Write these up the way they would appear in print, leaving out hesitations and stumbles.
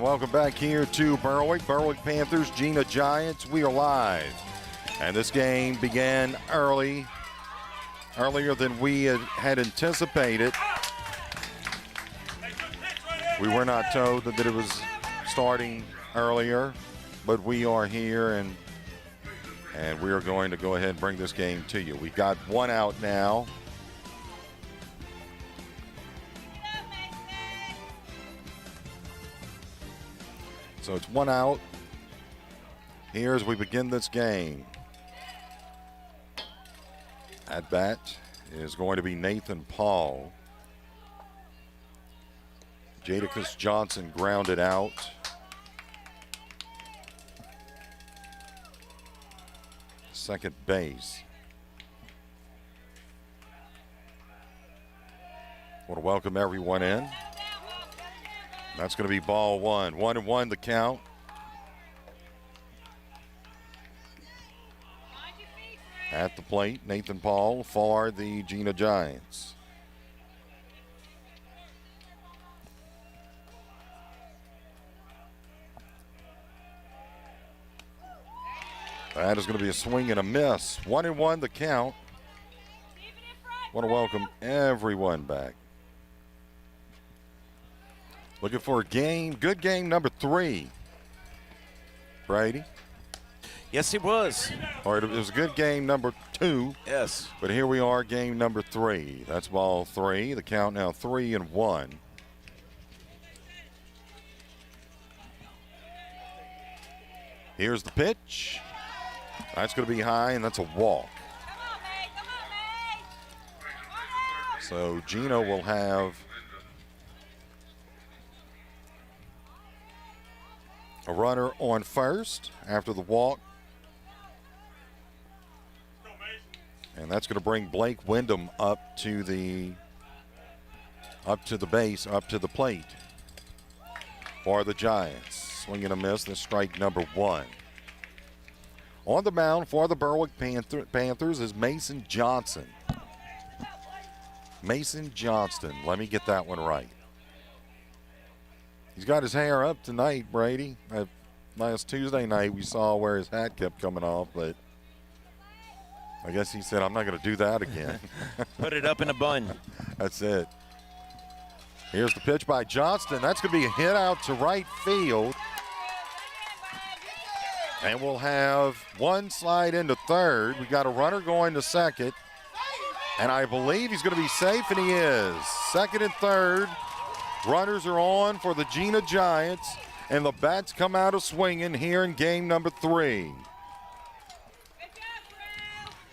And welcome back here to Berwick Panthers, Jena Giants. We are live. And this game began earlier than we had anticipated. We were not told that it was starting earlier, but we are here and we are going to go ahead and bring this game to you. We've got one out now. So it's one out here as we begin this game. At bat is going to be Nathan Paul. Jadakiss Johnson grounded out. Second base. Want to welcome everyone in. That's going to be ball one. 1-1 the count. At the plate, Nathan Paul for the Jena Giants. That is going to be a swing and a miss. 1-1 the count. Want to welcome everyone back. Looking for a game, good game number 3. Brady? Yes, it was. All right, it was a good game number 2. Yes. But here we are, game number 3. That's ball 3. The count now 3-1. Here's the pitch. That's going to be high, and that's a walk. So Jena will have a runner on first after the walk. And that's going to bring Blake Wyndham up to the base, up to the plate for the Giants. Swing and a miss. That's strike number 1. On the mound for the Berwick Panthers is Mason Johnson. Mason Johnston. Let me get that one right. He's got his hair up tonight, Brady. Last Tuesday night we saw where his hat kept coming off, but I guess he said, I'm not going to do that again. Put it up in a bun. That's it. Here's the pitch by Johnston. That's going to be a hit out to right field. And we'll have one slide into third. We got a runner going to second. And I believe he's going to be safe, and he is. Second and third. Runners are on for the Jena Giants. And the bats come out of swinging here in game number 3.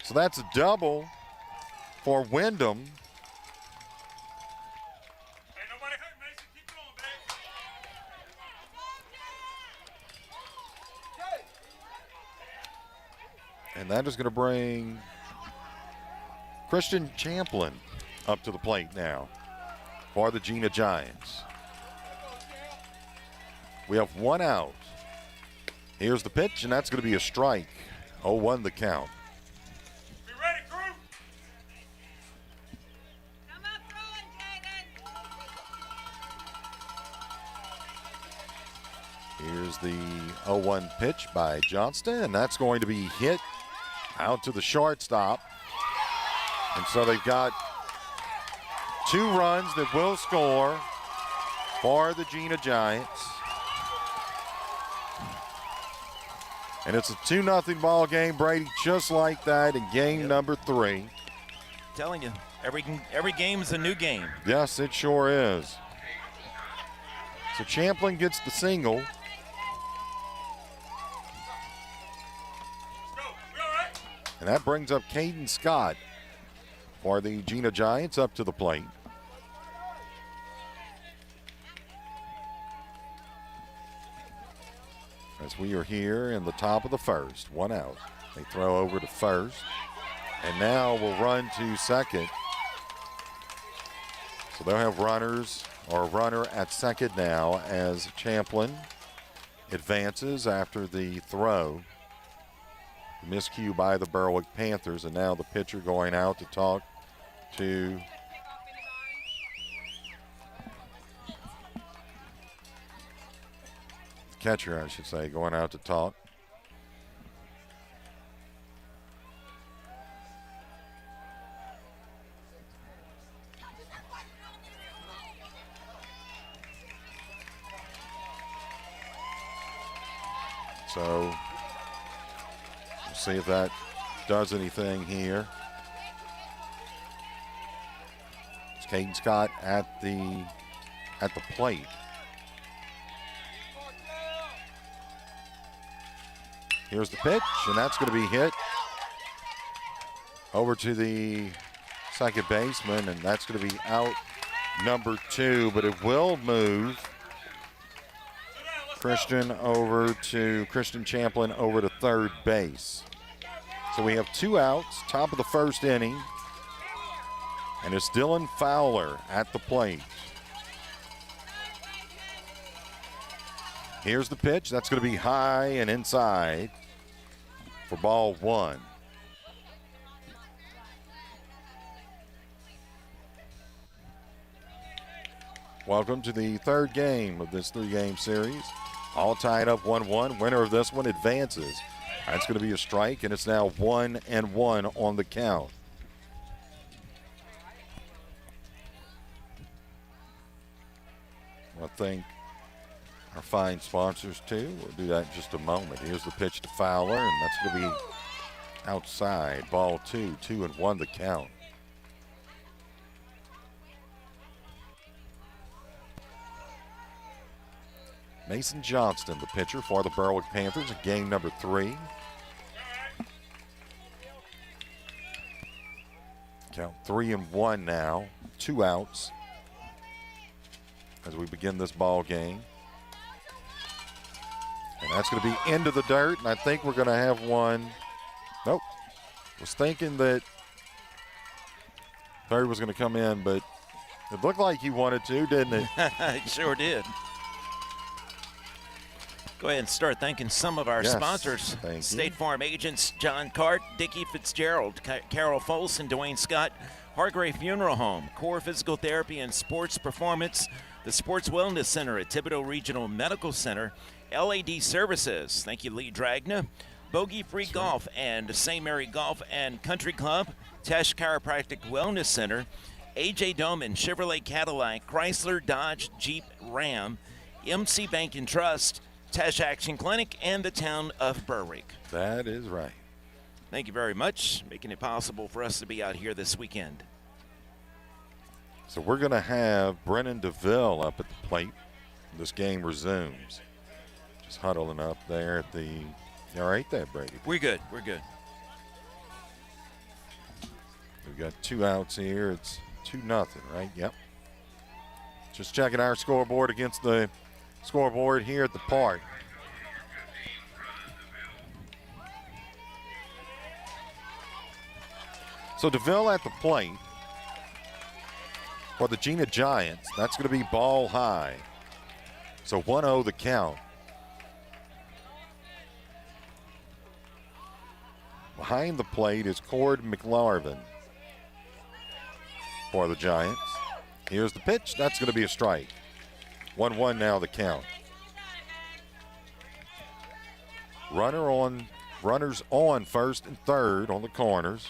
So that's a double for Wyndham. And that is going to bring Christian Champlin up to the plate now for the Jena Giants. We have one out. Here's the pitch, and that's going to be a strike. 0-1 the count. Be ready, crew. Come up throwing, Jaden. Here's the 0-1 pitch by Johnston, and that's going to be hit out to the shortstop. And so they've got 2 runs that will score for the Jena Giants. And it's a 2-0 ball game, Brady, just like that in game number 3. Telling you, every game is a new game. Yes, it sure is. So Champlin gets the single. And that brings up Caden Scott for the Jena Giants up to the plate. As we are here in the top of the first, 1 out. They throw over to first. And now we'll run to second. So they'll have runners, or a runner at second now as Champlin advances after the throw. Miscue by the Berwick Panthers, and now the pitcher going out to talk to catcher, I should say, going out to talk. So we'll see if that does anything here. It's Caden Scott at the plate. Here's the pitch, and that's going to be hit over to the second baseman, and that's going to be out number 2, but it will move Christian Champlin over to third base. So we have 2 outs, top of the first inning, and it's Dylan Fowler at the plate. Here's the pitch. That's going to be high and inside for ball 1. Welcome to the third game of this 3-game series. All tied up 1-1. Winner of this one advances. That's going to be a strike, and it's now 1-1 on the count. I think our fine sponsors too. We'll do that in just a moment. Here's the pitch to Fowler, and that's going to be outside. Ball 2, 2-1 the count. Mason Johnston, the pitcher for the Berwick Panthers in game number 3. Count 3-1 now, 2 outs as we begin this ball game. And that's going to be into the dirt, and I think we're going to have one. Nope. Was thinking that third was going to come in, but it looked like he wanted to, didn't it? It sure did. Go ahead and start thanking some of our sponsors. State Farm agents John Cart, Dickie Fitzgerald, Carol Folsom, Dwayne Scott, Hargrave Funeral Home, Core Physical Therapy and Sports Performance, the Sports Wellness Center at Thibodeau Regional Medical Center, LAD Services, thank you Lee Dragna, Bogey Free Golf and St. Mary Golf and Country Club, Tesh Chiropractic Wellness Center, AJ Doman, Chevrolet Cadillac, Chrysler Dodge Jeep Ram, MC Bank and Trust, Tesh Action Clinic, and the town of Berwick. That is right. Thank you very much, making it possible for us to be out here this weekend. So we're going to have Brennan DeVille up at the plate. This game resumes. Just huddling up there at the. You all right there, Brady? We're good. We're good. We've got 2 outs here. It's 2-0, right? Yep. Just checking our scoreboard against the scoreboard here at the park. So DeVille at the plate for the Jena Giants. That's going to be ball high. So 1-0 the count. Behind the plate is Cord McLarvin for the Giants. Here's the pitch. That's going to be a strike. 1-1 now the count. Runners on first and third on the corners.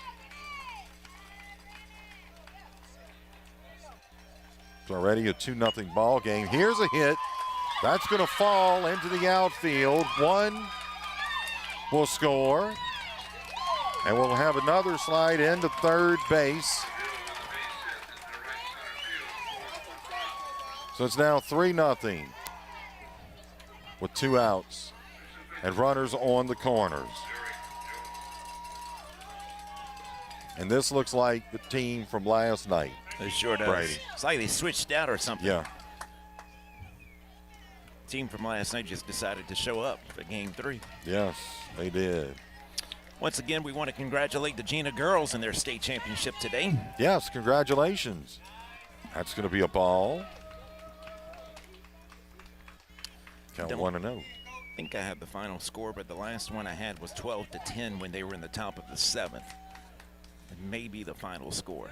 It's already a 2-0 ball game. Here's a hit. That's going to fall into the outfield. One will score. And we'll have another slide into third base. So it's now 3-0 with 2 outs and runners on the corners. And this looks like the team from last night. It sure does. Brady. It's like they switched out or something. Yeah. Team from last night just decided to show up for game 3. Yes, they did. Once again, we want to congratulate the Jena girls in their state championship today. Yes, congratulations. That's going to be a ball. Count 1-0. I think I have the final score, but the last one I had was 12-10 when they were in the top of the 7th. It may be the final score.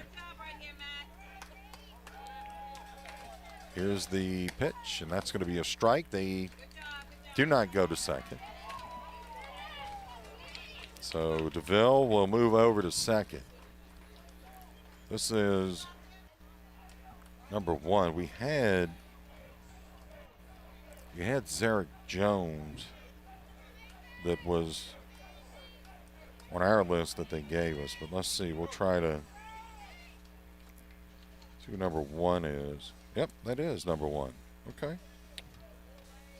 Here's the pitch, and that's going to be a strike. They do not go to second. So DeVille will move over to second. This is number 1. We had Zarek Jones that was on our list that they gave us, but let's see. We'll try to see who number 1 is. Yep, that is number 1. Okay.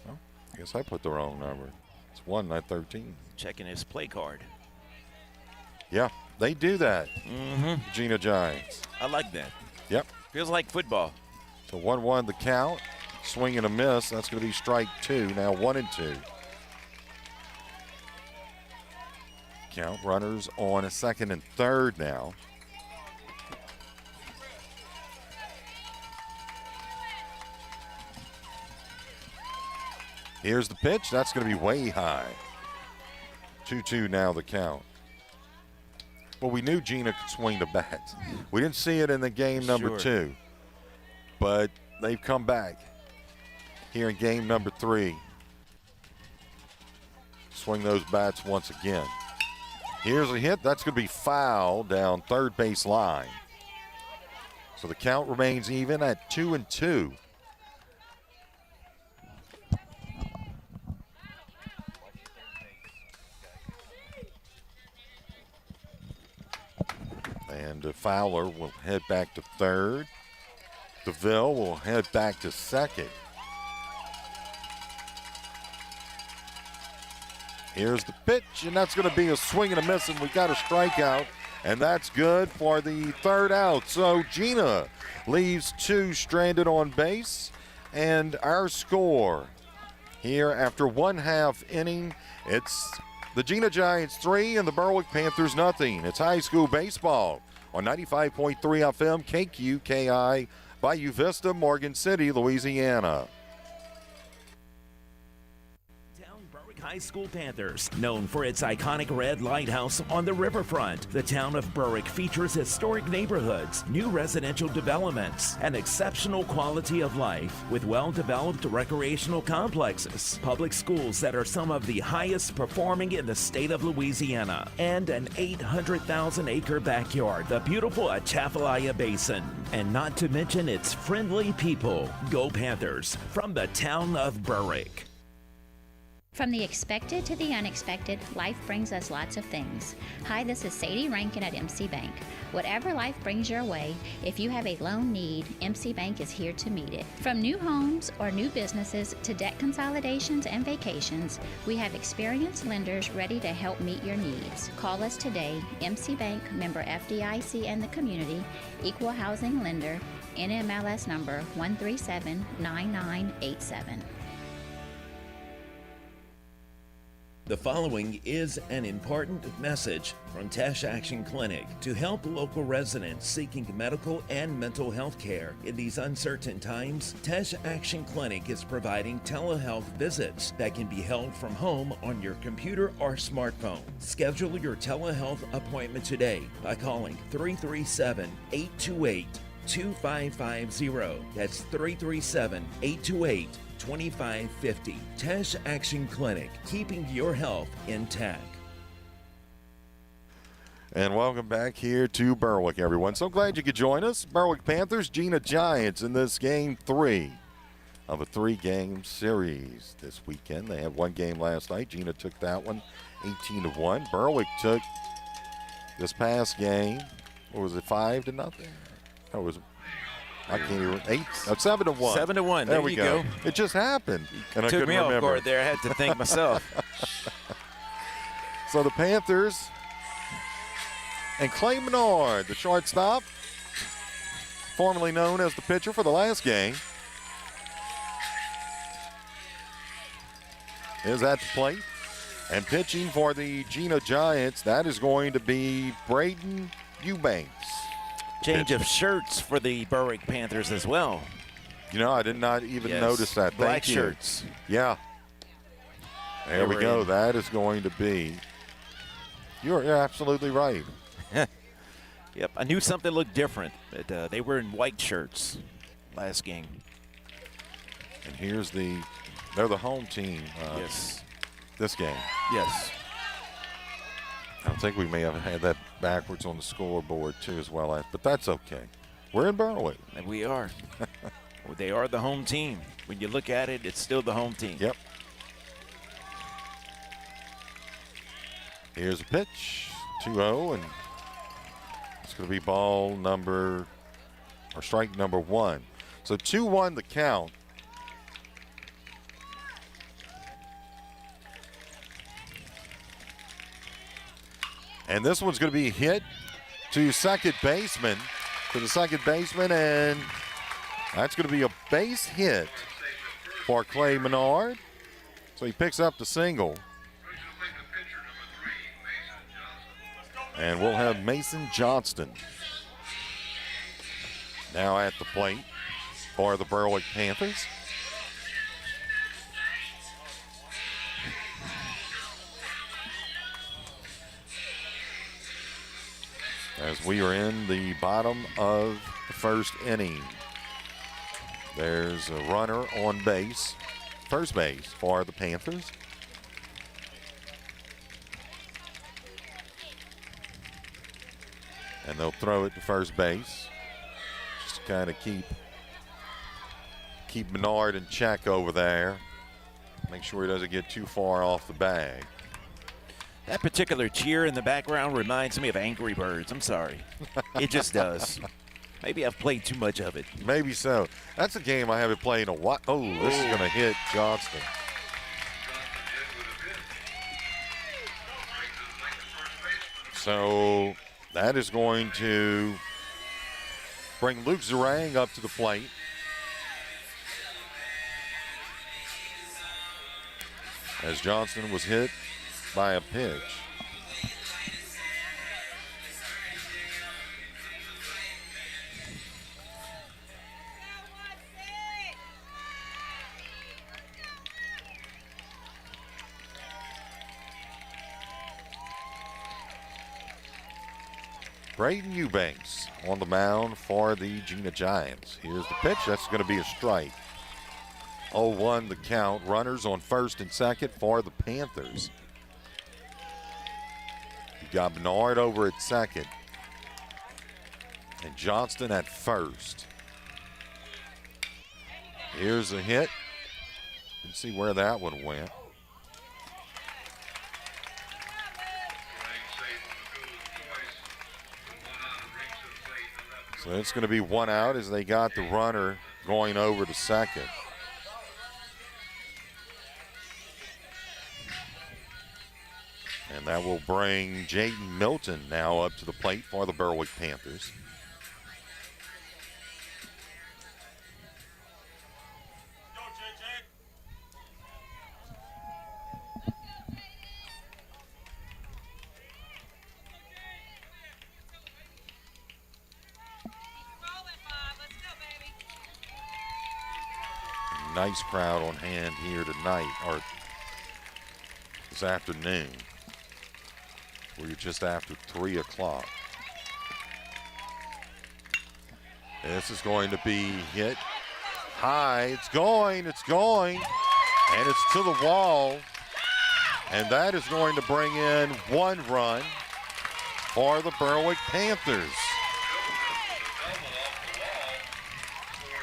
Well, I guess I put the wrong number. It's 1, not 13. Checking his play card. Yeah, they do that. Mm-hmm. Jena Giants. I like that. Yep. Feels like football. So 1-1 the count. Swing and a miss. That's going to be strike 2. Now 1-2. Count. Runners on a second and third now. Here's the pitch. That's going to be way high. 2-2 now the count. Well, we knew Jena could swing the bat. We didn't see it in the game number 2. But they've come back here in game number 3. Swing those bats once again. Here's a hit. That's going to be foul down third base line. So the count remains even at 2-2. And Fowler will head back to third. DeVille will head back to second. Here's the pitch, and that's going to be a swing and a miss, and we got a strikeout, and that's good for the third out. So Jena leaves 2 stranded on base, and our score here after 1/2 inning, it's the Jena Giants 3 and the Berwick Panthers nothing. It's high school baseball on 95.3 FM KQKI, Bayou Vista, Morgan City, Louisiana. High School Panthers, known for its iconic red lighthouse on the riverfront. The town of Berwick features historic neighborhoods, new residential developments, and exceptional quality of life with well-developed recreational complexes, public schools that are some of the highest performing in the state of Louisiana, and an 800,000-acre backyard, the beautiful Atchafalaya Basin, and not to mention its friendly people. Go Panthers, from the town of Berwick. From the expected to the unexpected, life brings us lots of things. Hi, this is Sadie Rankin at MC Bank. Whatever life brings your way, if you have a loan need, MC Bank is here to meet it. From new homes or new businesses to debt consolidations and vacations, we have experienced lenders ready to help meet your needs. Call us today. MC Bank, member FDIC and the community, equal housing lender, NMLS number 1379987. The following is an important message from Tesh Action Clinic to help local residents seeking medical and mental health care. In these uncertain times, Tesh Action Clinic is providing telehealth visits that can be held from home on your computer or smartphone. Schedule your telehealth appointment today by calling 337-828-2550. That's 337-828-2550. 2550. Tesh Action Clinic, keeping your health intact. And welcome back here to Berwick, everyone. So glad you could join us. Berwick Panthers, Jena Giants in this game 3 of a 3-game series this weekend. They had 1 game last night. Jena took that one 18-1. Berwick took this past game, what was it, 5-0? No, it was, I can't even, 7-1. 7-1. There we go. It just happened. And I Took me couldn't off remember. guard there. I had to think myself. So the Panthers and Clay Menard, the shortstop, formerly known as the pitcher for the last game, is at the plate. And pitching for the Jena Giants, that is going to be Braden Eubanks. Change of shirts for the Berwick Panthers as well. You know, I did not even notice that. Black Thank you. shirts. Yeah. There we go. That is going to be. You're absolutely right. Yep, I knew something looked different, but they were in white shirts last game. And here's the They're the home team. Yes. This game. Yes. I think we may have had that backwards on the scoreboard too as well, but that's okay. We're in Berwick. And we are. Well, they are the home team. When you look at it, it's still the home team. Yep. Here's a pitch, 2-0, and it's going to be strike number 1. So 2-1 the count. And this one's going to be hit to the second baseman, and that's going to be a base hit for Clay Menard. So he picks up the single. And we'll have Mason Johnston now at the plate for the Berwick Panthers. As we are in the bottom of the first inning. There's a runner on base, first base for the Panthers. And they'll throw it to first base. Just to kind of keep Menard in check over there. Make sure he doesn't get too far off the bag. That particular cheer in the background reminds me of Angry Birds. I'm sorry. It just does. Maybe I've played too much of it. Maybe so. That's a game I haven't played in a while. Oh, this is going to hit Johnston. So that is going to bring Luke Zerang up to the plate. As Johnston was hit by a pitch. Braden Eubanks on the mound for the Jena Giants. Here's the pitch. That's going to be a strike. 0-1 the count. Runners on first and second for the Panthers. You got Menard over at second. And Johnston at first. Here's a hit. Let's see where that one went. So it's going to be one out as they got the runner going over to second. And that will bring Jaden Milton now up to the plate for the Berwick Panthers. Go, JJ. Nice crowd on hand here tonight, or this afternoon. We're just after 3 o'clock. This is going to be hit high. It's going, and it's to the wall. And that is going to bring in 1 run for the Berwick Panthers.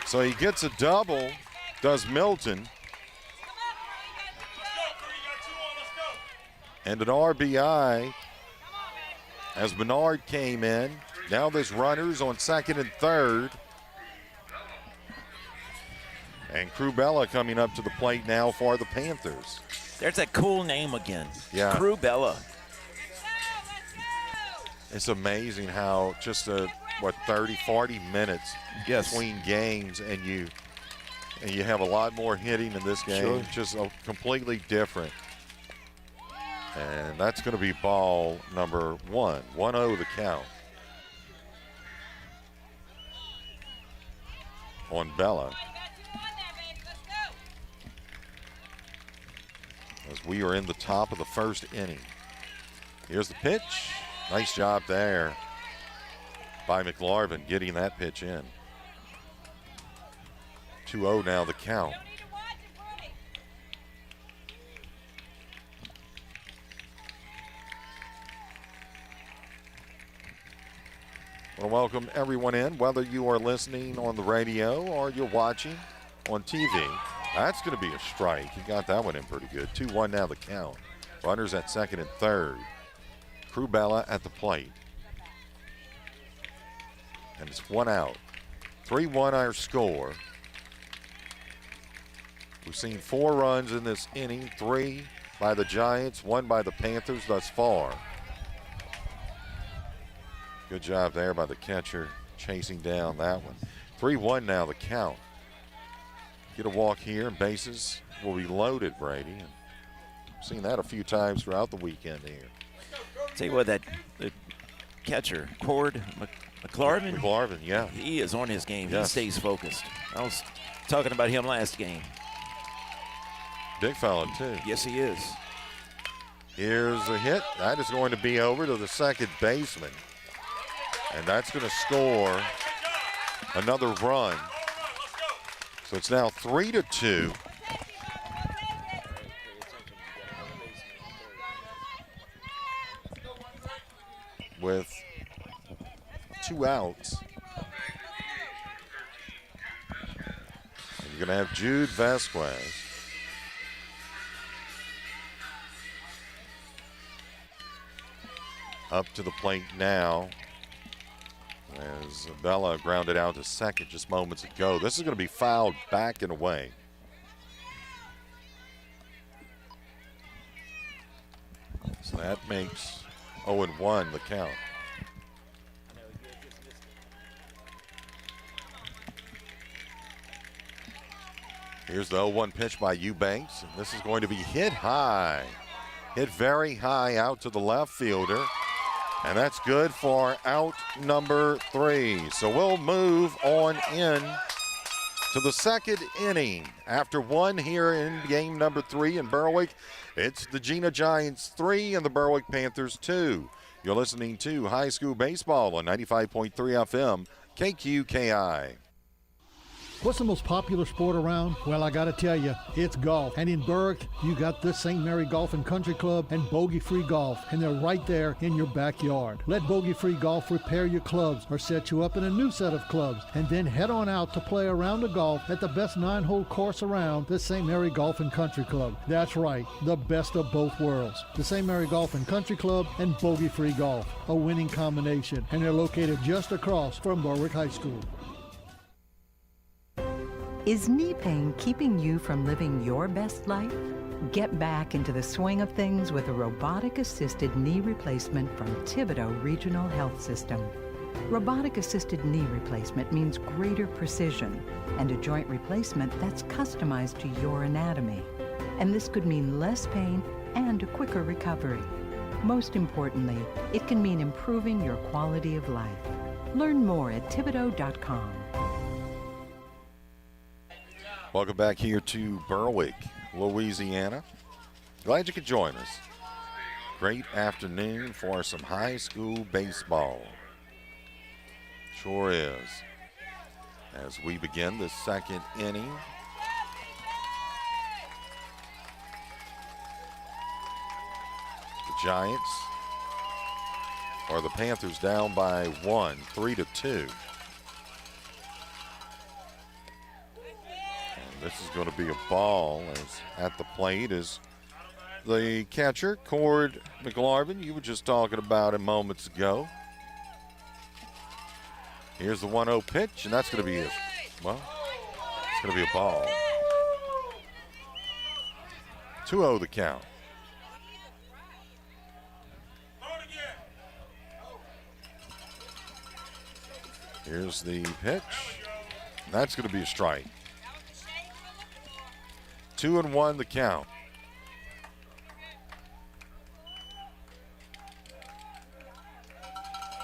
So he gets a double, does Milton. And an RBI as Menard came in. Now there's runners on second and third. And Crubella coming up to the plate now for the Panthers. There's that cool name again. Yeah. Crubella. It's amazing how just 30, 40 minutes between games and you have a lot more hitting in this game. Sure. Just completely different. And that's going to be ball number 1. 1-0 the count on Bella. As we are in the top of the first inning. Here's the pitch. Nice job there by McLarvin getting that pitch in. 2-0 now the count. I want to welcome everyone in, whether you are listening on the radio or you're watching on TV. That's going to be a strike. He got that one in pretty good. 2-1 now the count. Runners at second and third. Crubella at the plate. And it's 1 out. 3-1 our score. We've seen 4 runs in this inning, 3 by the Giants, 1 by the Panthers thus far. Good job there by the catcher chasing down that one. 3-1 now the count. Get a walk here and bases will be loaded, Brady. And I've seen that a few times throughout the weekend here. Tell you what, the catcher, Cord McLarvin. McLarvin, yeah. He is on his game. Yes. He stays focused. I was talking about him last game. Big fella, too. Yes, he is. Here's a hit. That is going to be over to the second baseman. And that's going to score another run. So it's now 3-2. With 2 outs. And you're going to have Jude Vasquez. Up to the plate now. As Bella grounded out to second just moments ago. This is going to be fouled back and away. So that makes 0-1 the count. Here's the 0-1 pitch by Eubanks, and this is going to be hit high. Hit very high out to the left fielder. And that's good for out number 3. So we'll move on in to the second inning. After 1 here in game number 3 in Berwick, it's the Jena Giants 3 and the Berwick Panthers 2. You're listening to High School Baseball on 95.3 FM, KQKI. What's the most popular sport around? Well, I gotta tell you, it's golf. And in Berwick, you got this St. Mary Golf and Country Club and Bogey Free Golf, and they're right there in your backyard. Let Bogey Free Golf repair your clubs or set you up in a new set of clubs, and then head on out to play a round of golf at the best 9-hole course around, the St. Mary Golf and Country Club. That's right, the best of both worlds. The St. Mary Golf and Country Club and Bogey Free Golf, a winning combination, and they're located just across from Berwick High School. Is knee pain keeping you from living your best life? Get back into the swing of things with a robotic-assisted knee replacement from Thibodaux Regional Health System. Robotic-assisted knee replacement means greater precision and a joint replacement that's customized to your anatomy. And this could mean less pain and a quicker recovery. Most importantly, it can mean improving your quality of life. Learn more at Thibodaux.com. Welcome back here to Berwick, Louisiana. Glad you could join us. Great afternoon for some high school baseball. Sure is. As we begin the second inning. The Giants or the Panthers down by 1, 3-2. This is going to be a ball as at the plate is the catcher, Cord McLarvin. You were just talking about him moments ago. Here's the 1-0 pitch, and that's going to be it's going to be a ball. 2-0 the count. Here's the pitch, and that's going to be a strike. 2-1 the count.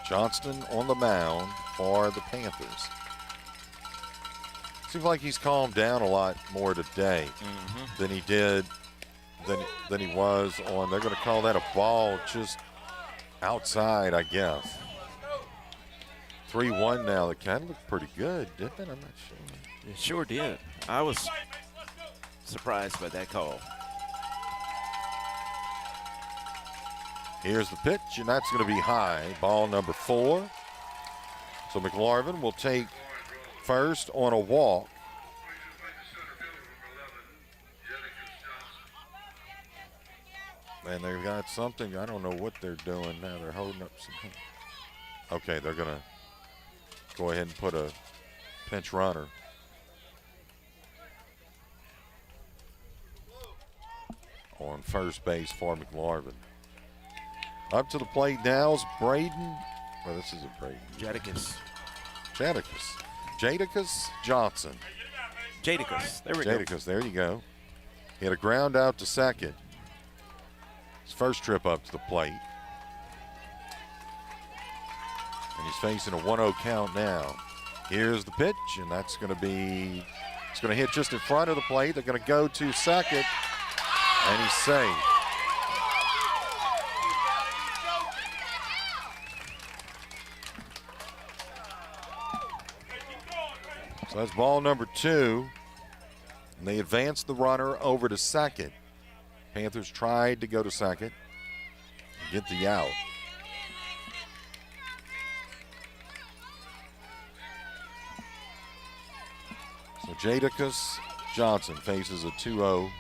Johnston on the mound for the Panthers. Seems like he's calmed down a lot more today than he did, than he was on. They're going to call that a ball just outside, I guess. 3-1 now. The kind of looked pretty good, didn't it? I'm not sure. It sure did. I was surprised by that call. Here's the pitch, and that's going to be high. Ball number 4. So McLarvin will take first on a walk. And they've got something, I don't know what they're doing now. They're holding up some. Okay, they're going to go ahead and put a pinch runner. On first base for McLarvin. Up to the plate now is Braden. Well, this isn't Braden. Jadicus Johnson. Jadicus. There we go. Jadicus, there you go. He had a ground out to second. His first trip up to the plate. And he's facing a 1-0 count now. Here's the pitch, and that's going to be, it's going to hit just in front of the plate. They're going to go to second, and he's safe. So that's ball number 2. And they advance the runner over to second. Panthers tried to go to second and get the out. So Jadicus Johnson faces a 2-0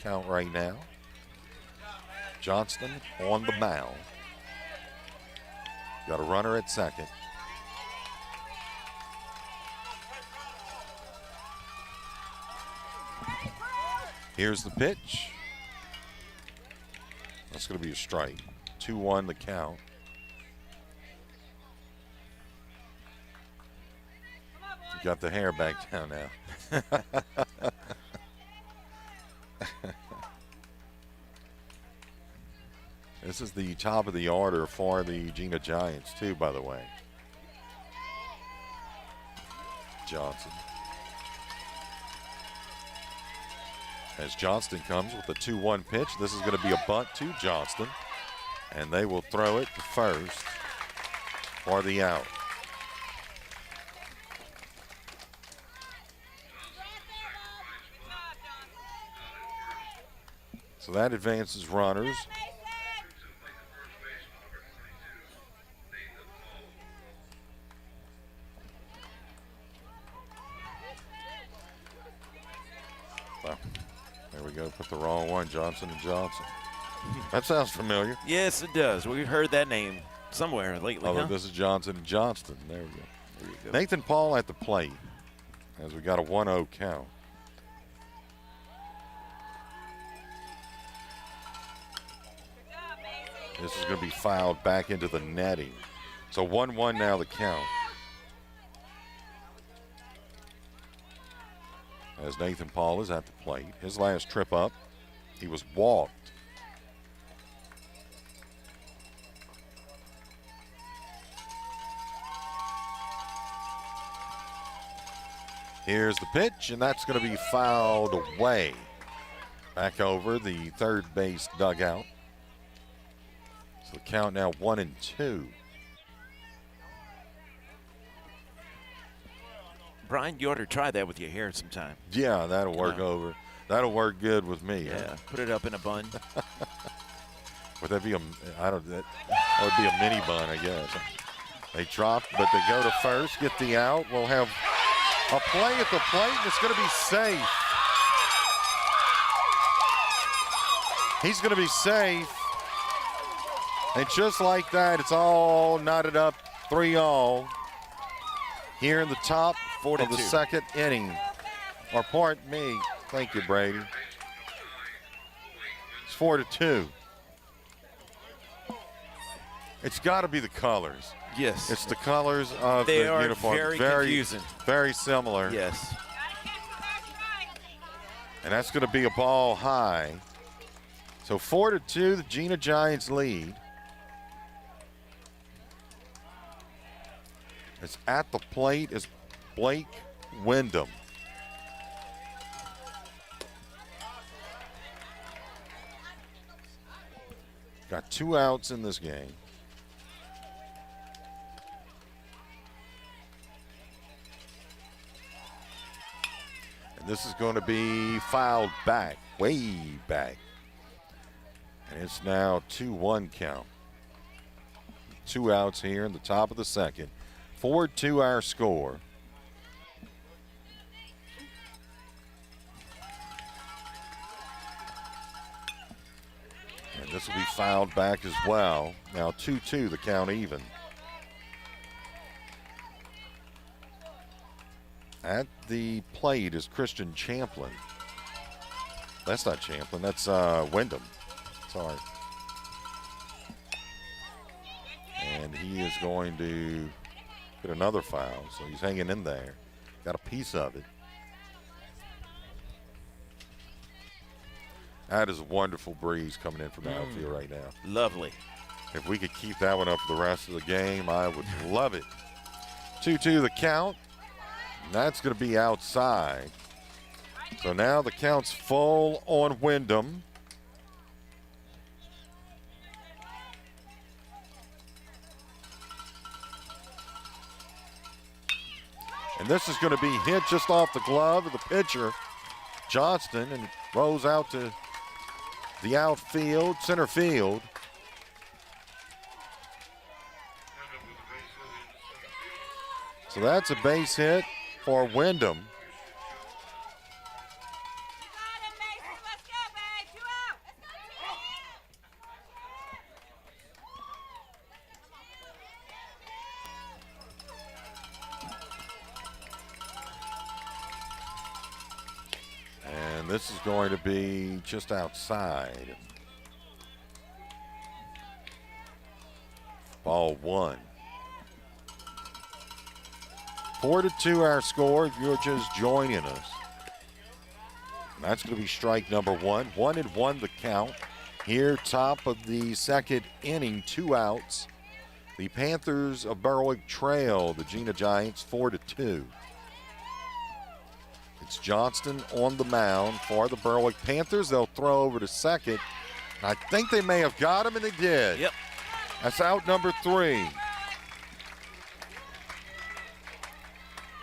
count right now. Johnston on the mound. Got a runner at second. Here's the pitch. That's going to be a strike. 2-1 the count. You got the hair back down now. This is the top of the order for the Jena Giants, too, by the way. Johnson. As Johnston comes with a 2-1 pitch, this is going to be a bunt to Johnston, and they will throw it to first for the out. So that advances runners. Well, there we go. Put the wrong one, Johnson and Johnson. That sounds familiar. Yes, it does. We've heard that name somewhere lately. Although this is Johnson and Johnston. There we go. There you go. Nathan Paul at the plate as we got a 1-0 count. This is going to be fouled back into the netting. So 1-1 now the count. As Nathan Paul is at the plate. His last trip up, he was walked. Here's the pitch, and that's going to be fouled away. Back over the third base dugout. So the count now 1-2. Brian, you ought to try that with your hair sometime. Yeah, that'll work over. That'll work good with me. Yeah, put it up in a bun. Would that be a, I don't, that would be a mini bun, I guess. They dropped, but they go to first, get the out. We'll have a play at the plate, and it's going to be safe. He's going to be safe. And just like that, it's all knotted up 3-all here in the top of the second inning. Or pardon me. Thank you, Brady. It's 4-2. It's got to be the colors. Yes. It's the colors of the uniform. Very confusing. Very similar. Yes. And that's going to be a ball high. So 4-2, the Jena Giants lead. It's at the plate is Blake Wyndham. Got 2 outs in this game. And this is going to be fouled back, way back. And it's now 2-1 count. 2 outs here in the top of the second. 4-2 our score. And this will be fouled back as well. Now 2-2, the count even. At the plate is Christian Champlin. That's not Champlin, that's Wyndham. Sorry. And he is going to get another foul, so he's hanging in there. Got a piece of it. That is a wonderful breeze coming in from the outfield right now. Lovely. If we could keep that one up for the rest of the game, I would love it. 2-2 the count. And that's going to be outside. So now the count's full on Wyndham. And this is going to be hit just off the glove of the pitcher, Johnston, and rolls out to the outfield, center field. So that's a base hit for Wyndham. And this is going to be just outside. Ball one. 4-2 our score if you're just joining us. And that's going to be strike number one. 1-1 the count. Here, top of the second inning, 2 outs. The Panthers of Berwick trail the Jena Giants 4-2. It's Johnston on the mound for the Berwick Panthers. They'll throw over to second. I think they may have got him, and they did. Yep. That's out number 3.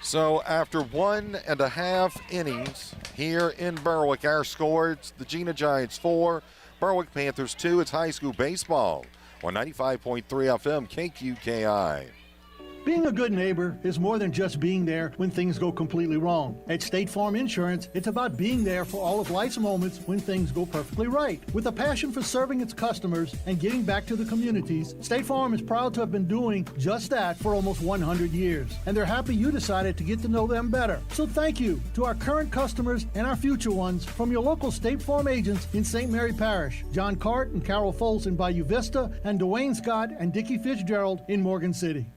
So after 1.5 innings here in Berwick, our score, it's the Jena Giants 4, Berwick Panthers 2. It's high school baseball on 95.3 FM KQKI. Being a good neighbor is more than just being there when things go completely wrong. At State Farm Insurance, it's about being there for all of life's moments when things go perfectly right. With a passion for serving its customers and giving back to the communities, State Farm is proud to have been doing just that for almost 100 years. And they're happy you decided to get to know them better. So thank you to our current customers and our future ones from your local State Farm agents in St. Mary Parish, John Cart and Carol Foles in Bayou Vista, and Dwayne Scott and Dickie Fitzgerald in Morgan City.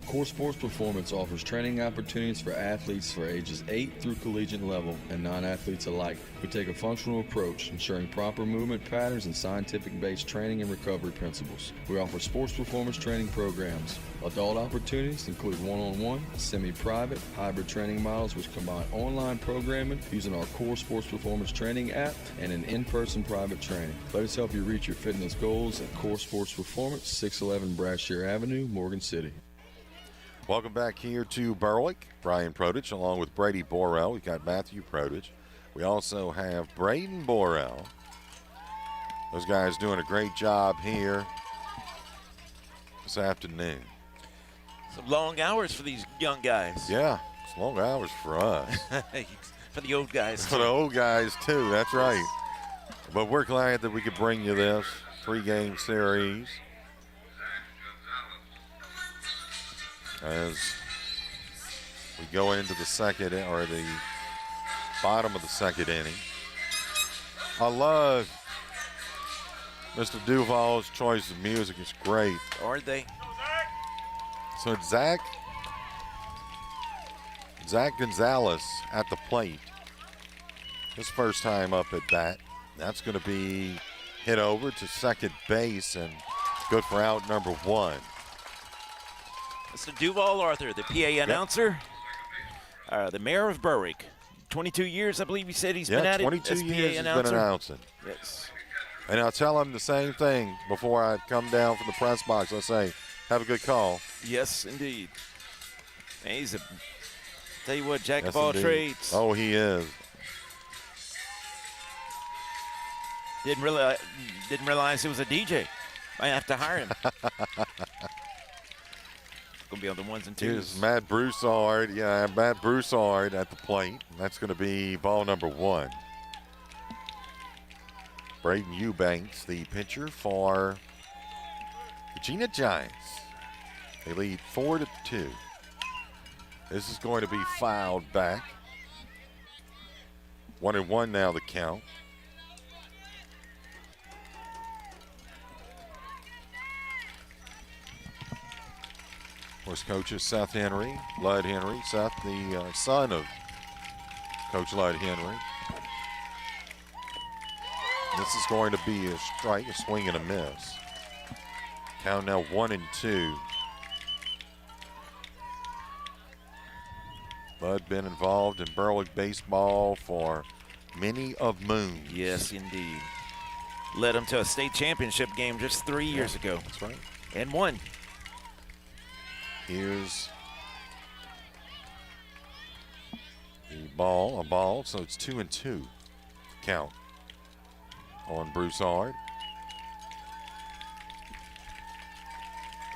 Core Sports Performance offers training opportunities for athletes for ages 8 through collegiate level and non-athletes alike. We take a functional approach, ensuring proper movement patterns and scientific-based training and recovery principles. We offer sports performance training programs. Adult opportunities include one-on-one, semi-private, hybrid training models which combine online programming using our Core Sports Performance Training app and an in-person private training. Let us help you reach your fitness goals at Core Sports Performance, 611 Brashear Avenue, Morgan City. Welcome back here to Berwick. Brian Prodich along with Brady Borrell. We've got Matthew Prodich. We also have Braden Borrell. Those guys doing a great job here this afternoon. Some long hours for these young guys. Yeah, it's long hours for us. For the old guys. For the old guys, too. That's right. But we're glad that we could bring you this 3-game series. As we go into the second, or the bottom of the second inning. I love Mr. Duval's choice of music. It's great. Aren't they? So it's Zach Gonzalez at the plate. His first time up at bat. That's going to be hit over to second base and good for out number 1. Mr. Duval Arthur, the PA announcer, the mayor of Berwick. 22 years, I believe he said he's been at it. 22 years he's been announcing. Yes. And I'll tell him the same thing before I come down from the press box. I'll say, have a good call. Yes, indeed. And he's tell you what, jack of all trades. Oh, he is. Didn't realize he was a DJ. Might have to hire him. be on the ones and twos. Here's Matt Broussard. Yeah, Matt Broussard at the plate. That's going to be ball number 1. Braden Eubanks, the pitcher for the Jena Giants. They lead 4-2. This is going to be fouled back. 1-1 now the count. Of course, coaches Seth Henry, Lud Henry. Seth, the son of Coach Lud Henry. This is going to be a strike, a swing and a miss. Count now 1-2. Lud been involved in Berwick baseball for many of moons. Yes, indeed. Led them to a state championship game just 3 years ago. That's right. And won. Here's the ball, a ball, so it's 2-2 count on Broussard.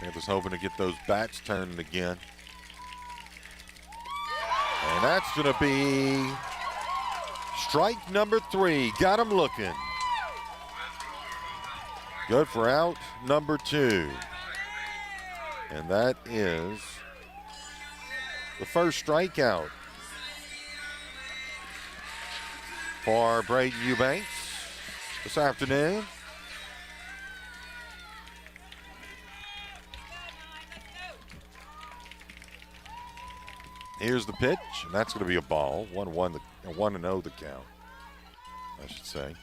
Panthers hoping to get those bats turning again. And that's going to be strike number 3. Got him looking. Good for out number 2. And that is the first strikeout for Braden Eubanks this afternoon. Here's the pitch, and that's going to be a ball. 1-0 the count, I should say.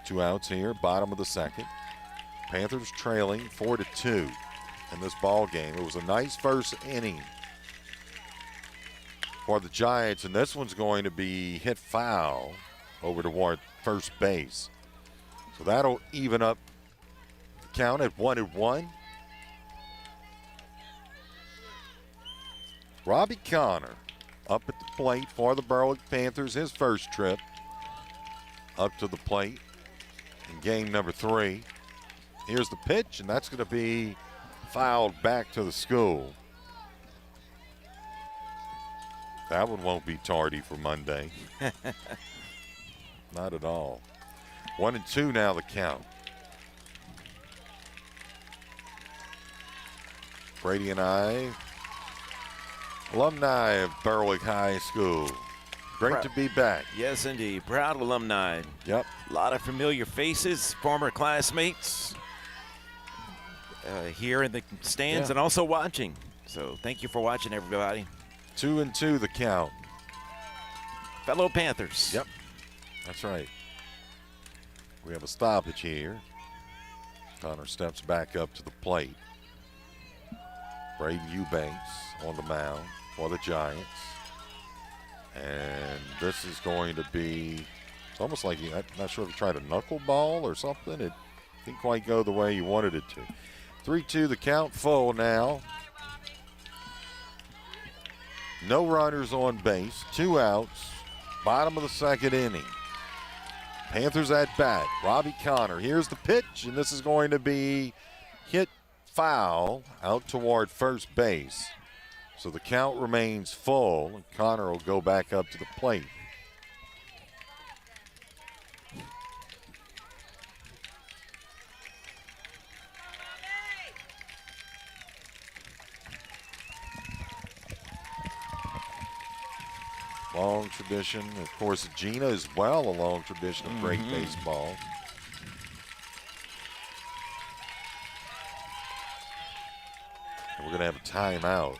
2 outs here, bottom of the second. Panthers trailing 4-2 in this ball game. It was a nice first inning for the Giants, and this one's going to be hit foul over toward first base. So that'll even up the count at 1-1. Robbie Connor up at the plate for the Berwick Panthers, his first trip up to the plate in game number 3. Here's the pitch, and that's going to be fouled back to the school. That one won't be tardy for Monday. Not at all. 1-2 now the count. Brady and I, alumni of Berwick High School. Great to be back. Yes, indeed. Proud alumni. Yep. A lot of familiar faces, former classmates here in the stands and also watching. So thank you for watching, everybody. 2-2 the count. Fellow Panthers. Yep, that's right. We have a stoppage here. Connor steps back up to the plate. Braden Eubanks on the mound for the Giants. And this is going to be, it's almost like, I'm not sure if he tried a knuckleball or something. It didn't quite go the way you wanted it to. 3-2 the count, full now. No runners on base, 2 outs, bottom of the second inning. Panthers at bat, Robbie Connor. Here's the pitch, and this is going to be hit foul out toward first base. So the count remains full, and Connor will go back up to the plate. Long tradition, of course, Jena as well, a long tradition of great baseball. And we're going to have a timeout.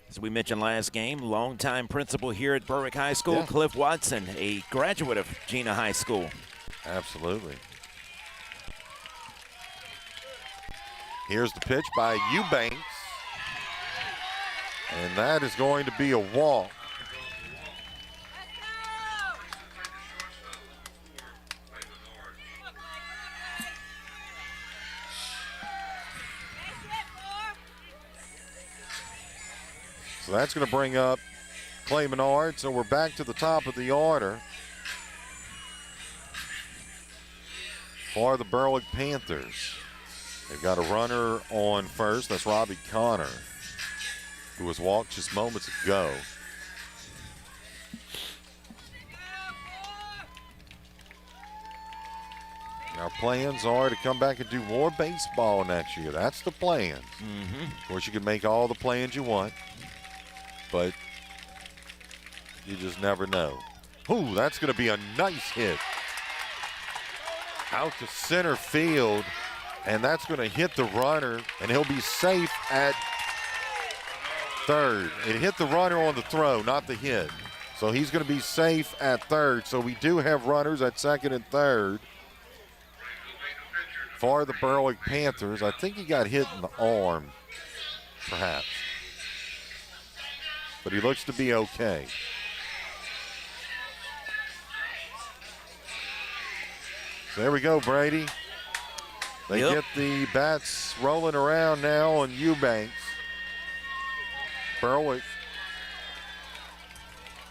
As we mentioned last game, longtime principal here at Berwick High School, Cliff Watson, a graduate of Jena High School. Absolutely. Here's the pitch by Eubanks. And that is going to be a walk. So that's going to bring up Clay Menard. So we're back to the top of the order for the Berwick Panthers. They've got a runner on first. That's Robbie Connor, who was walked just moments ago. Our plans are to come back and do more baseball next year. That's the plan. Of course, you can make all the plans you want, but you just never know. Ooh, that's going to be a nice hit. Out to center field, and that's going to hit the runner, and he'll be safe at third. It hit the runner on the throw, not the hit. So he's going to be safe at third. So we do have runners at second and third for the Berwick Panthers. I think he got hit in the arm, perhaps. But he looks to be okay. So there we go, Brady. They get the bats rolling around now on Eubanks. Berwick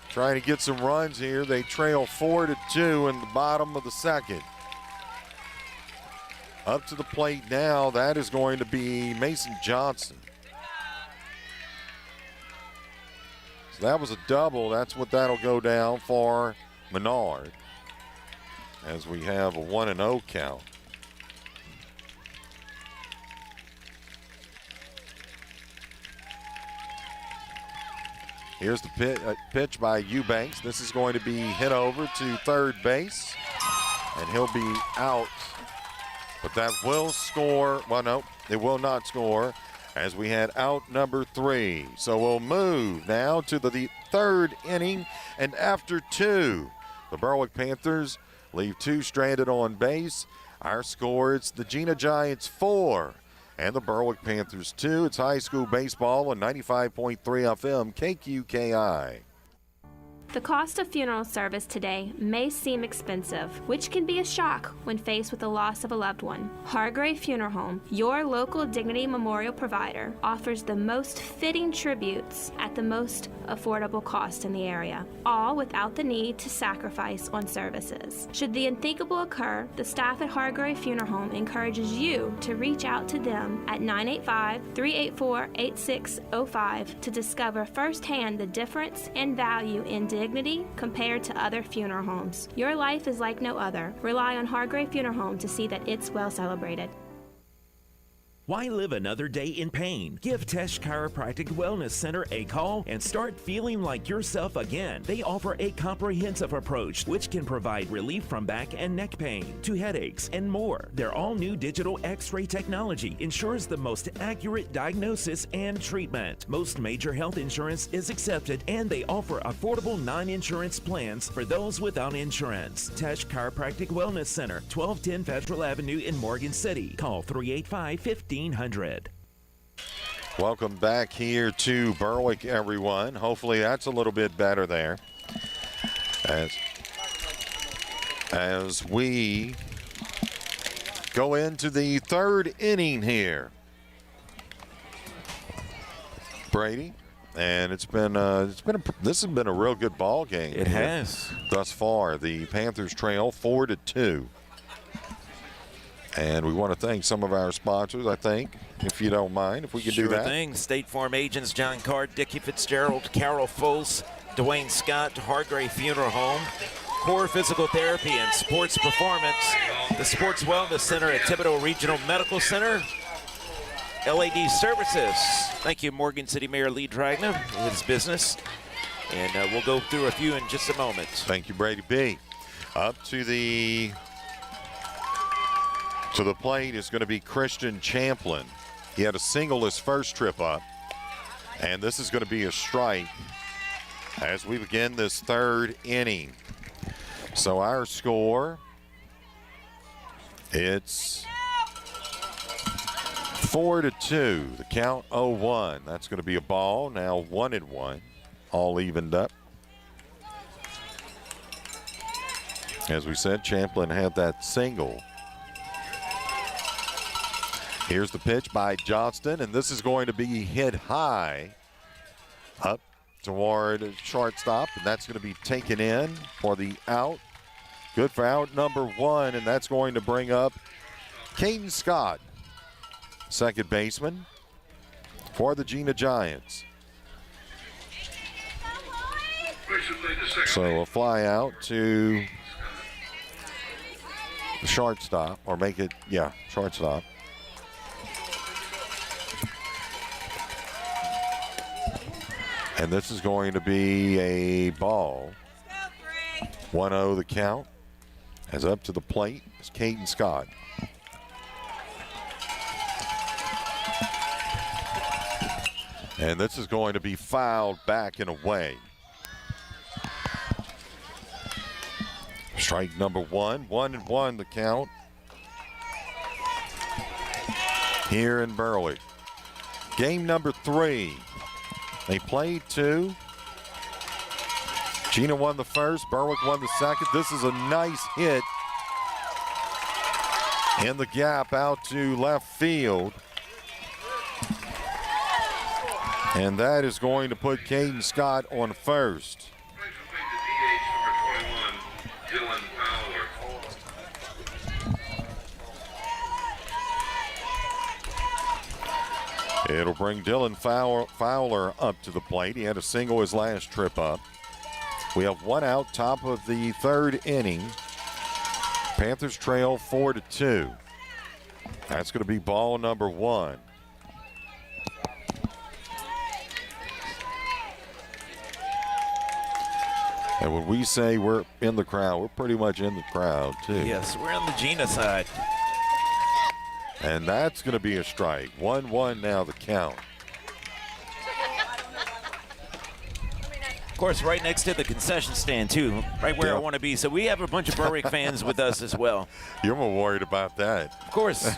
trying to get some runs here. They trail 4-2 in the bottom of the second. Up to the plate now, that is going to be Mason Johnson. So that was a double. That's what that'll go down for Menard, as we have a 1-0 count. Here's the pitch by Eubanks. This is going to be hit over to third base, and he'll be out. But that will score. Well, no, it will not score, as we had out number 3. So we'll move now to the third inning, and after 2, the Berwick Panthers leave 2 stranded on base. Our score, it's the Jena Giants 4 and the Berwick Panthers 2. It's high school baseball on 95.3 FM KQKI. The cost of funeral service today may seem expensive, which can be a shock when faced with the loss of a loved one. Hargrave Funeral Home, your local Dignity Memorial provider, offers the most fitting tributes at the most affordable cost in the area, all without the need to sacrifice on services. Should the unthinkable occur, the staff at Hargrave Funeral Home encourages you to reach out to them at 985-384-8605 to discover firsthand the difference and value in dignity compared to other funeral homes. Your life is like no other. Rely on Hargrave Funeral Home to see that it's well celebrated. Why live another day in pain? Give Tesh Chiropractic Wellness Center a call and start feeling like yourself again. They offer a comprehensive approach which can provide relief from back and neck pain to headaches and more. Their all-new digital X-ray technology ensures the most accurate diagnosis and treatment. Most major health insurance is accepted, and they offer affordable non-insurance plans for those without insurance. Tesh Chiropractic Wellness Center, 1210 Federal Avenue in Morgan City. Call 385-1500. Welcome back here to Berwick, everyone. Hopefully that's a little bit better there. As we go into the third inning here, Brady, and this has been a real good ball game. It has thus far. The Panthers trail 4-2. And we want to thank some of our sponsors, I think, if you don't mind, if we could do that. Sure thing. State Farm agents John Card, Dickie Fitzgerald, Carol Foles, Dwayne Scott, Hargrave Funeral Home, Core Physical Therapy and Sports Performance, the Sports Wellness Center at Thibodeau Regional Medical Center, LAD Services. Thank you, Morgan City Mayor Lee Dragna, his business. And we'll go through a few in just a moment. Thank you, Brady B. Up to the plate is going to be Christian Champlin. He had a single his first trip up, and this is going to be a strike as we begin this third inning. So our score, it's 4-2. The count 0-1. That's going to be a ball. Now 1-1, all evened up. As we said, Champlin had that single. Here's the pitch by Johnston, and this is going to be hit high up toward shortstop, and that's going to be taken in for the out. Good for out number 1, and that's going to bring up Caden Scott. second baseman for the Jena Giants. So a fly out to the shortstop, or make it, shortstop. And this is going to be a ball. 1-0 the count. As up to the plate is Caden Scott. And this is going to be fouled back and away. Strike number 1, 1-1 the count here in Berwick. Game number 3. They played 2. Jena won the first, Berwick won the second. This is a nice hit in the gap out to left field. And that is going to put Caden Scott on first. It'll bring Dylan Fowler up to the plate. He had a single his last trip up. We have 1 out, top of the 3rd inning. Panthers trail 4-2. That's going to be ball number 1. And when we say we're in the crowd, we're pretty much in the crowd, too. Yes, we're on the Jena side. And that's going to be a strike. 1-1 now the count. Of course, right next to the concession stand, too, right where I want to be. So we have a bunch of Berwick fans with us as well. You're more worried about that. Of course.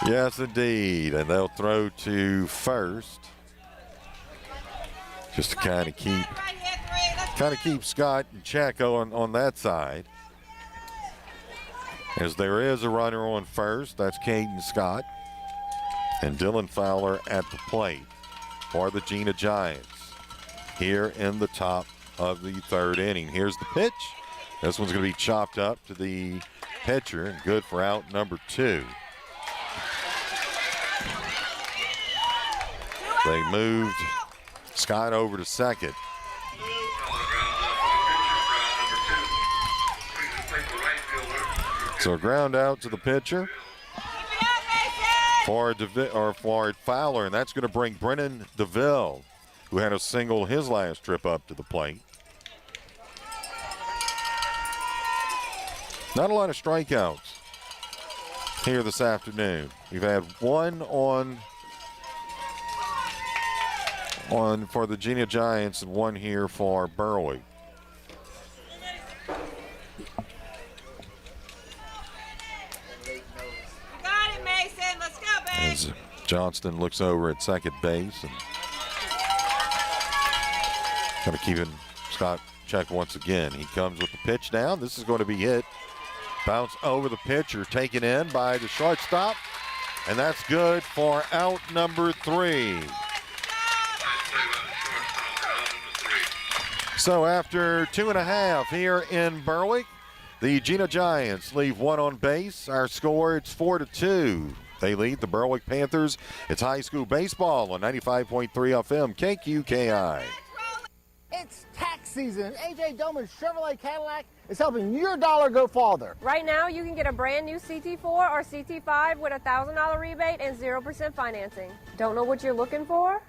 Yes, indeed. And they'll throw to first. Just to kind of keep Scott in check on that side. As there is a runner on first, that's Caden Scott. And Dylan Fowler at the plate for the Jena Giants here in the top of the 3rd inning. Here's the pitch. This one's going to be chopped up to the pitcher and good for out number 2. They moved Scott over to second. So a ground out to the pitcher for Fowler, and that's going to bring Brennan DeVille, who had a single his last trip up to the plate. Not a lot of strikeouts here this afternoon. We've had 1 on for the Jena Giants and 1 here for Berwick. As Johnston looks over at second base and kind of keeping Scott check once again. He comes with the pitch down. This is going to be hit. Bounce over the pitcher, taken in by the shortstop, and that's good for out number 3. So after 2.5 here in Berwick, the Jena Giants leave 1 on base. Our score, it's 4-2. They lead the Berwick Panthers. It's high school baseball on 95.3 FM KQKI. It's tax season. AJ Doman's Chevrolet Cadillac is helping your dollar go farther. Right now, you can get a brand new CT4 or CT5 with a $1,000 rebate and 0% financing. Don't know what you're looking for?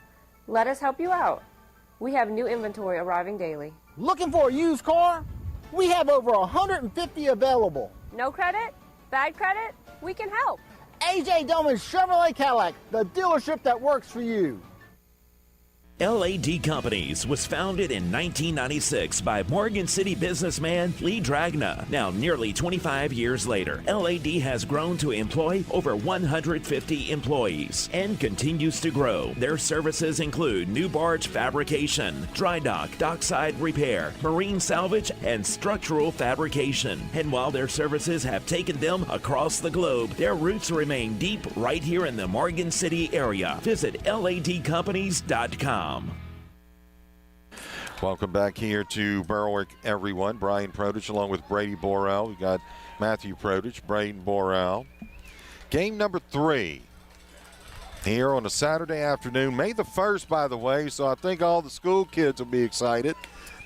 Let us help you out. We have new inventory arriving daily. Looking for a used car? We have over 150 available. No credit? Bad credit? We can help. AJ Doman's Chevrolet Cadillac, the dealership that works for you. LAD Companies was founded in 1996 by Morgan City businessman Lee Dragna. Now, nearly 25 years later, LAD has grown to employ over 150 employees and continues to grow. Their services include new barge fabrication, dry dock, dockside repair, marine salvage, and structural fabrication. And while their services have taken them across the globe, their roots remain deep right here in the Morgan City area. Visit ladcompanies.com. Welcome back here to Berwick, everyone. Brian Produce along with Brady Borrell. We got Matthew Produce, Braden Borrell Game number 3 here on a Saturday afternoon. May the 1st, by the way, so I think all the school kids will be excited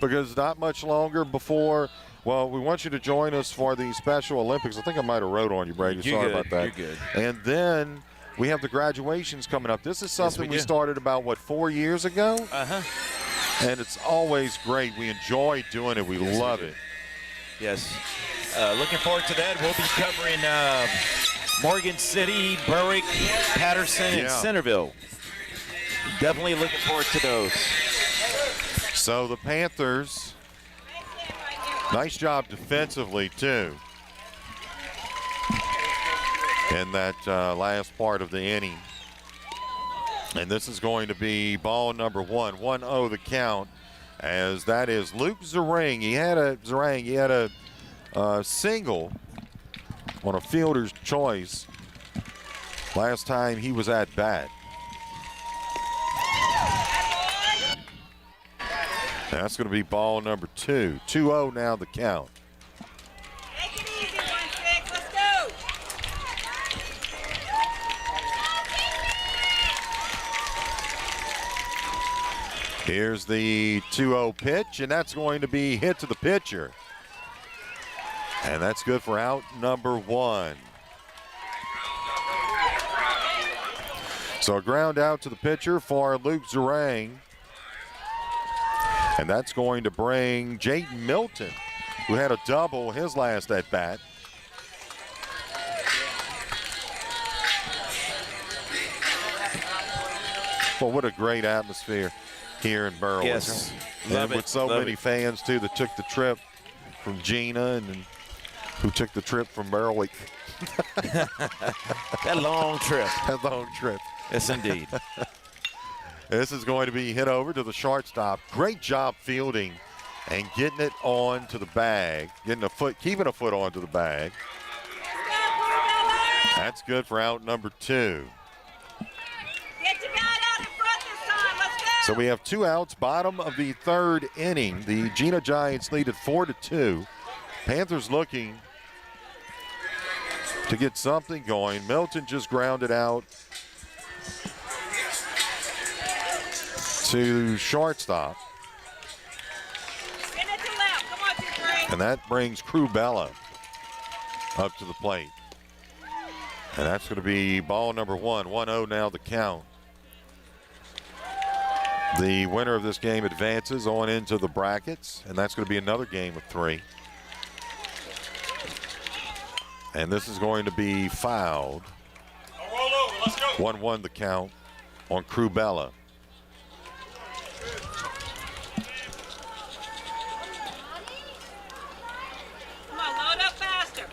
because not much longer before, well, we want you to join us for the Special Olympics. I think I might have wrote on you, Brady. Sorry about that. You're good. And then we have the graduations coming up. This is something we started about, 4 years ago? Uh-huh. And it's always great. We enjoy doing it. We love it. Yes. Looking forward to that. We'll be covering Morgan City, Berwick, Patterson, and Centerville. Definitely looking forward to those. So the Panthers, nice job defensively, too, in that last part of the inning. And this is going to be ball number 1, 1-0 the count, as that is Luke Zarang. He had a single on a fielder's choice last time he was at bat. That's going to be ball number 2. 2-0 now the count. Take it easy, 1-6. Let's go. Here's the 2-0 pitch, and that's going to be hit to the pitcher. And that's good for out number 1. So a ground out to the pitcher for Luke Zarang. And that's going to bring Jaden Milton, who had a double his last at bat. Well, what a great atmosphere here in Berwick. Yes, and with so many fans, too, that took the trip from Jena and who took the trip from Berwick. That long trip. That long trip. Yes, indeed. This is going to be hit over to the shortstop. Great job fielding and getting it on to the bag, keeping a foot onto the bag. That's good for out number 2. Get your guy out in front this time. Let's go. So we have 2 outs, bottom of the 3rd inning. The Jena Giants lead at 4-2. Panthers looking to get something going. Milton just grounded out to shortstop. Send it to left. Come on, T-Brain. And that brings Crubella up to the plate. And that's going to be ball number 1. 1-0 now the count. The winner of this game advances on into the brackets, and that's going to be another game of 3. And this is going to be fouled. Roll over. Let's go. 1-1 the count on Crubella. Come on, load up faster.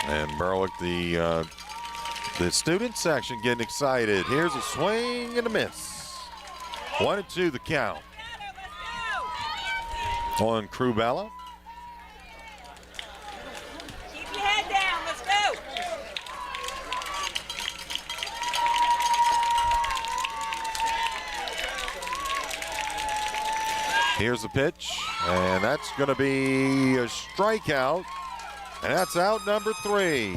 And Berwick, the student section getting excited. Here's a swing and a miss. 1-2 the count on Crubella. Keep your head down. Let's go. Here's the pitch, and that's going to be a strikeout, and that's out number 3.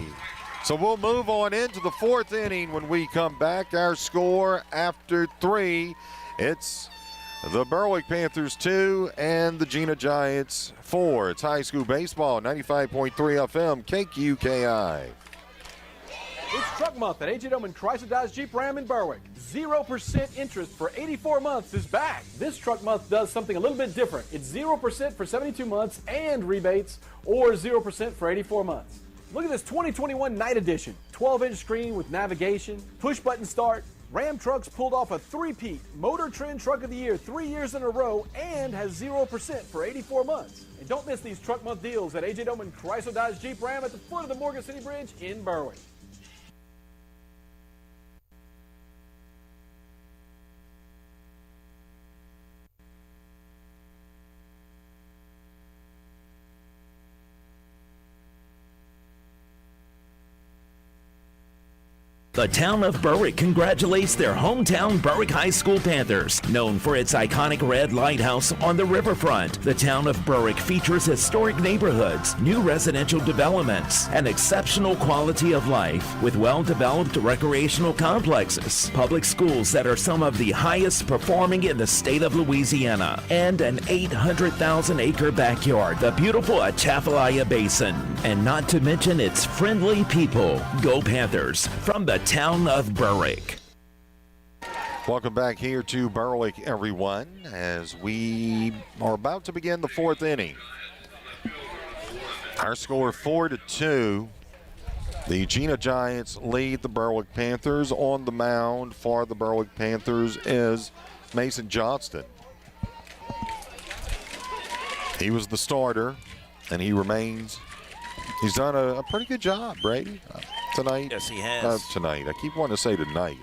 So we'll move on into the 4th inning when we come back. Our score after 3, it's the Berwick Panthers 2 and the Jena Giants 4. It's high school baseball, 95.3 FM, KQKI. It's Truck Month at A.J. Doman Chrysler Dodge Jeep Ram in Berwick. 0% interest for 84 months is back. This Truck Month does something a little bit different. It's 0% for 72 months and rebates, or 0% for 84 months. Look at this 2021 Night Edition. 12-inch screen with navigation, push-button start. Ram Trucks pulled off a three-peat Motor Trend Truck of the Year 3 years in a row and has 0% for 84 months. And don't miss these Truck Month deals at A.J. Doman Chrysler Dodge Jeep Ram at the foot of the Morgan City Bridge in Berwick. The The town of Berwick congratulates their hometown Berwick High School Panthers. Known for its iconic red lighthouse on the riverfront, the town of Berwick features historic neighborhoods, new residential developments, and exceptional quality of life with well-developed recreational complexes, public schools that are some of the highest performing in the state of Louisiana, and an 800,000-acre backyard, the beautiful Atchafalaya Basin, and not to mention its friendly people. Go Panthers from the town of Berwick. Welcome back here to Berwick, everyone, as we are about to begin the fourth inning. Our score 4-2. The Jena Giants lead the Berwick Panthers. On the mound for the Berwick Panthers is Mason Johnston. He was the starter, and he remains. He's done a pretty good job, Brady, tonight. Yes, he has. Tonight. I keep wanting to say tonight,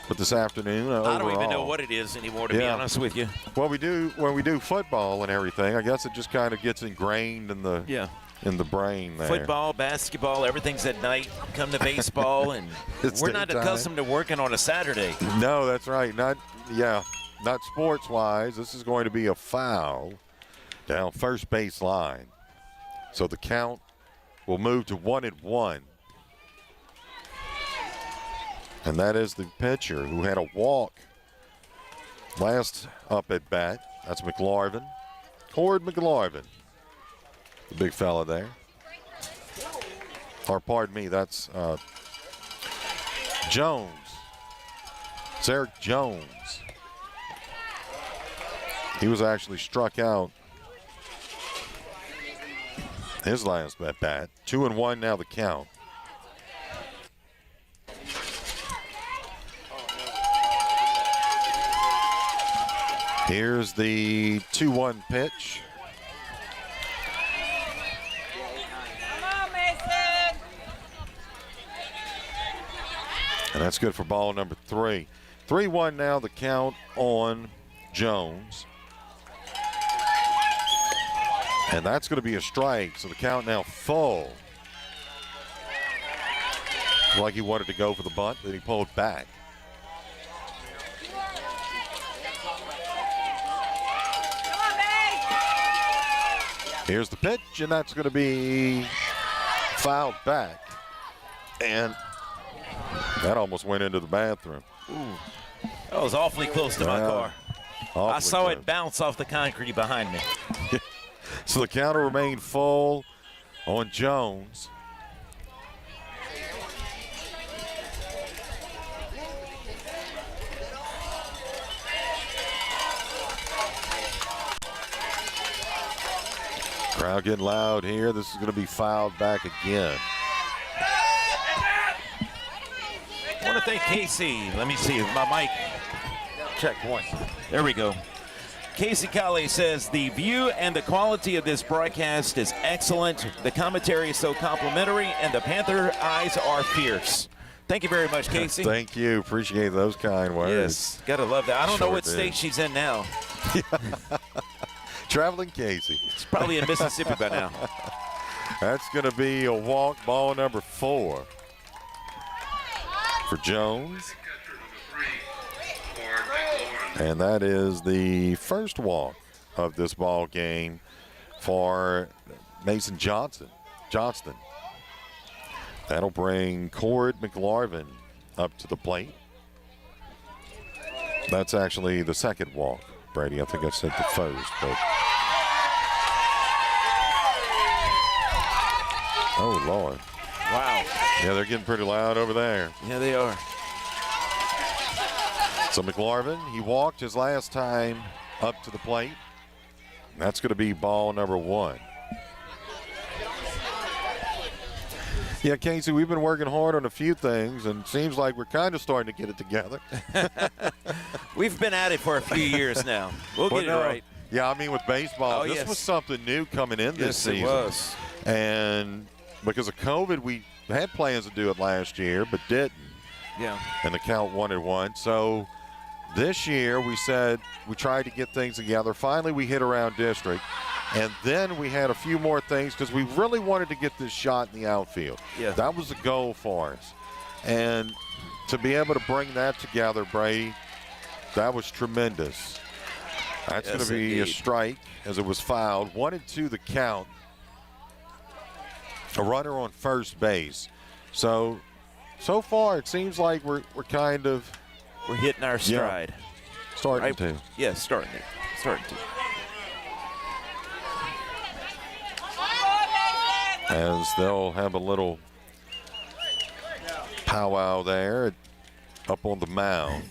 but this afternoon. I don't even know what it is anymore, to be honest with you. Well, when we do football and everything, I guess it just kind of gets ingrained in the brain there. Football, basketball, everything's at night. Come to baseball, and we're not accustomed to working on a Saturday. No, that's right. Not sports-wise. This is going to be a foul down first base line. So the count will move to 1-1. And that is the pitcher who had a walk last up at bat. That's McLarvin. Cord McLarvin. The big fella there. Or pardon me, that's Jones. It's Eric Jones. He was actually struck out his last at bat. 2-1 now the count. Here's the 2-1 pitch. Come on, Mason. And that's good for ball number 3. 3-1 now the count on Jones. And that's going to be a strike, so the count now full. Like he wanted to go for the bunt, then he pulled back. Here's the pitch, and that's going to be fouled back. And that almost went into the bathroom. Ooh. That was awfully close to my car. I saw it bounce off the concrete behind me. So the counter remained full on Jones. Crowd getting loud here. This is going to be fouled back again. I want to thank Casey. Let me see if my mic. Check one. There we go. Casey Colley says the view and the quality of this broadcast is excellent. The commentary is so complimentary, and the Panther eyes are fierce. Thank you very much, Casey. Thank you. Appreciate those kind words. Yes, gotta love that. I don't know what state she's in now. Traveling Casey. It's probably in Mississippi by now. That's going to be a walk, ball number 4 for Jones. And that is the first walk of this ball game for Mason Johnston. That'll bring Cord McLarvin up to the plate. That's actually the second walk, Brady. I think I said the first, but. Oh, Lord. Wow. Yeah, they're getting pretty loud over there. Yeah, they are. So McLarvin, he walked his last time up to the plate. That's going to be ball number 1. Yeah, Casey, we've been working hard on a few things, and it seems like we're kind of starting to get it together. We've been at it for a few years now. We'll get it right. Yeah, I mean with baseball, this was something new coming in this season. Yes, it was. And because of COVID, we had plans to do it last year, but didn't. Yeah. And the count 1-1. So this year we said we tried to get things together. Finally, we hit around district. And then we had a few more things because we really wanted to get this shot in the outfield. Yeah. That was the goal for us. And to be able to bring that together, Brady, that was tremendous. That's going to be a strike as it was fouled. 1-2 the count. A runner on first base. So far it seems like we're hitting our stride. Yeah, starting to. Yeah, starting to. As they'll have a little powwow there up on the mound.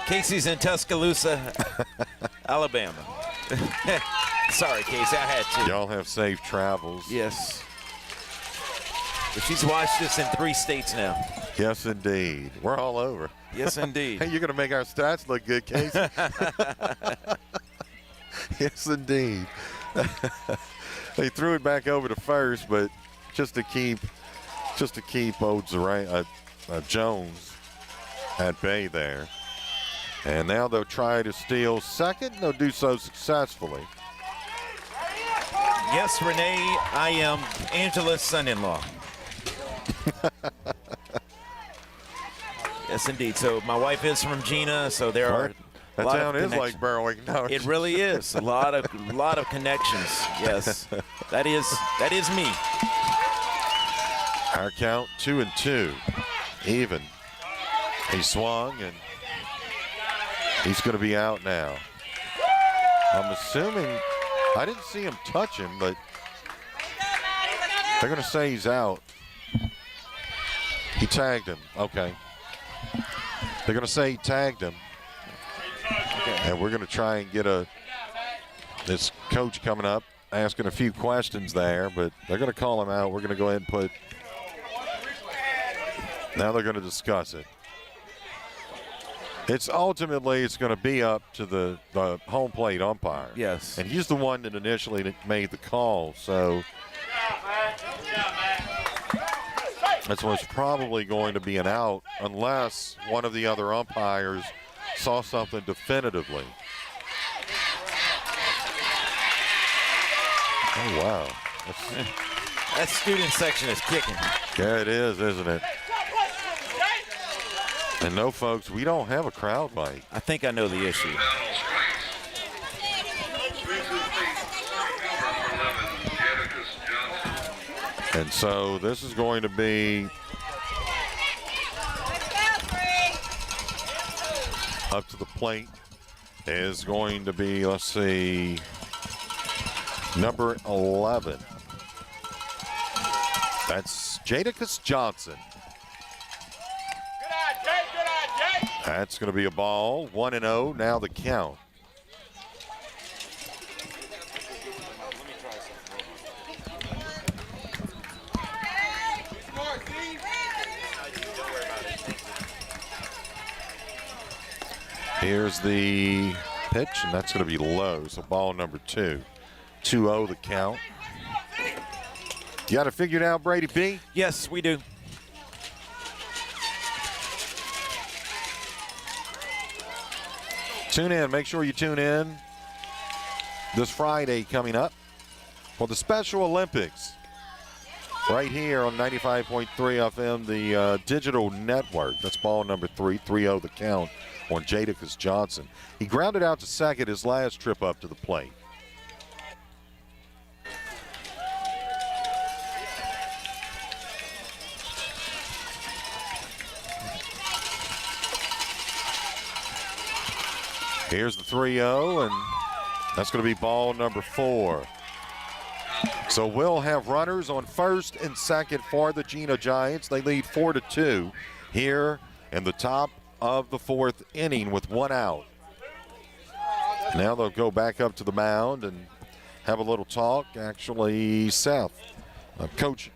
Casey's in Tuscaloosa, Alabama. Sorry, Casey, I had to. Y'all have safe travels. Yes. But she's watched this in 3 states now. Yes, indeed. We're all over. Yes, indeed. Hey, you're going to make our stats look good, Casey. Yes, indeed. They threw it back over to first, but just to keep old Jones at bay there. And now they'll try to steal second. They'll do so successfully. Yes, Renee, I am Angela's son-in-law. Yes, indeed. So my wife is from Jena, so there are that town is like Berwick. No, it really is. A lot of connections. Yes, that is me. Our count 2-2, even. He swung and he's going to be out now. I'm assuming, I didn't see him touch him, but they're going to say he's out. He tagged him. Okay. They're going to say he tagged him. Okay. And we're going to try and get this coach coming up, asking a few questions there, but they're going to call him out. We're going to go ahead and now they're going to discuss it. It's going to be up to the home plate umpire. Yes. And he's the one that initially made the call, so this was probably going to be an out unless one of the other umpires saw something definitively. Oh, wow. That student section is kicking. Yeah, it is, isn't it? And no, folks, we don't have a crowd mic. I think I know the issue. And so this is going to be up to the plate is going to be, let's see, number 11. That's Jadakiss Johnson. That's going to be a ball. 1-0. Now the count. Here's the pitch, and that's going to be low. So ball number 2. 2-0 the count. You got it figured out, Brady B? Yes, we do. Tune in. Make sure you tune in this Friday coming up for the Special Olympics right here on 95.3 FM, the digital network. That's ball number 3, 3-0 the count on Jadakiss Johnson. He grounded out to second his last trip up to the plate. Here's the 3-0, and that's going to be ball number 4. So we'll have runners on first and second for the Jena Giants. They lead 4-2 here in the top of the 4th inning with 1 out. Now they'll go back up to the mound and have a little talk. Actually, Coach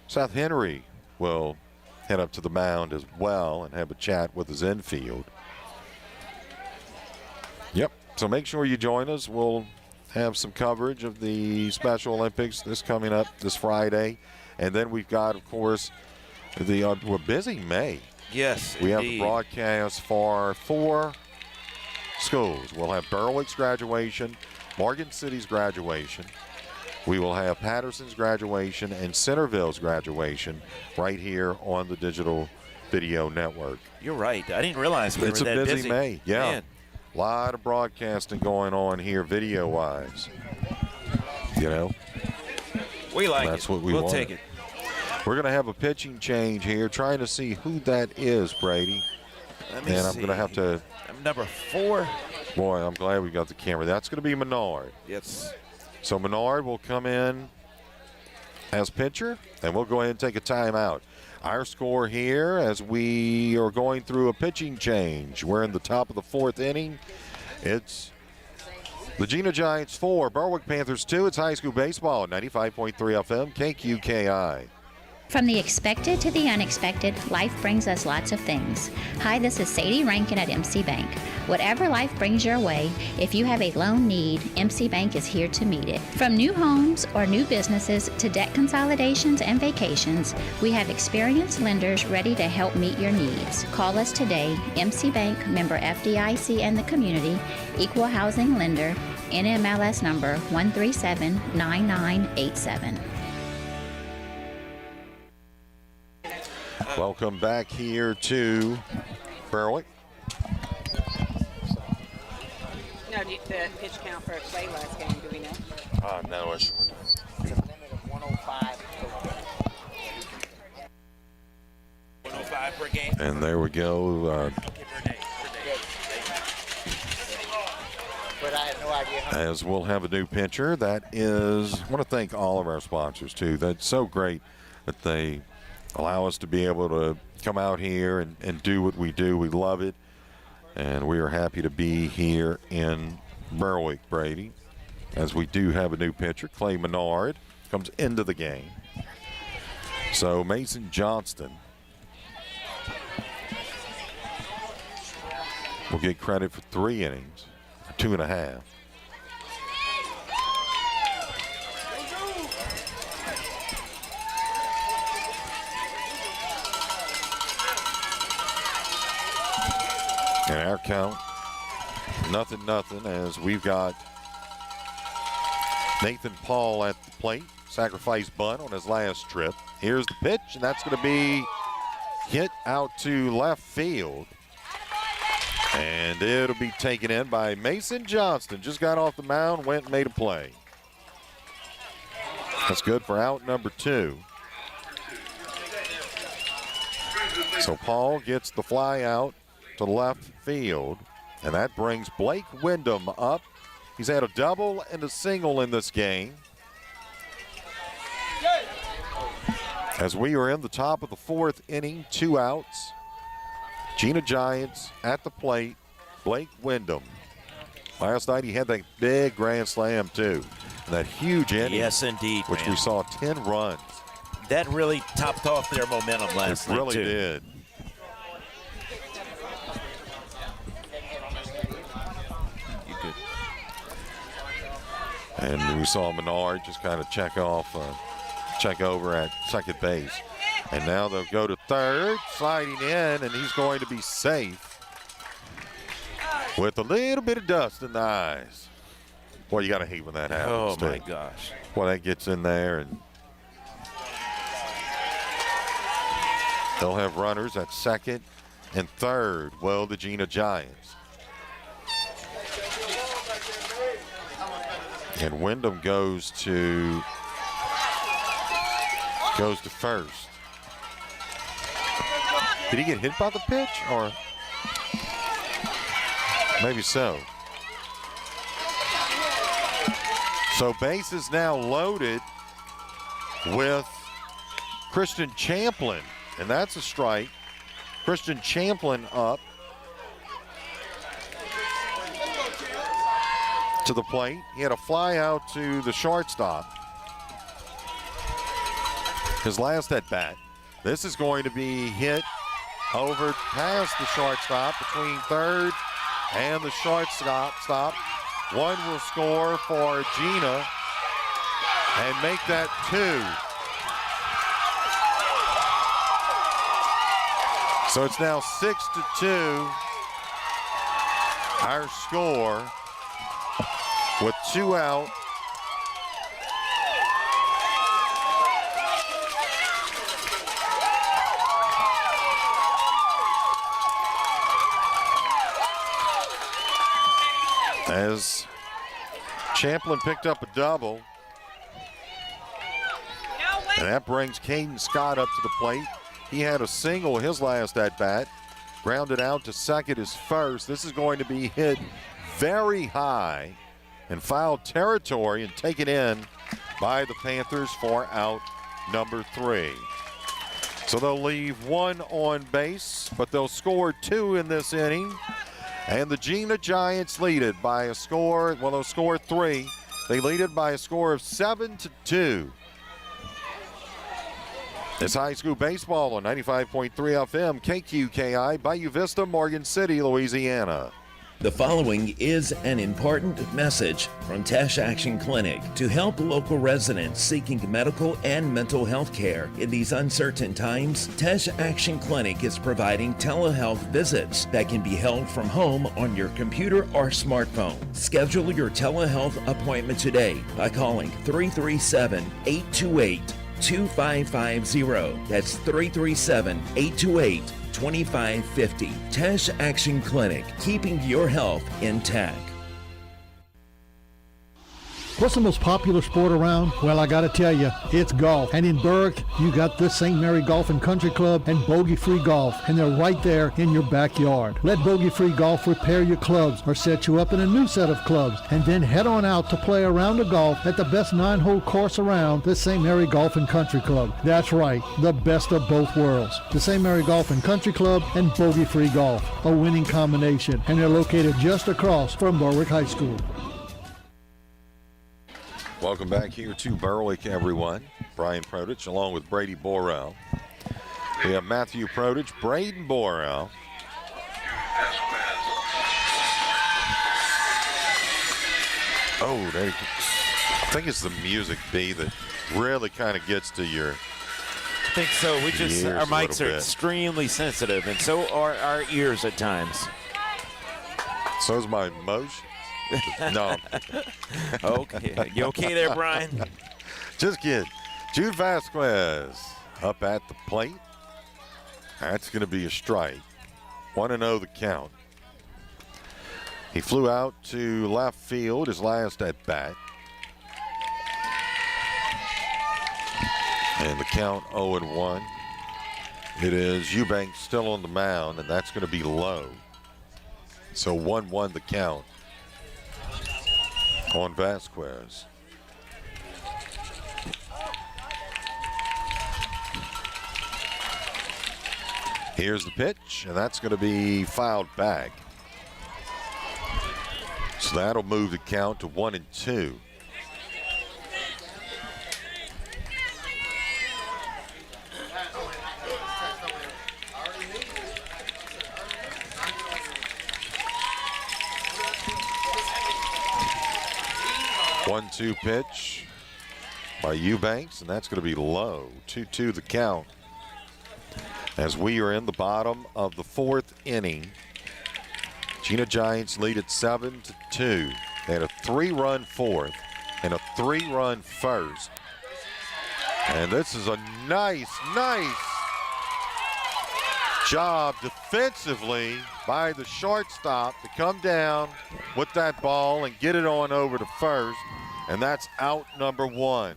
Seth Henry will head up to the mound as well and have a chat with his infield. Yep, so make sure you join us. We'll have some coverage of the Special Olympics coming up this Friday. And then we've got, of course, we're busy May. Yes, we indeed. have the broadcast for 4 schools. We'll have Berwick's graduation, Morgan City's graduation, we will have Patterson's graduation and Centerville's graduation right here on the Digital Video Network. You're right. I didn't realize we were that busy. It's a busy May. Yeah. Man. A lot of broadcasting going on here video-wise. You know? We like That's it. what we we'll want. take it. We're going to have a pitching change here, trying to see who that is, Brady. Let me and see. I'm going to have to. Number 4. Boy, I'm glad we got the camera. That's going to be Menard. Yes. So Menard will come in as pitcher, and we'll go ahead and take a timeout. Our score here as we are going through a pitching change. We're in the top of the 4th inning. It's the Jena Giants 4, Berwick Panthers 2. It's high school baseball, 95.3 FM, KQKI. From the expected to the unexpected, life brings us lots of things. Hi, this is Sadie Rankin at MC Bank. Whatever life brings your way, if you have a loan need, MC Bank is here to meet it. From new homes or new businesses to debt consolidations and vacations, we have experienced lenders ready to help meet your needs. Call us today. MC Bank, member FDIC and the community, equal housing lender, NMLS number 1379987. Welcome back here to Berwick. No, the pitch count for play last game, do we know? No, it's a limit of 105. 105 per game. And there we go. But I have no idea how. As we'll have a new pitcher. That is, I want to thank all of our sponsors, too. That's so great that they allow us to be able to come out here and do what we do. We love it. And we are happy to be here in Berwick, Brady, as we do have a new pitcher. Clay Menard comes into the game. So Mason Johnston will get credit for 3 innings, 2.5. And our count, 0-0, as we've got Nathan Paul at the plate. Sacrifice bunt on his last trip. Here's the pitch, and that's going to be hit out to left field. And it'll be taken in by Mason Johnston. Just got off the mound, went and made a play. That's good for out number 2. So Paul gets the fly out to left field, and that brings Blake Wyndham up. He's had a double and a single in this game. As we are in the top of the 4th inning, 2 outs. Jena Giants at the plate, Blake Wyndham. Last night he had that big grand slam too, and that huge inning. Yes, indeed, which we saw 10 runs. That really topped off their momentum last night, really too. Did. And we saw Menard just kind of check over at second base. And now they'll go to third, sliding in, and he's going to be safe with a little bit of dust in the eyes. Boy, you got to hate when that happens. Oh, my gosh. Boy, that gets in there, and they'll have runners at second and third. Well, the Jena Giants. And Wyndham goes to first. Did he get hit by the pitch, or maybe so? So base is now loaded with Christian Champlin, and that's a strike. Christian Champlin up to the plate. He had a fly out to the shortstop. His last at bat. This is going to be hit over past the shortstop between third and the shortstop. One will score for Jena and make that 2. So it's now 6-2. Our score with 2 out as Champlin picked up a double. And that brings Caden Scott up to the plate. He had a single his last at-bat. Grounded out to second his first. This is going to be hit very high in foul territory and taken in by the Panthers for out number 3. So they'll leave one on base, but they'll score 2 in this inning. And the Jena Giants lead it by a score, well, they'll score 3. They lead it by a score of 7-2. It's high school baseball on 95.3 FM, KQKI, Bayou Vista, Morgan City, Louisiana. The following is an important message from Tesh Action Clinic to help local residents seeking medical and mental health care in these uncertain times. Tesh Action Clinic is providing telehealth visits that can be held from home on your computer or smartphone. Schedule your telehealth appointment today by calling 337-828-2550. That's 337-828-2550. Tesh Action Clinic, keeping your health intact. What's the most popular sport around? Well, I gotta tell you, it's golf. And in Berwick, you got the St. Mary Golf and Country Club and Bogey Free Golf, and they're right there in your backyard. Let Bogey Free Golf repair your clubs or set you up in a new set of clubs, and then head on out to play a round of golf at the best 9-hole course around, the St. Mary Golf and Country Club. That's right, the best of both worlds. The St. Mary Golf and Country Club and Bogey Free Golf, a winning combination, and they're located just across from Berwick High School. Welcome back here to Berwick, everyone. Brian Prodich along with Brady Borrell. We have Matthew Prodich, Braden Borrell. Oh, I think it's the music, B, that really kind of gets to your I think so. Our mics are bit. extremely sensitive, and so are our ears at times. So's my emotion. No. Okay. You okay there, Brian? Just kidding. Jude Vasquez up at the plate. That's going to be a strike. 1-0 the count. He flew out to left field his last at bat. And the count 0-1. It is Eubanks still on the mound, and that's going to be low. So 1-1 the count on Vasquez. Here's the pitch, and that's going to be fouled back. So that'll move the count to 1-2. One-two pitch by Eubanks, and that's going to be low. 2-2 the count as we are in the bottom of the 4th inning. Jena Giants lead at 7-2. They had a 3-run 4th and a 3-run first. And this is a nice job defensively by the shortstop to come down with that ball and get it on over to first. And that's out number 1.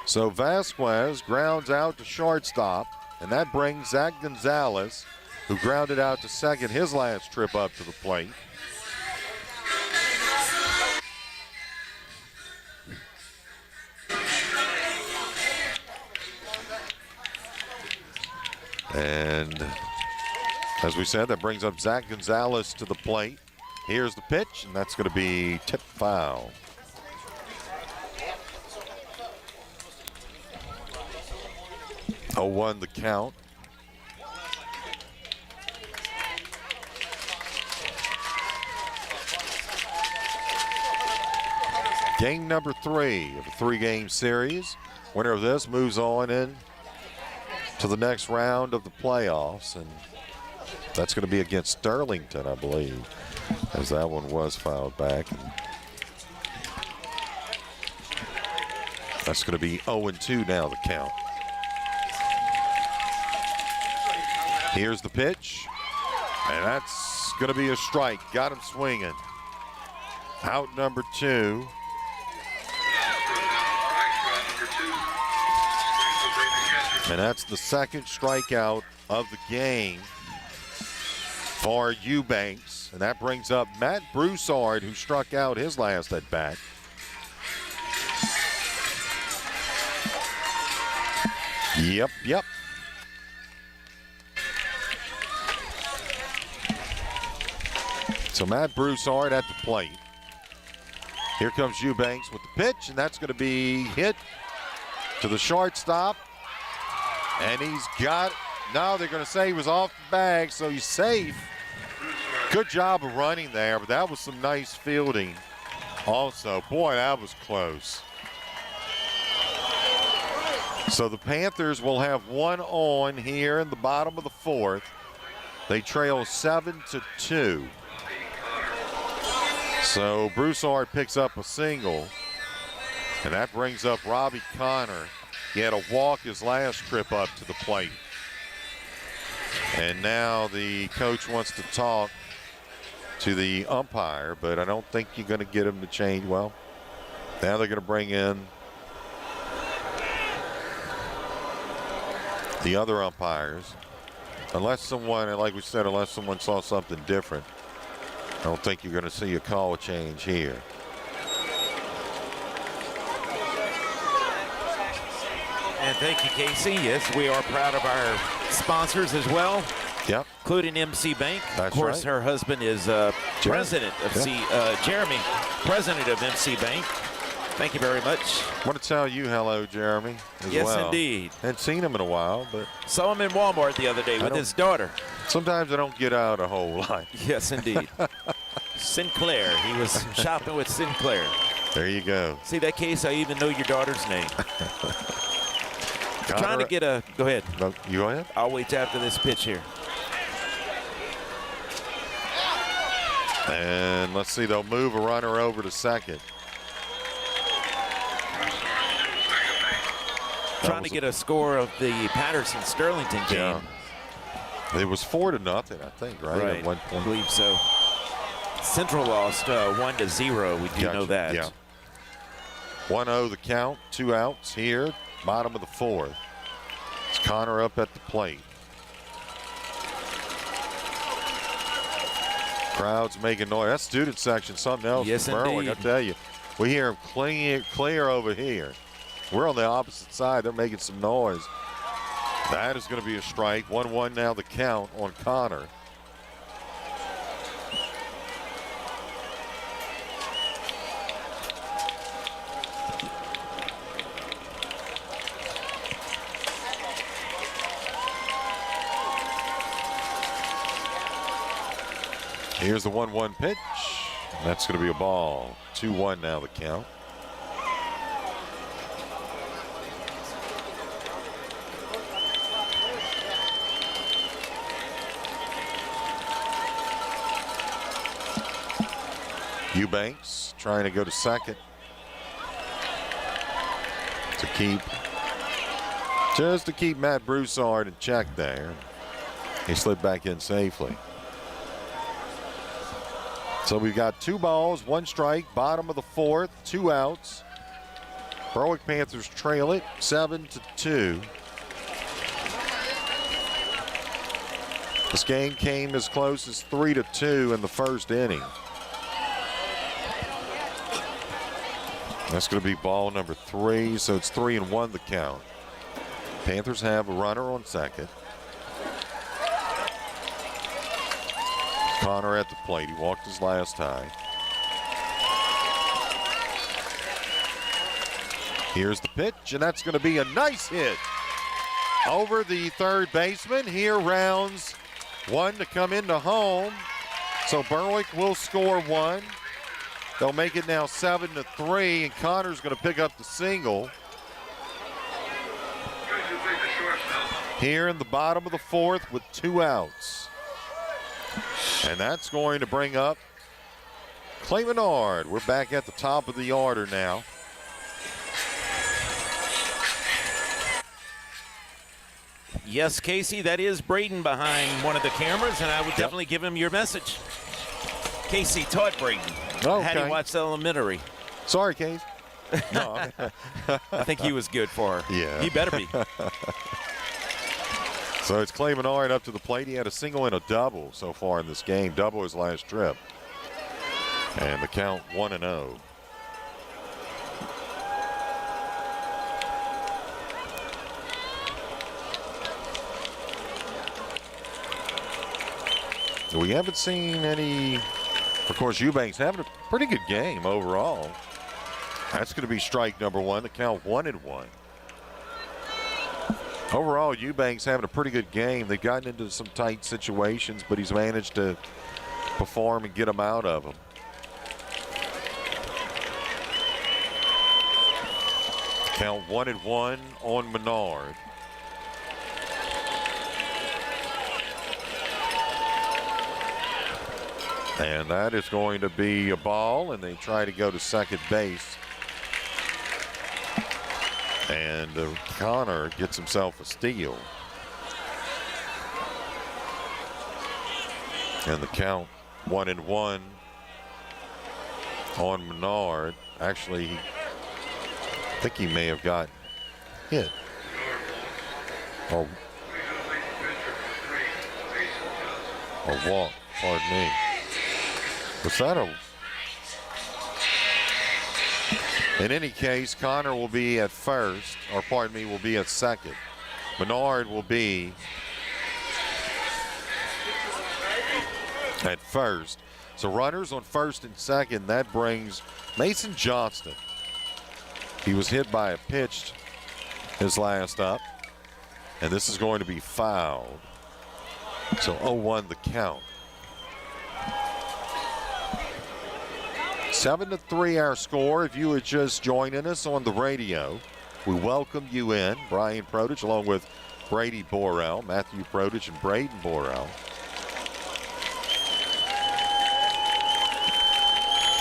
So Vasquez grounds out to shortstop, and that brings Zach Gonzalez, who grounded out to second his last trip up to the plate. And as we said, that brings up Zach Gonzalez to the plate. Here's the pitch, and that's going to be tip foul. Oh, 1 the count. Game number 3 of a 3-game series. Winner of this moves on in to the next round of the playoffs, and that's going to be against Sterlington, I believe, as that one was fouled back. That's going to be 0-2 now, the count. Here's the pitch, and that's going to be a strike. Got him swinging. Out number 2. And that's the second strikeout of the game for Eubanks. And that brings up Matt Broussard, who struck out his last at bat. Yep. So Matt Broussard at the plate. Here comes Eubanks with the pitch, and that's going to be hit to the shortstop. And he's got, now they're going to say he was off the bag, so he's safe. Good job of running there, but that was some nice fielding also. Boy, that was close. So the Panthers will have one on here in the bottom of the 4th. They trail 7-2. So Broussard picks up a single, and that brings up Robbie Connor. He had a walk his last trip up to the plate. And now the coach wants to talk to the umpire, but I don't think you're going to get him to change. Well, now they're going to bring in the other umpires. Unless someone, like we said, unless someone saw something different, I don't think you're going to see a call change here. And thank you, Casey. Yes, we are proud of our sponsors as well. Yep. Including MC Bank. That's of course, right. her husband is president of Jeremy, president of MC Bank. Thank you very much. I want to tell you hello, Jeremy, as yes, well. indeed. Hadn't seen him in a while, but saw him in Walmart the other day with his daughter. Sometimes I don't get out a whole lot. Yes, indeed. Sinclair. He was shopping with Sinclair. There you go. See that case? I even know your daughter's name. Trying to get a. Go ahead. No, you go ahead. I'll wait after this pitch here. And let's see, they'll move a runner over to second. Trying to get a score of the Patterson-Sterlington game. Yeah. It was 4-0, I think, right? Right, At one point. I believe so. Central lost 1-0. We do know that. Yeah. 1-0 the count, 2 outs here, bottom of the 4th. It's Connor up at the plate. Crowd's making noise. That student section, something else. Yes, Berwick, indeed. I tell you. We hear them clear over here. We're on the opposite side. They're making some noise. That is going to be a strike. 1-1 now the count on Connor. Here's the 1-1 pitch. That's going to be a ball. 2-1 now the count. Eubanks trying to go to second to keep Matt Broussard in check there. He slid back in safely. So we've got 2 balls, 1 strike, bottom of the 4th, 2 outs. Berwick Panthers trail it 7-2. This game came as close as 3-2 in the first inning. That's going to be ball number 3, so it's 3-1 the count. Panthers have a runner on second. Connor at the plate. He walked his last time. Here's the pitch, and that's going to be a nice hit over the third baseman. Here rounds 1 to come into home. So Berwick will score 1. They'll make it now 7-3, and Connor's going to pick up the single. Here in the bottom of the 4th with 2 outs. And that's going to bring up Clay Menard. We're back at the top of the order now. Yes, Casey, that is Braden behind one of the cameras, and I would definitely give him your message. Casey taught Braden how to watch elementary. Sorry, Casey. No. I think he was good for her. Yeah. He better be. So it's Clay Menard up to the plate. He had a single and a double so far in this game. Double his last trip. And the count 1-0. We haven't seen any. Of course, Eubanks having a pretty good game overall. That's going to be strike number one. The count 1-1. Overall, Eubanks having a pretty good game. They've gotten into some tight situations, but he's managed to perform and get them out of them. Count 1-1 on Menard. And that is going to be a ball, and they try to go to second base. And Connor gets himself a steal. And the count 1-1 on Menard. Actually, I think he may have got hit. Or walk, pardon me. Was that a... In any case, Connor will be at first, or pardon me, will be at second. Menard will be at first. So runners on first and second. That brings Mason Johnston. He was hit by a pitch his last up, and this is going to be fouled. So 0-1 the count. 7-3 our score. If you are just joining us on the radio, we welcome you in. Brian Prodich along with Brady Borrell, Matthew Prodich and Braden Borrell.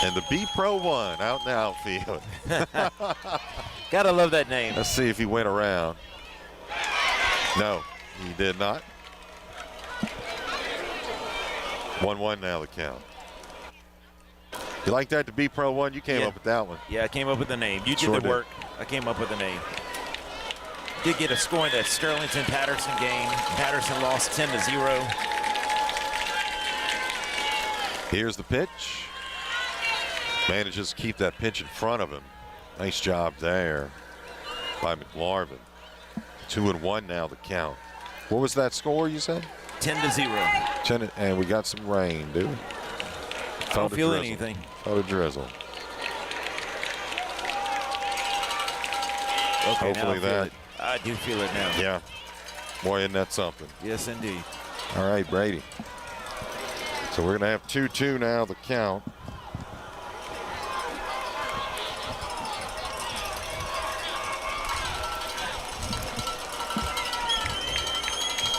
And the B Pro 1 out in the outfield. Gotta love that name. Let's see if he went around. No, he did not. 1-1 now the count. You like that, the B Pro 1? You came up with that one. Yeah, I came up with the name. You Sure did the did. work. I came up with the name. Did get a score in that Sterlington-Patterson game. Patterson lost 10-0. Here's the pitch. Manages to keep that pitch in front of him. Nice job there by McLarvin. 2-1 now the count. What was that score you said? 10-0. And we got some rain, dude. I don't feel anything. Felt a drizzle. Okay, Hopefully that. I do feel it now. Yeah. Boy, isn't that something? Yes, indeed. All right, Brady. So we're going to have 2-2 now, the count.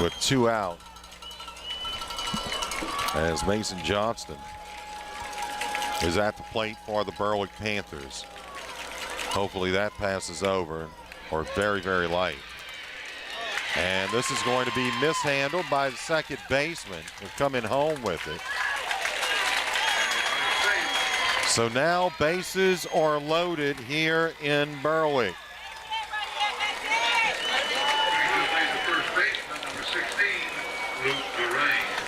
With 2 out. As Mason Johnston is at the plate for the Berwick Panthers. Hopefully that passes over, or very, very light. And this is going to be mishandled by the second baseman. They're coming home with it. So now bases are loaded here in Berwick.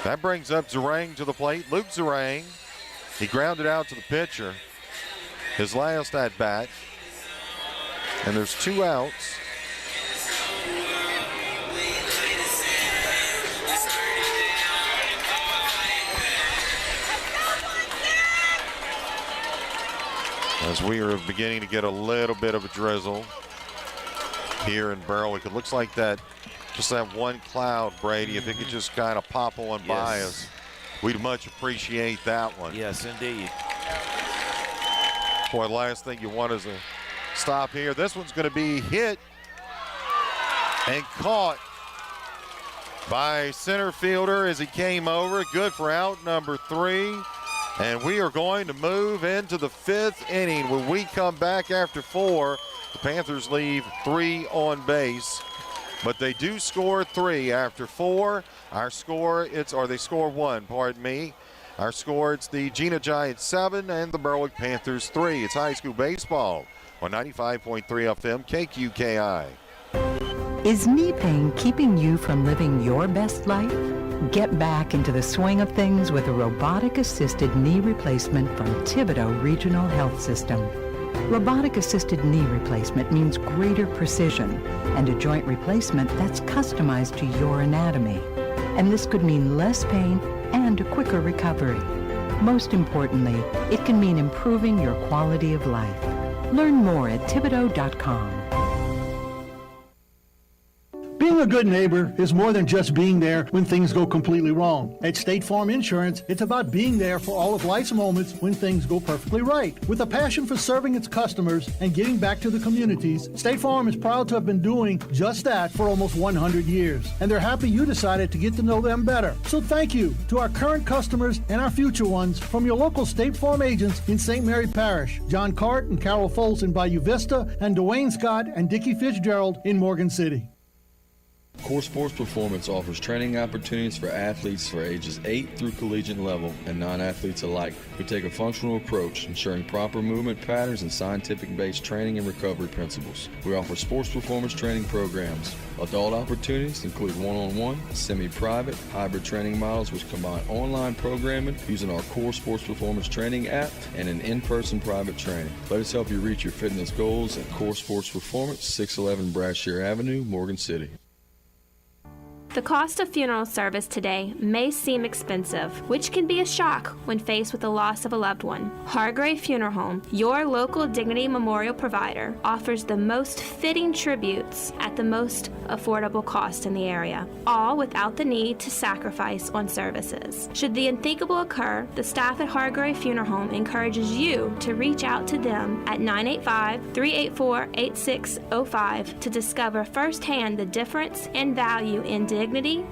That brings up Zarang to the plate. Luke Zarang, he grounded out to the pitcher his last at bat. And there's 2 outs. As we are beginning to get a little bit of a drizzle here in Berwick. It looks like that. Just that one cloud, Brady. If it could just kind of pop on by us, we'd much appreciate that one. Yes, indeed. Boy, the last thing you want is a stop here. This one's going to be hit and caught by center fielder as he came over. Good for out number 3. And we are going to move into the 5th inning. When we come back after 4, the Panthers leave 3 on base. but they do score 3 after 4. Our score, they score 1, pardon me. Our score, it's the Jena Giants 7 and the Berwick Panthers 3. It's high school baseball on 95.3 FM KQKI. Is knee pain keeping you from living your best life? Get back into the swing of things with a robotic-assisted knee replacement from Thibodeau Regional Health System. Robotic-assisted knee replacement means greater precision and a joint replacement that's customized to your anatomy. And this could mean less pain and a quicker recovery. Most importantly, it can mean improving your quality of life. Learn more at Thibodeau.com. Being a good neighbor is more than just being there when things go completely wrong. At State Farm Insurance, it's about being there for all of life's moments when things go perfectly right. With a passion for serving its customers and giving back to the communities, State Farm is proud to have been doing just that for almost 100 years. And they're happy you decided to get to know them better. So thank you to our current customers and our future ones from your local State Farm agents in St. Mary Parish, John Cart and Carol Foles in Bayou Vista, and Dwayne Scott and Dickie Fitzgerald in Morgan City. Core Sports Performance offers training opportunities for athletes for ages 8 through collegiate level and non-athletes alike who take a functional approach, ensuring proper movement patterns and scientific-based training and recovery principles. We offer sports performance training programs. Adult opportunities include one-on-one, semi-private, hybrid training models which combine online programming using our Core Sports Performance Training app and an in-person private training. Let us help you reach your fitness goals at Core Sports Performance, 611 Brashear Avenue, Morgan City. The cost of funeral service today may seem expensive, which can be a shock when faced with the loss of a loved one. Hargrave Funeral Home, your local dignity memorial provider, offers the most fitting tributes at the most affordable cost in the area, all without the need to sacrifice on services. Should the unthinkable occur, the staff at Hargrave Funeral Home encourages you to reach out to them at 985-384-8605 to discover firsthand the difference and value in dignity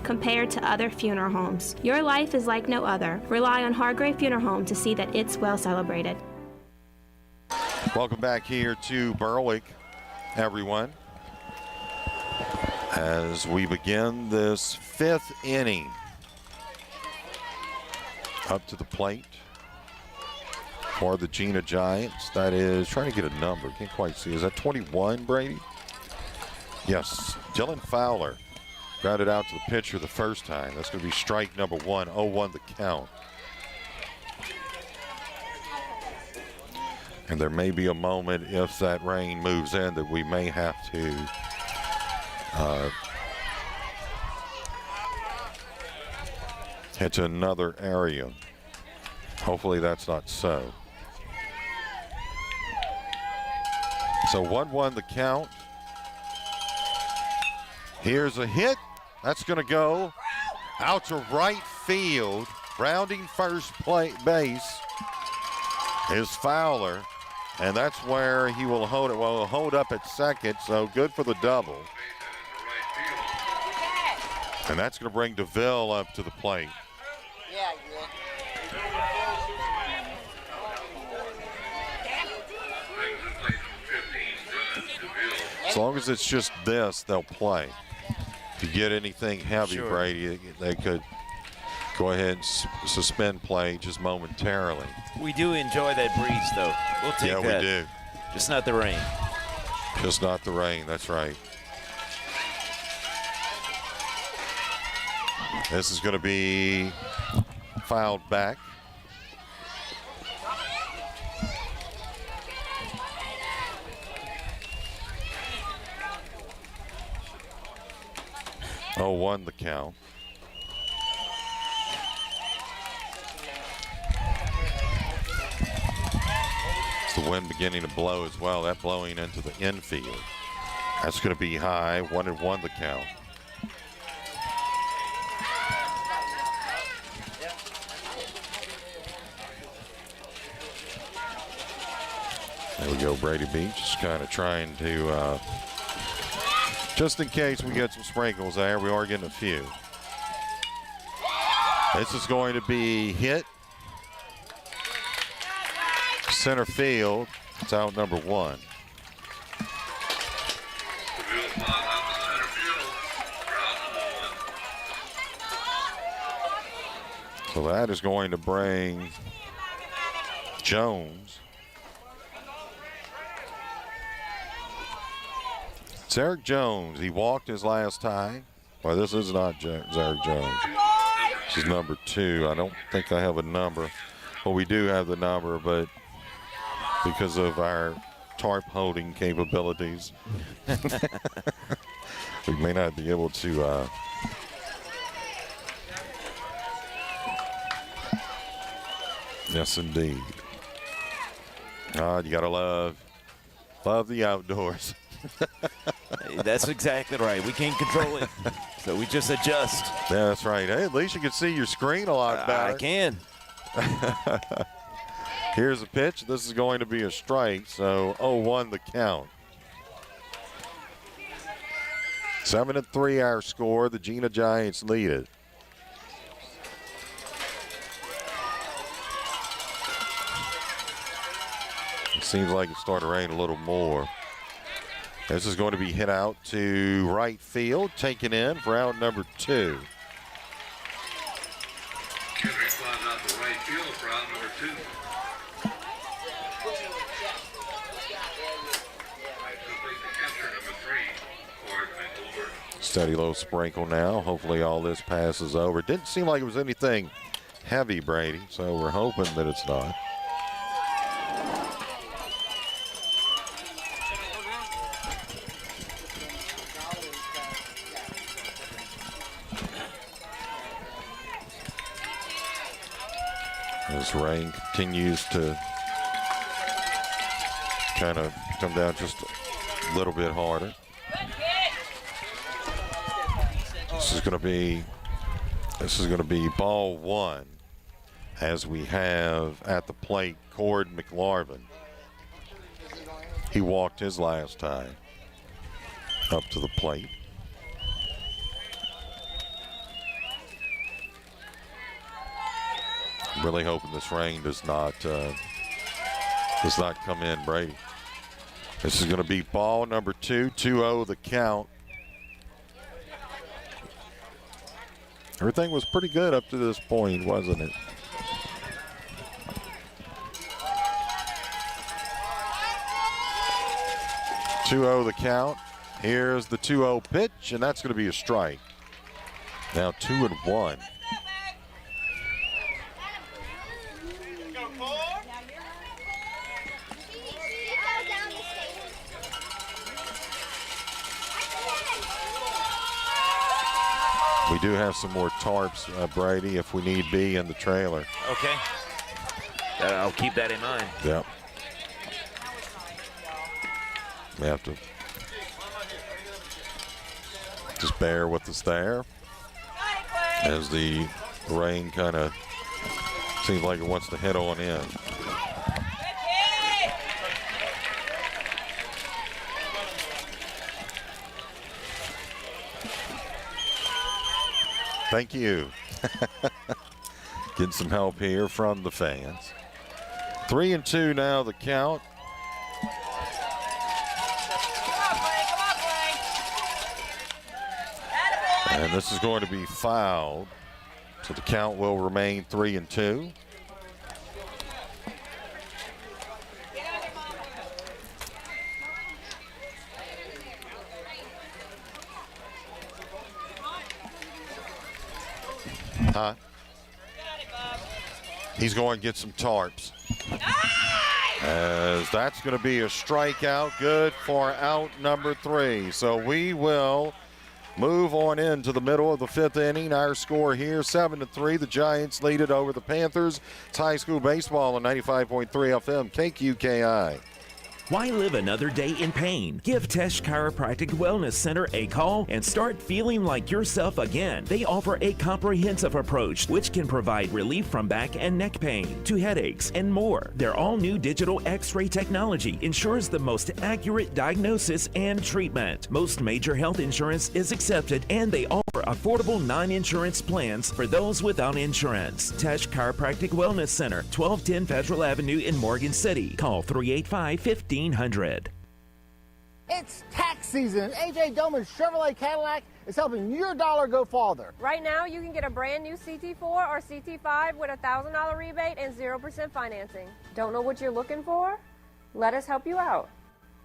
compared to other funeral homes. Your life is like no other. Rely on Hargrave Funeral Home to see that it's well celebrated. Welcome back here to Berwick, everyone, as we begin this 5th inning. Up to the plate for the Jena Giants. That is, trying to get a number, can't quite see. Is that 21, Brady? Yes, Dylan Fowler grounded out to the pitcher the first time. That's going to be strike number 1, 0-1 the count. And there may be a moment, if that rain moves in, that we may have to hit to another area. Hopefully that's not so. So 1-1 the count. Here's a hit. That's going to go out to right field. Rounding first base is Fowler. And that's where he will hold it. Well, he'll hold up at second, so good for the double. And that's going to bring DeVille up to the plate. As long as it's just this, they'll play. If you get anything heavy, sure, Brady, they could go ahead and suspend play just momentarily. We do enjoy that breeze, though. We'll take that. Yeah, we do. Just not the rain. Just not the rain, that's right. This is going to be fouled back. Oh, 1 the count. It's the wind beginning to blow as well. That blowing into the infield. That's going to be high. 1-1 the count. There we go, Brady Beach just kind of trying to just in case we get some sprinkles there, we are getting a few. This is going to be hit. Center field. It's out number 1. So that is going to bring Jones. It's Eric Jones. He walked his last time. Well, this is not Eric Jones. This is number 2. I don't think I have a number. Well, we do have the number, but because of our tarp holding capabilities, we may not be able to. Yes, indeed. You gotta love the outdoors. That's exactly right. We can't control it, so we just adjust. Yeah, that's right. Hey, at least you can see your screen a lot better. I can. Here's a pitch. This is going to be a strike, so 0-1 the count. 7-3 our score. The Jena Giants lead it. It seems like it's starting to rain a little more. This is going to be hit out to right field, taken in for out number 2. Henry flies out to right field for out number 2. Steady low sprinkle now. Hopefully all this passes over. Didn't seem like it was anything heavy, Brady, so we're hoping that it's not. This rain continues to kind of come down just a little bit harder. This is going to be ball 1 as we have at the plate Cord McLarvin. He walked his last time up to the plate. Really hoping this rain does not come in, Brady. This is going to be ball number 2, 2-0 the count. Everything was pretty good up to this point, wasn't it? (2-0) the count. Here's the 2-0 pitch, and that's going to be a strike. Now 2-1. We do have some more tarps, Brady, if we need be, in the trailer. Okay. I'll keep that in mind. Yep. We have to just bear with us there as the rain kind of seems like it wants to head on in. Thank you. Getting some help here from the fans. 3-2 now the count. And this is going to be fouled. So the count will remain 3-2. Huh? He's going to get some tarps. As that's going to be a strikeout, good for out number 3. So we will move on into the middle of the 5th inning. Our score here, 7-3. The Giants lead it over the Panthers. It's high school baseball on 95.3 FM, KQKI. Why live another day in pain? Give Tesh Chiropractic Wellness Center a call and start feeling like yourself again. They offer a comprehensive approach which can provide relief from back and neck pain to headaches and more. Their all-new digital X-ray technology ensures the most accurate diagnosis and treatment. Most major health insurance is accepted, and they offer affordable non-insurance plans for those without insurance. Tesh Chiropractic Wellness Center, 1210 Federal Avenue in Morgan City. Call 385-1500. It's tax tax season. AJ Doman Chevrolet Cadillac is helping your dollar go farther. Right now, you can get a brand new CT4 or CT5 with a $1,000 rebate and 0% financing. Don't know what you're looking for? Let us help you out.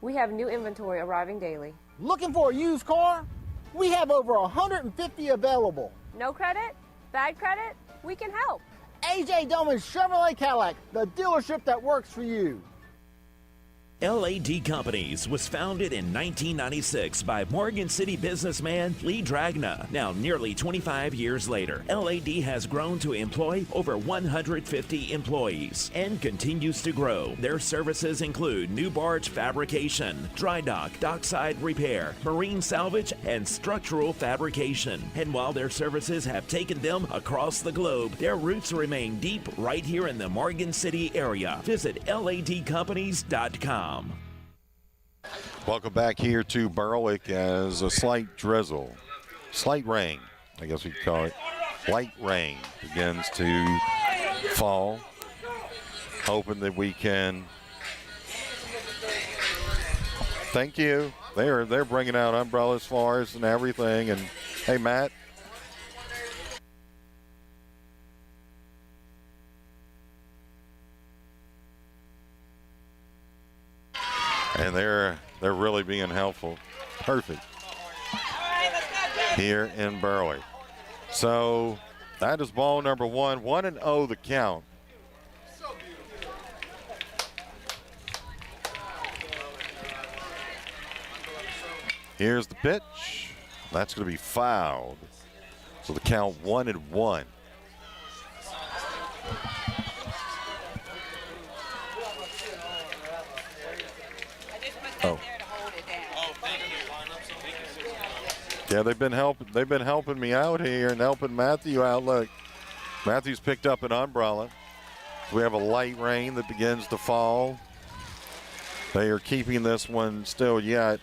We have new inventory arriving daily. Looking for a used car? We have over 150 available. No credit? Bad credit? We can help. AJ Doman Chevrolet Cadillac, the dealership that works for you. LAD Companies was founded in 1996 by Morgan City businessman Lee Dragna. Now, nearly 25 years later, LAD has grown to employ over 150 employees and continues to grow. Their services include new barge fabrication, dry dock, dockside repair, marine salvage, and structural fabrication. And while their services have taken them across the globe, their roots remain deep right here in the Morgan City area. Visit ladcompanies.com. Welcome back here to Berwick as a slight drizzle, slight rain, I guess we could call it. Light rain begins to fall. Hoping that we can. Thank you. They're bringing out umbrellas for us and everything. And hey, Matt. And they're really being helpful. Perfect. Here in Berwick. So that is ball number one. 1-0 the count. Here's the pitch. That's going to be fouled. So the count 1-1. Oh. Yeah, they've been helping me out here and helping Matthew out. Look, Matthew's picked up an umbrella. We have a light rain that begins to fall. They are keeping this one still yet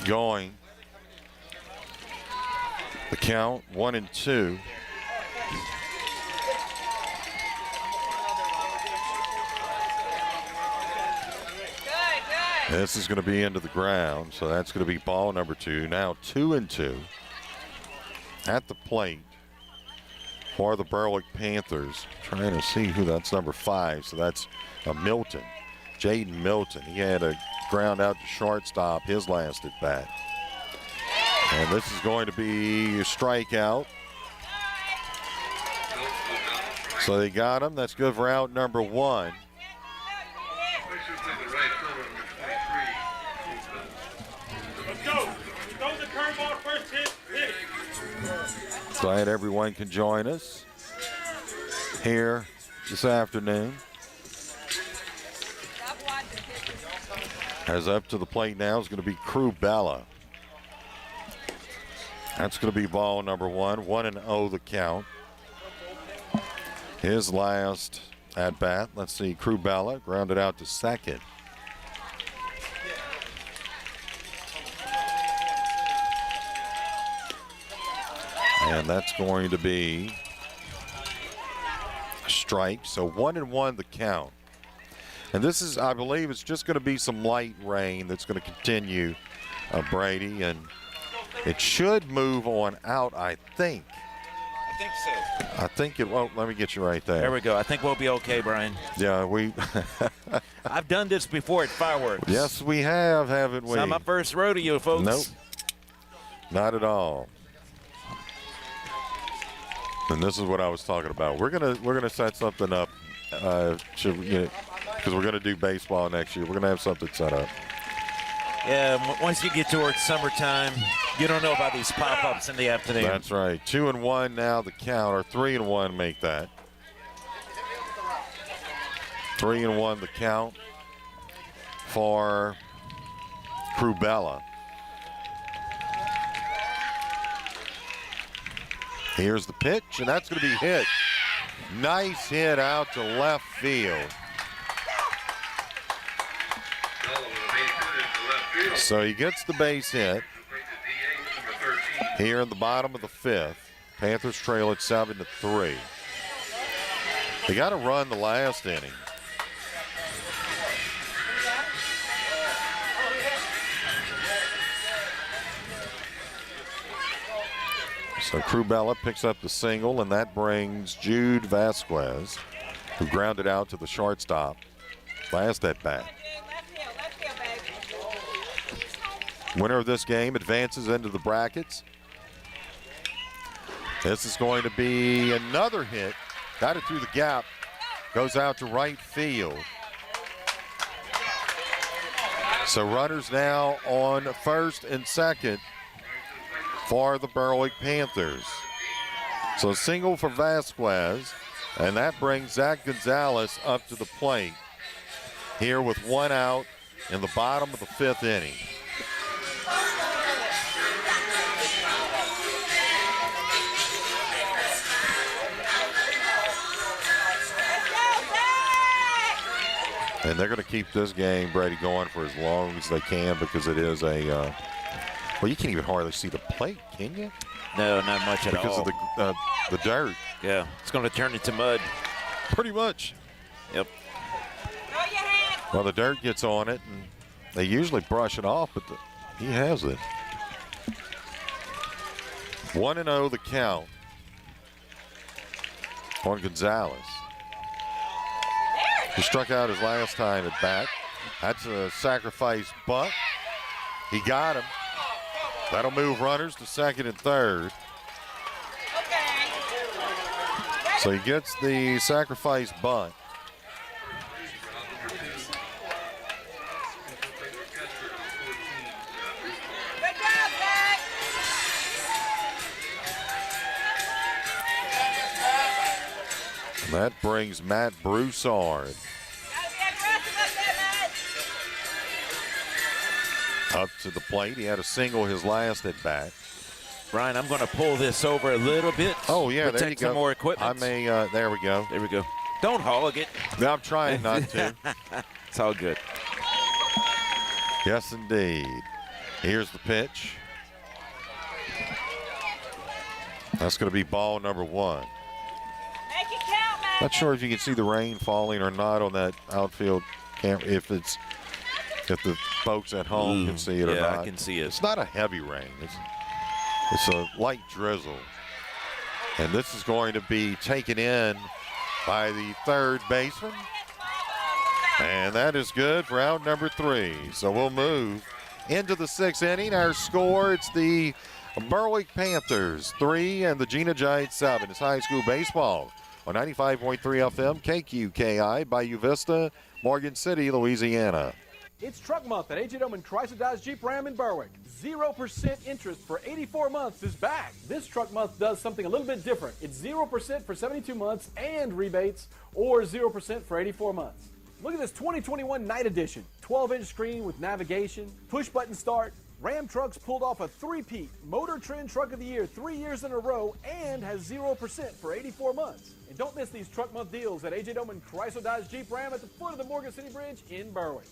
going. The count 1-2. This is going to be into the ground, so that's going to be ball number two. Now 2-2 at the plate for the Berwick Panthers. Trying to see who that's number 5, so that's Milton. Jaden Milton. He had a ground out to shortstop his last at bat. And this is going to be a strikeout. So they got him. That's good for out number 1. Glad everyone can join us here this afternoon. As up to the plate now is going to be Crubella. That's going to be ball number 1. 1-0 the count. His last at bat. Let's see, Crubella grounded out to second. And that's going to be a strike. So 1-1 the count. And this is, I believe, it's just going to be some light rain that's going to continue, Brady. And it should move on out, I think. I think so. I think it won't. Let me get you right there. There we go. I think we'll be okay, Brian. Yeah, I've done this before at fireworks. Yes, we have, haven't we? It's not my first rodeo, folks. Nope. Not at all. And this is what I was talking about. We're gonna set something up, because we're gonna do baseball next year. We're gonna have something set up. Yeah, once you get towards summertime, you don't know about these pop-ups in the afternoon. That's right. 2-1 now the count, or 3-1 make that. 3-1 the count for Crubella. Here's the pitch, and that's going to be hit. Nice hit out to left field. So he gets the base hit here in the bottom of the 5th. Panthers trail at 7-3. They got to run the last inning. So Crubella picks up the single, and that brings Jude Vasquez, who grounded out to the shortstop last at bat. Winner of this game advances into the brackets. This is going to be another hit. Got it through the gap. Goes out to right field. So runners now on first and second for the Berwick Panthers. So a single for Vasquez, and that brings Zach Gonzalez up to the plate here with one out in the bottom of the fifth inning. And they're going to keep this game, Brady, going for as long as they can because it is a, well, you can't even hardly see the plate, can you? No, not much at all. Because of the dirt. Yeah, it's going to turn into mud. Pretty much. Yep. Well, the dirt gets on it, and they usually brush it off, but he has it. 1-0 the count on Gonzalez. He struck out his last time at bat. That's a sacrifice bunt. He got him. That'll move runners to second and third. So he gets the sacrifice bunt. That brings Matt Broussard up to the plate. He had a single his last at bat. Brian, I'm going to pull this over a little bit. Oh, yeah, there you go. Some more equipment. I may, there we go. There we go. Don't hog it. No, I'm trying not to. It's all good. Yes, indeed. Here's the pitch. That's going to be ball number one. Not sure if you can see the rain falling or not on that outfield camera, if the folks at home can see it or not. Yeah, I can see it. It's not a heavy rain. It's a light drizzle. And this is going to be taken in by the third baseman. And that is good for out number 3. So we'll move into the 6th inning. Our score, it's the Berwick Panthers 3 and the Jena Giants 7. It's high school baseball on 95.3 FM, KQKI, Bayou Vista, Morgan City, Louisiana. It's truck month at A.J. Doman Chrysler Dodge Jeep Ram in Berwick. 0% interest for 84 months is back. This truck month does something a little bit different. It's 0% for 72 months and rebates, or 0% for 84 months. Look at this 2021 Night Edition. 12-inch screen with navigation, push-button start. Ram Trucks pulled off a three-peat Motor Trend Truck of the Year 3 years in a row and has 0% for 84 months. And don't miss these truck month deals at A.J. Doman Chrysler Dodge Jeep Ram at the foot of the Morgan City Bridge in Berwick.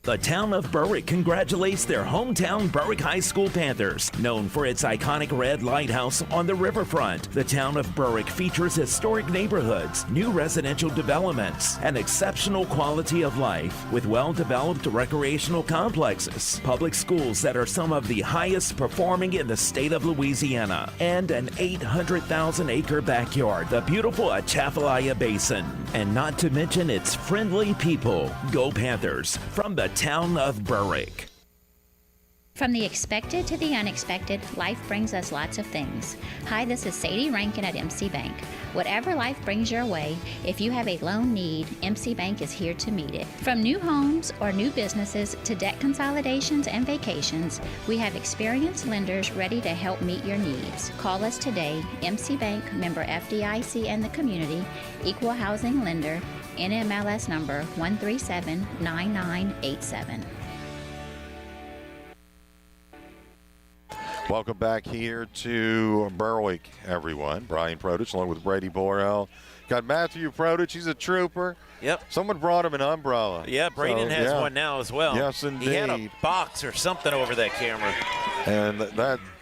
The town of Berwick congratulates their hometown Berwick High School Panthers. Known for its iconic red lighthouse on the riverfront, the town of Berwick features historic neighborhoods, new residential developments, and exceptional quality of life with well-developed recreational complexes, public schools that are some of the highest performing in the state of Louisiana, and an 800,000-acre backyard, the beautiful Atchafalaya Basin. And not to mention its friendly people. Go Panthers from the town of Berwick. From the expected to the unexpected, life brings us lots of things. Hi, this is Sadie Rankin at MC Bank. Whatever life brings your way, if you have a loan need, MC Bank is here to meet it. From new homes or new businesses to debt consolidations and vacations, we have experienced lenders ready to help meet your needs. Call us today. MC Bank, member FDIC and the community, equal housing lender, NMLS number 1379987. Welcome back here to Berwick, everyone. Brian Produce along with Brady Borrell. Got Matthew Produce. He's a trooper. Yep. Someone brought him an umbrella. Yeah, Braden has one now as well. Yes, indeed. He had a box or something over that camera. And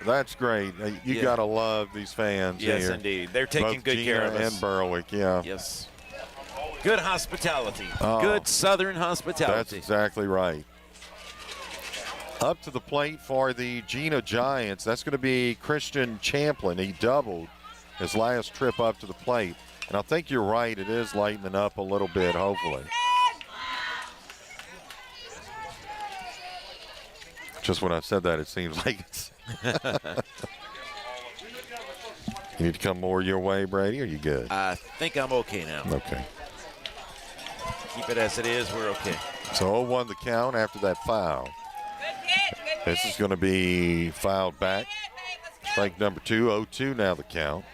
that's great. You got to love these fans here. Yes, indeed. They're taking both good Jena care of us. and Berwick, yeah. Yes. Good hospitality. Oh, good Southern hospitality. That's exactly right. Up to the plate for the Jena Giants, that's going to be Christian Champlin. He doubled his last trip up to the plate. And I think you're right, it is lightening up a little bit, hopefully. Just when I said that, it seems like it's. You need to come more your way, Brady, or are you good? I think I'm okay now. Okay. Keep it as it is, we're okay. So 0-1 the count after that foul. This is going to be fouled back. Strike number 2, 0-2 now the count.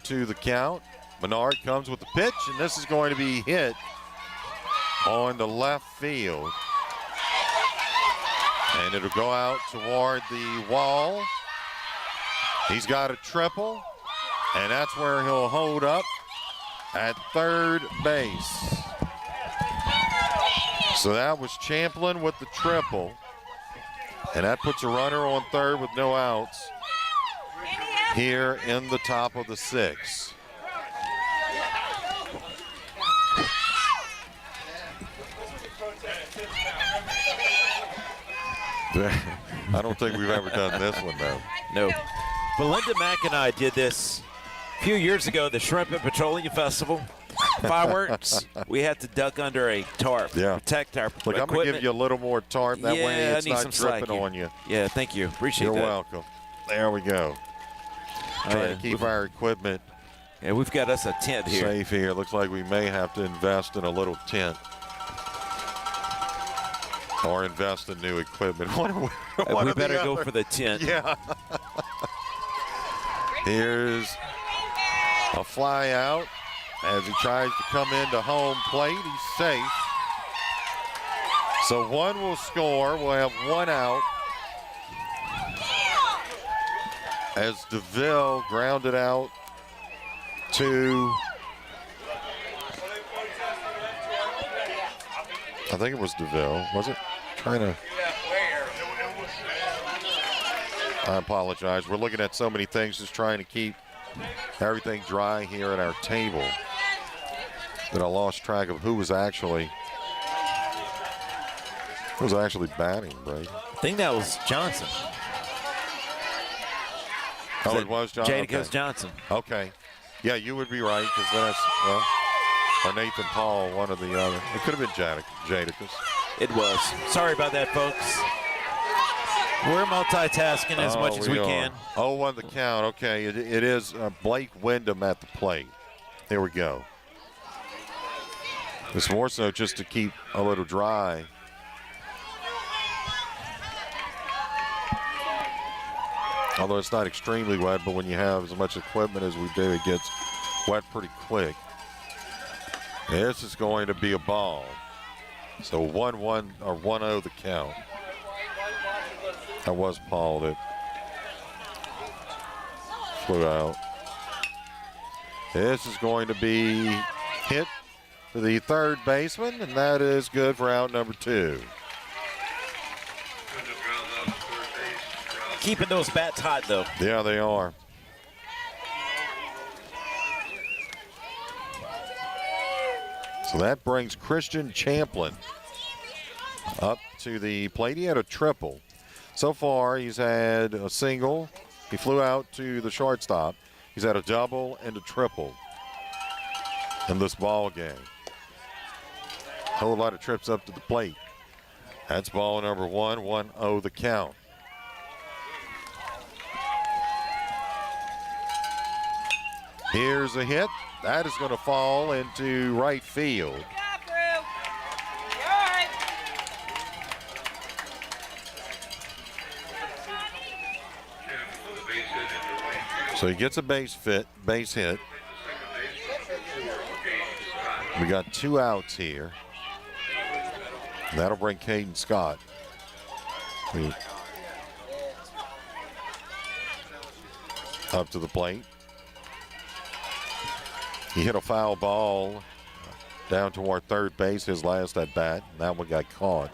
The count. Menard comes with the pitch, and this is going to be hit on the left field. And it'll go out toward the wall. He's got a triple, and that's where he'll hold up at third base. So that was Champlin with the triple, and that puts a runner on third with no outs here in the top of the 6th. I don't think we've ever done this one, though. No. Belinda Mack and I did this a few years ago, the Shrimp and Petroleum Festival. Fireworks, we had to duck under a tarp to protect our Look, I'm going to give you a little more tarp. That way it's not dripping on you. Yeah, thank you. Appreciate that. You're welcome. There we go. Trying to keep our equipment we've got us a tent here. Safe here. Looks like we may have to invest in a little tent. Or invest in new equipment. We better go for the tent. Yeah. Here's a fly out as he tries to come into home plate. He's safe. So one will score. We'll have one out. As DeVille grounded out to, I think it was DeVille, was it? I apologize. We're looking at so many things, just trying to keep everything dry here at our table, that I lost track of who was actually batting, Brady. I think that was Johnson. Oh, it was Johnson. Jadakiss Johnson. Okay. Yeah, you would be right, because that's, or Nathan Paul, one or the other. It could have been Jadakiss. It was. Sorry about that, folks. We're multitasking as much as we can. 0-1 the count. Okay, it is Blake Wyndham at the plate. There we go. It's more so just to keep a little dry. Although it's not extremely wet, but when you have as much equipment as we do, it gets wet pretty quick. This is going to be a ball. So 1-1 or 1-0 the count. That was Paul that flew out. This is going to be hit to the third baseman, and that is good for out number 2. Keeping those bats hot, though. Yeah, they are. So that brings Christian Champlin up to the plate. He had a triple. So far, he's had a single. He flew out to the shortstop. He's had a double and a triple in this ball game. A whole lot of trips up to the plate. That's ball number 1, 1-0 the count. Here's a hit. That is going to fall into right field. So he gets a base hit. We got 2 outs here. That'll bring Caden Scott. Up to the plate. He hit a foul ball down toward third base his last at bat, and that one got caught.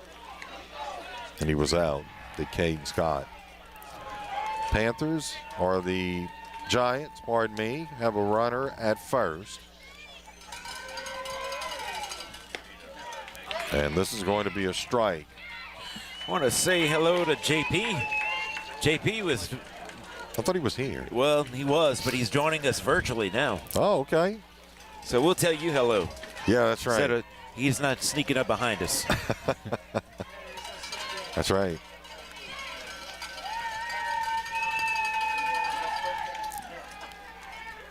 And he was out. Did Caden Scott. Panthers, or the Giants, pardon me, have a runner at first. And this is going to be a strike. I want to say hello to JP. JP was... I thought he was here. Well, he was, but he's joining us virtually now. Oh, okay. So we'll tell you hello. Yeah, that's right. He's not sneaking up behind us. That's right.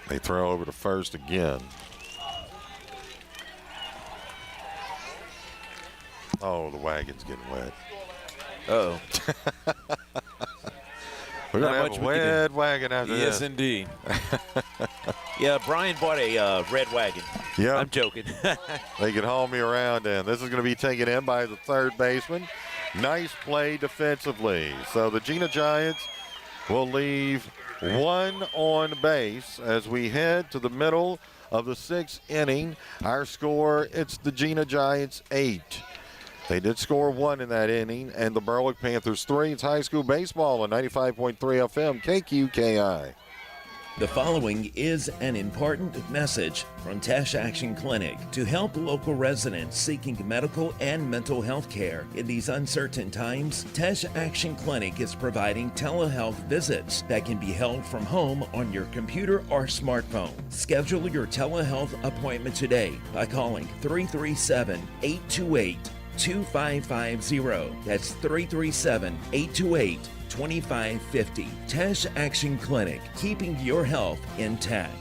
They throw over to first again. Oh, the wagon's getting wet. Uh-oh. We're going to have a wet wagon after this. Yes, indeed. Yeah, Brian bought a red wagon. Yeah. I'm joking. They can haul me around, and this is going to be taken in by the third baseman. Nice play defensively. So the Jena Giants will leave one on base as we head to the middle of the 6th inning. Our score, it's the Jena Giants 8. They did score 1 in that inning, and the Berwick Panthers 3. It's high school baseball on 95.3 FM KQKI. The following is an important message from Tesh Action Clinic to help local residents seeking medical and mental health care. In these uncertain times, Tesh Action Clinic is providing telehealth visits that can be held from home on your computer or smartphone. Schedule your telehealth appointment today by calling 337-828-2550. That's 337-828-2550. Tesh Action Clinic, keeping your health intact.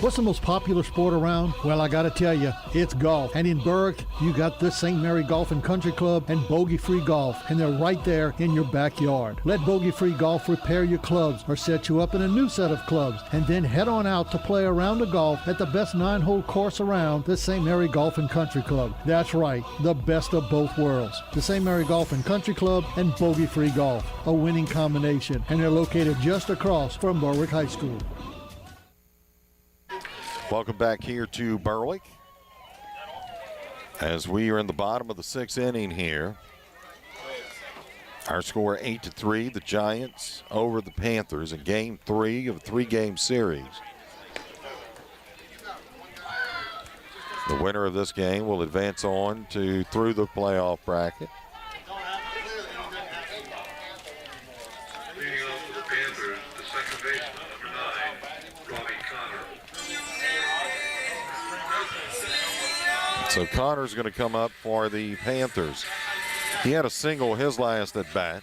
What's the most popular sport around? Well, I gotta tell you, it's golf. And in Berwick, you got this St. Mary Golf and Country Club and Bogey Free Golf, and they're right there in your backyard. Let Bogey Free Golf repair your clubs or set you up in a new set of clubs, and then head on out to play a round of golf at the best 9-hole course around, the St. Mary Golf and Country Club. That's right, the best of both worlds. The St. Mary Golf and Country Club and Bogey Free Golf, a winning combination, and they're located just across from Berwick High School. Welcome back here to Berwick as we are in the bottom of the 6th inning here. Our score 8-3, the Giants over the Panthers in game 3 of a 3-game series. The winner of this game will advance on to through the playoff bracket. Leading off for the Panthers, the second baseman, number 9, Robbie Connor. So Connor's going to come up for the Panthers. He had a single his last at bat.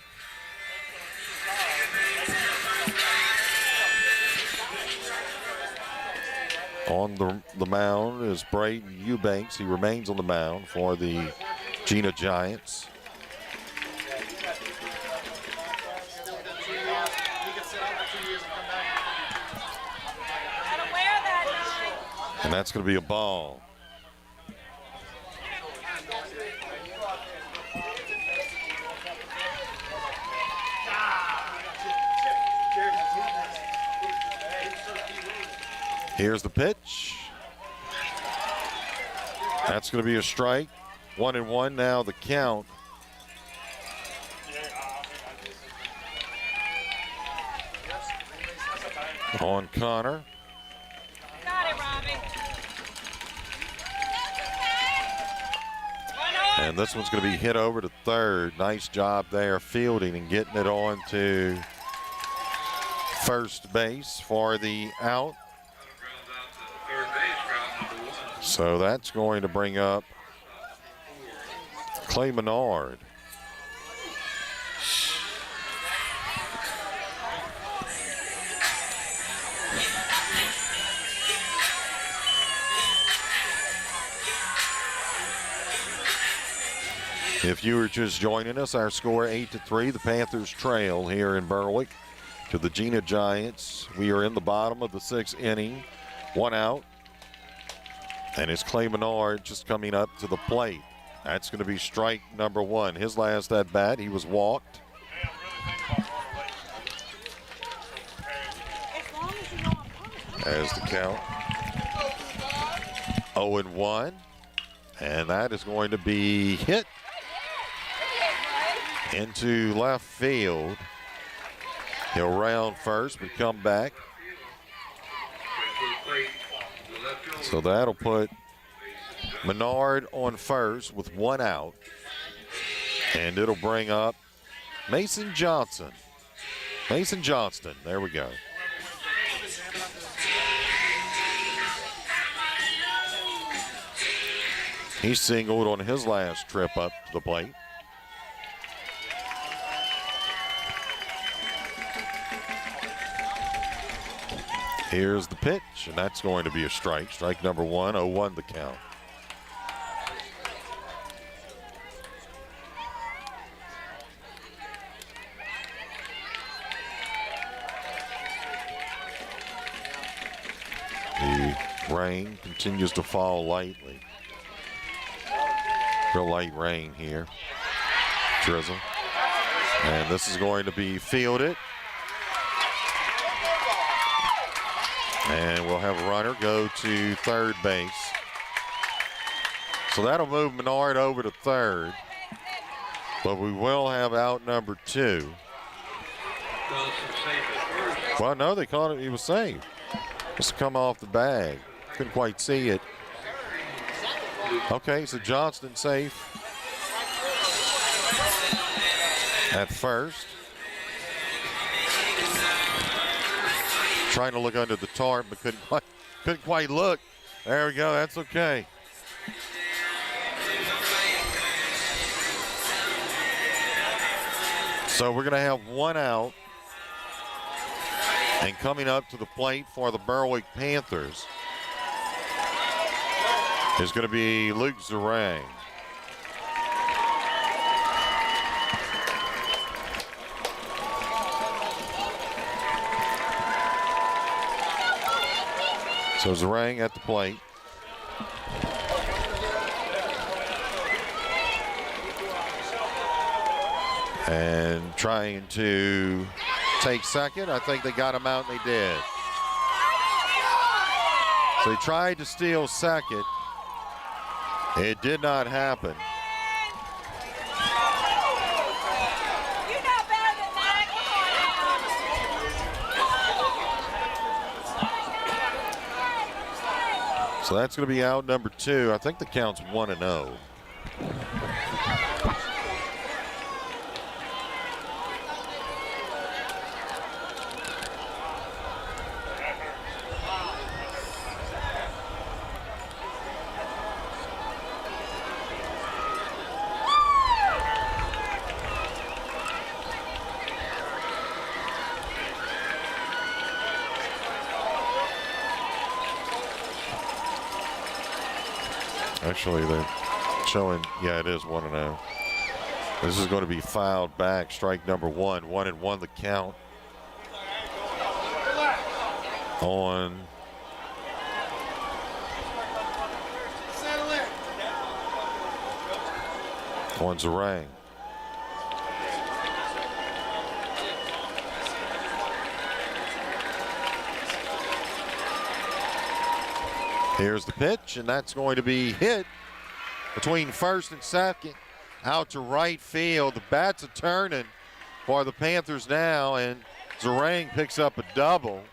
On the mound is Braden Eubanks. He remains on the mound for the Jena Giants. And that's going to be a ball. Here's the pitch. That's going to be a strike. 1-1 now the count. On Connor. Got it, Robbie. And this one's going to be hit over to third. Nice job there fielding and getting it on to first base for the out. So that's going to bring up Clay Menard. If you were just joining us, our score 8-3. The Panthers trail here in Berwick to the Jena Giants. We are in the bottom of the 6th inning. 1 out. And it's Clay Menard just coming up to the plate. That's going to be strike number 1. His last at bat, he was walked. As the count 0-1. And that is going to be hit into left field. He'll round first, but come back. So that'll put Menard on first with 1 out. And it'll bring up Mason Johnson. Mason Johnston, there we go. He singled on his last trip up to the plate. Here's the pitch, and that's going to be a strike. Strike number 1, 0-1 the count. The rain continues to fall lightly. Real light rain here. Drizzle. And this is going to be fielded. And we'll have a runner go to third base. So that'll move Menard over to third. But we will have out number 2. Well, no, they called it, he was safe. Just come off the bag. Couldn't quite see it. Okay, so Johnston safe at first. Trying to look under the tarp, but couldn't quite look. There we go, that's okay. So we're gonna have 1 out. And coming up to the plate for the Berwick Panthers is going to be Luke Zarang. So Zarang at the plate. And trying to take second. I think they got him out, and they did. So he tried to steal second. It did not happen. You know better than that. Come on now. So that's going to be out number 2. I think the count's 1-0. Actually, they're showing, yeah, it is 1-0. This is going to be fouled back. Strike number 1. 1-1 the count on Zarang. Here's the pitch, and that's going to be hit between first and second, out to right field. The bats are turning for the Panthers now, and Zarang picks up a double.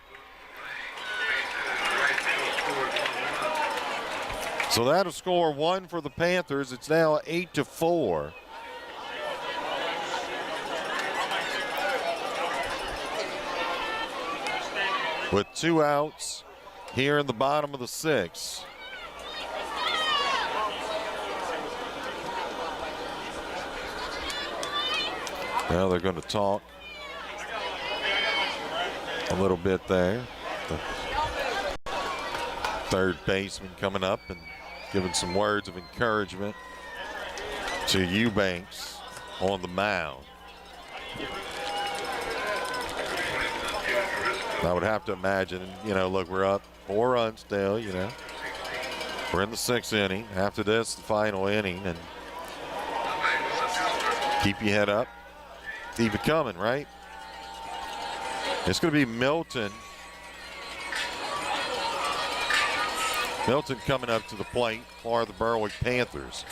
So that'll score 1 for the Panthers. It's now 8-4. With 2 outs here in the bottom of the 6th. Now they're going to talk a little bit there. The third baseman coming up and giving some words of encouragement to Eubanks on the mound. I would have to imagine, you know, look, we're up 4 runs still, you know. We're in the 6th inning. After this, the final inning, and keep your head up. Keep it coming, right? It's going to be Milton. Milton coming up to the plate for the Berwick Panthers.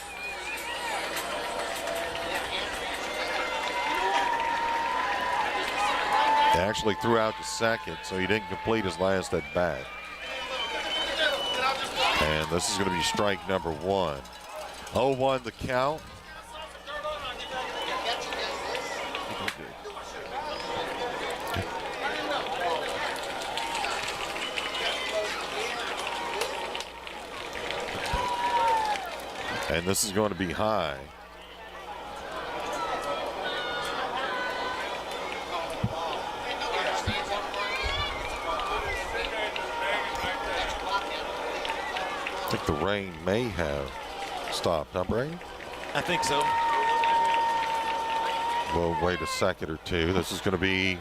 Actually threw out the second, so he didn't complete his last at bat. And this is going to be strike number 1. 0-1 the count. And this is going to be high. I think the rain may have stopped, huh, Brady? I think so. We'll wait a second or two. This is going to be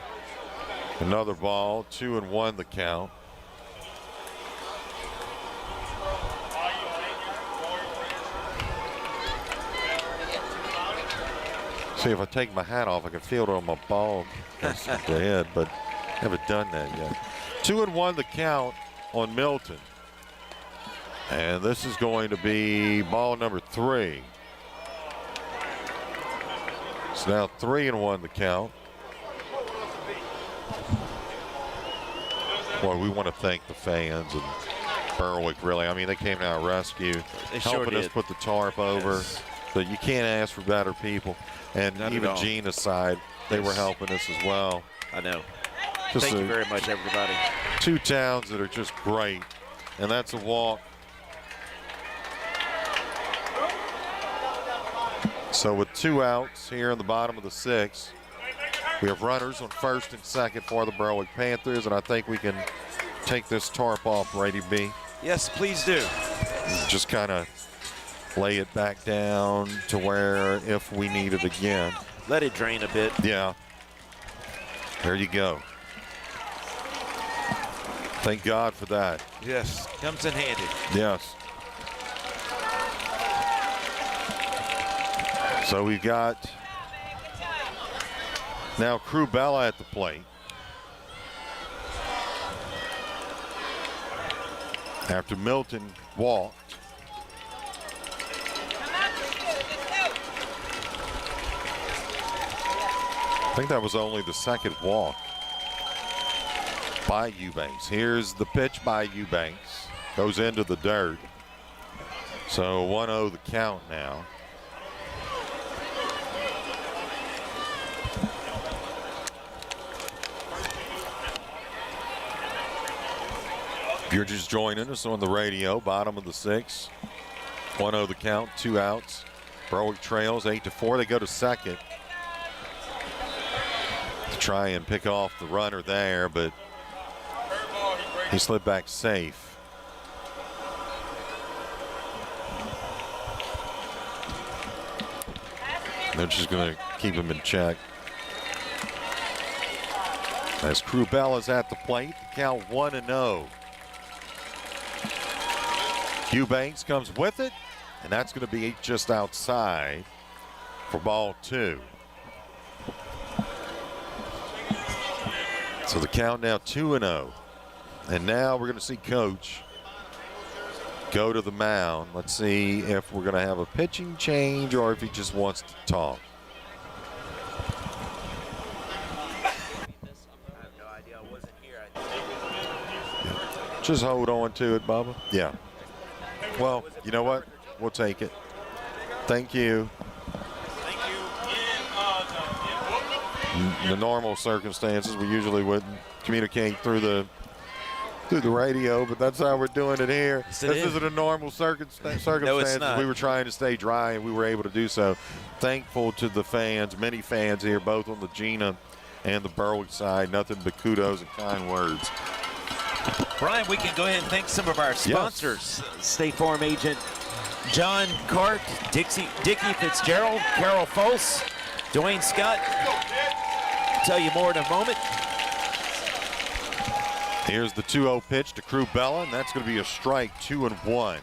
another ball, 2-1 the count. See, if I take my hat off, I can feel it on my bald head, but haven't done that yet. 2-1 the count on Milton. And this is going to be ball number 3. It's now 3-1 the count. Boy, we want to thank the fans and Berwick, really. I mean, they came to our rescue, helping us put the tarp over. But you can't ask for better people. And even Jena's side, they were helping us as well. I know. Just thank you very much, everybody. 2 towns that are just great. And that's a walk. So with 2 outs here in the bottom of the 6th, we have runners on first and second for the Berwick Panthers, and I think we can take this tarp off, Brady B. Yes, please do. Just kind of lay it back down to where if we need it again. Let it drain a bit. Yeah. There you go. Thank God for that. Yes, comes in handy. Yes. So we've got now Crubella at the plate. After Milton walked. I think that was only the second walk by Eubanks. Here's the pitch by Eubanks. Goes into the dirt. So 1-0 the count now. If you're just joining us on the radio, bottom of the 6th. 1-0 the count, 2 outs. Berwick trails 8-4. They go to second to try and pick off the runner there, but he slid back safe. They're just going to keep him in check. As Crubella's at the plate, the count 1-0. Eubanks comes with it, and that's going to be just outside for ball 2. So the count now 2-0. And now we're going to see Coach go to the mound. Let's see if we're going to have a pitching change or if he just wants to talk. Just hold on to it, Bubba. Yeah. Well, you know what? We'll take it. Thank you. In the normal circumstances, we usually wouldn't communicate through the radio, but that's how we're doing it here. Yes, this isn't a normal circumstance. No, it's not. We were trying to stay dry, and we were able to do so. Thankful to the fans, many fans here, both on the Jena and the Berwick side. Nothing but kudos and kind words. Brian, we can go ahead and thank some of our sponsors. Yes. State Farm agent John Cart, Dickie Fitzgerald, Carol Fols, Dwayne Scott. I'll tell you more in a moment. Here's the 2-0 pitch to Crubella, and that's going to be a strike, 2-1.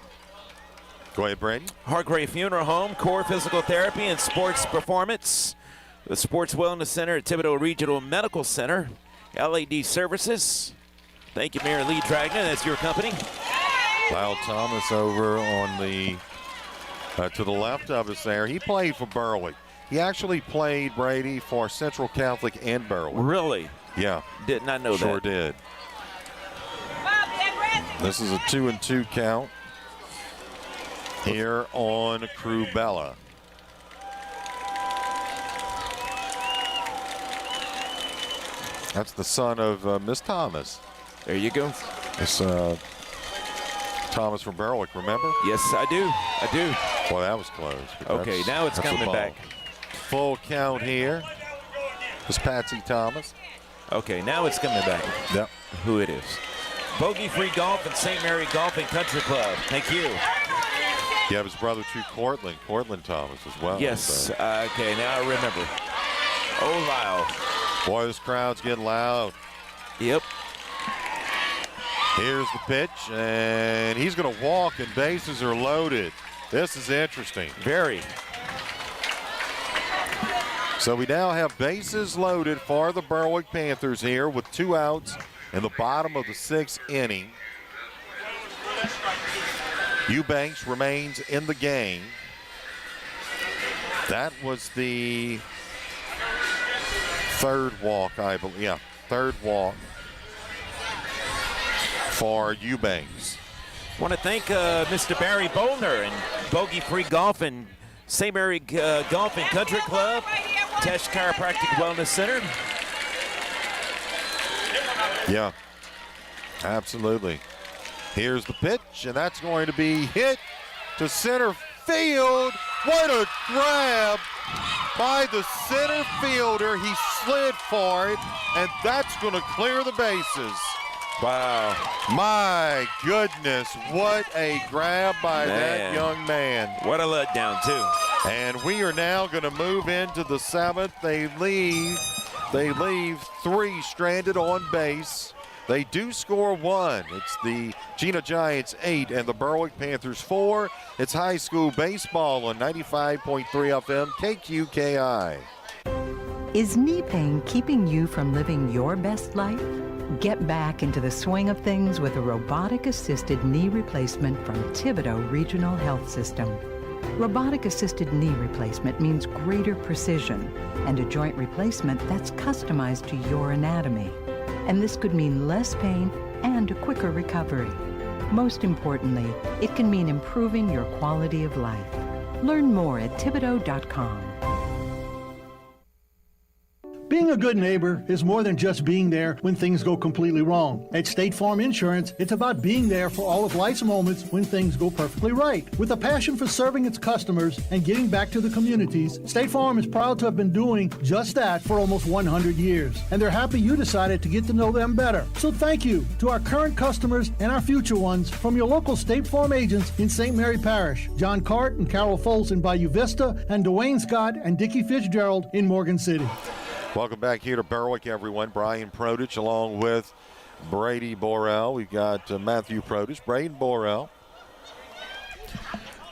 Go ahead, Brady. Hargrave Funeral Home, Core Physical Therapy and Sports Performance. The Sports Wellness Center at Thibodeau Regional Medical Center. LAD Services. Thank you, Mayor Lee Dragna. That's your company. Lyle Thomas over on the to the left of us there. He played for Berwick. He actually played, Brady, for Central Catholic and Berwick. Really? Yeah. Did not know that. Sure did. This is a 2-2 count here on Crubella. That's the son of Miss Thomas. There you go. It's Thomas from Berwick, remember? Yes, I do. Boy, that was close. Okay, now it's coming back. Full count here. It's Patsy Thomas. Okay, now it's coming back. Yep. Who it is. Bogey Free Golf and St. Mary Golf and Country Club. Thank you. You have his brother, too, Cortland Thomas as well. Yes. So. Okay, now I remember. Oh, wow. Boy, this crowd's getting loud. Yep. Here's the pitch, and he's going to walk, and bases are loaded. This is interesting. Very. So we now have bases loaded for the Berwick Panthers here with 2 outs in the bottom of the 6th inning. Eubanks remains in the game. That was the 3rd walk, I believe. Yeah, 3rd walk for Eubanks. I want to thank Mr. Barry Bolner and Bogey Free Golf and St. Mary Golf and Country Club, Tesh Chiropractic Wellness Center. Yeah, absolutely. Here's the pitch, and that's going to be hit to center field. What a grab by the center fielder. He slid for it, and that's going to clear the bases. Wow. My goodness, what a grab by that young man. What a letdown, too. And we are now going to move into the 7th. They leave 3 stranded on base. They do score 1. It's the Jena Giants 8 and the Berwick Panthers 4. It's high school baseball on 95.3 FM KQKI. Is knee pain keeping you from living your best life? Get back into the swing of things with a robotic-assisted knee replacement from Thibodeau Regional Health System. Robotic-assisted knee replacement means greater precision and a joint replacement that's customized to your anatomy. And this could mean less pain and a quicker recovery. Most importantly, it can mean improving your quality of life. Learn more at Thibodeau.com. Being a good neighbor is more than just being there when things go completely wrong. At State Farm Insurance, it's about being there for all of life's moments when things go perfectly right. With a passion for serving its customers and giving back to the communities, State Farm is proud to have been doing just that for almost 100 years. And they're happy you decided to get to know them better. So thank you to our current customers and our future ones from your local State Farm agents in St. Mary Parish, John Cart and Carol Foles in Bayou Vista, and Dwayne Scott and Dickie Fitzgerald in Morgan City. Welcome back here to Berwick, everyone. Brian Prodich along with Brady Borrell. We've got Matthew Prodich, Braden Borrell.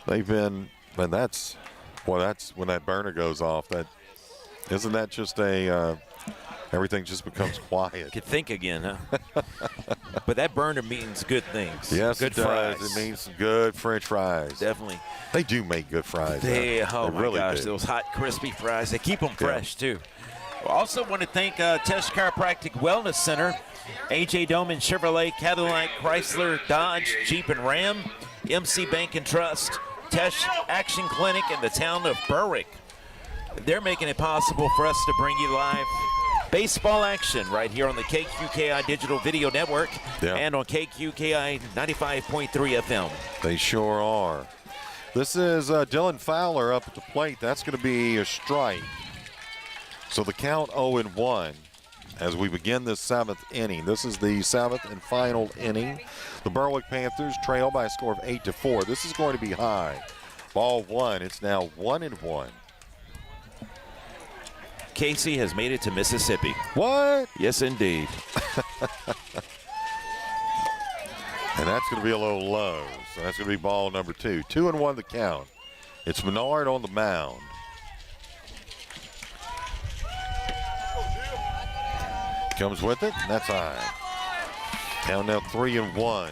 They've been, and that's when that burner goes off. Isn't that just everything just becomes quiet. Could think again, huh? But that burner means good things. Yes, good it does. fries. It means some good French fries. Definitely. They do make good fries. Oh they my really gosh, do. those hot, crispy fries. They keep them fresh, too. Also want to thank Tesh Chiropractic Wellness Center, A.J. Doman Chevrolet, Cadillac, Chrysler, Dodge, Jeep, and Ram, MC Bank and Trust, Tesh Action Clinic in the town of Berwick. They're making it possible for us to bring you live baseball action right here on the KQKI Digital Video Network and on KQKI 95.3 FM. They sure are. This is Dylan Fowler up at the plate. That's going to be a strike. So the count 0-1 as we begin this 7th inning. This is the 7th and final inning. The Berwick Panthers trail by a score of 8-4. This is going to be high. Ball 1. It's now 1-1. Casey has made it to Mississippi. What? Yes, indeed. And that's going to be a little low. So that's going to be ball number 2. 2-1 the count. It's Menard on the mound. Comes with it, and that's high. Count now 3-1.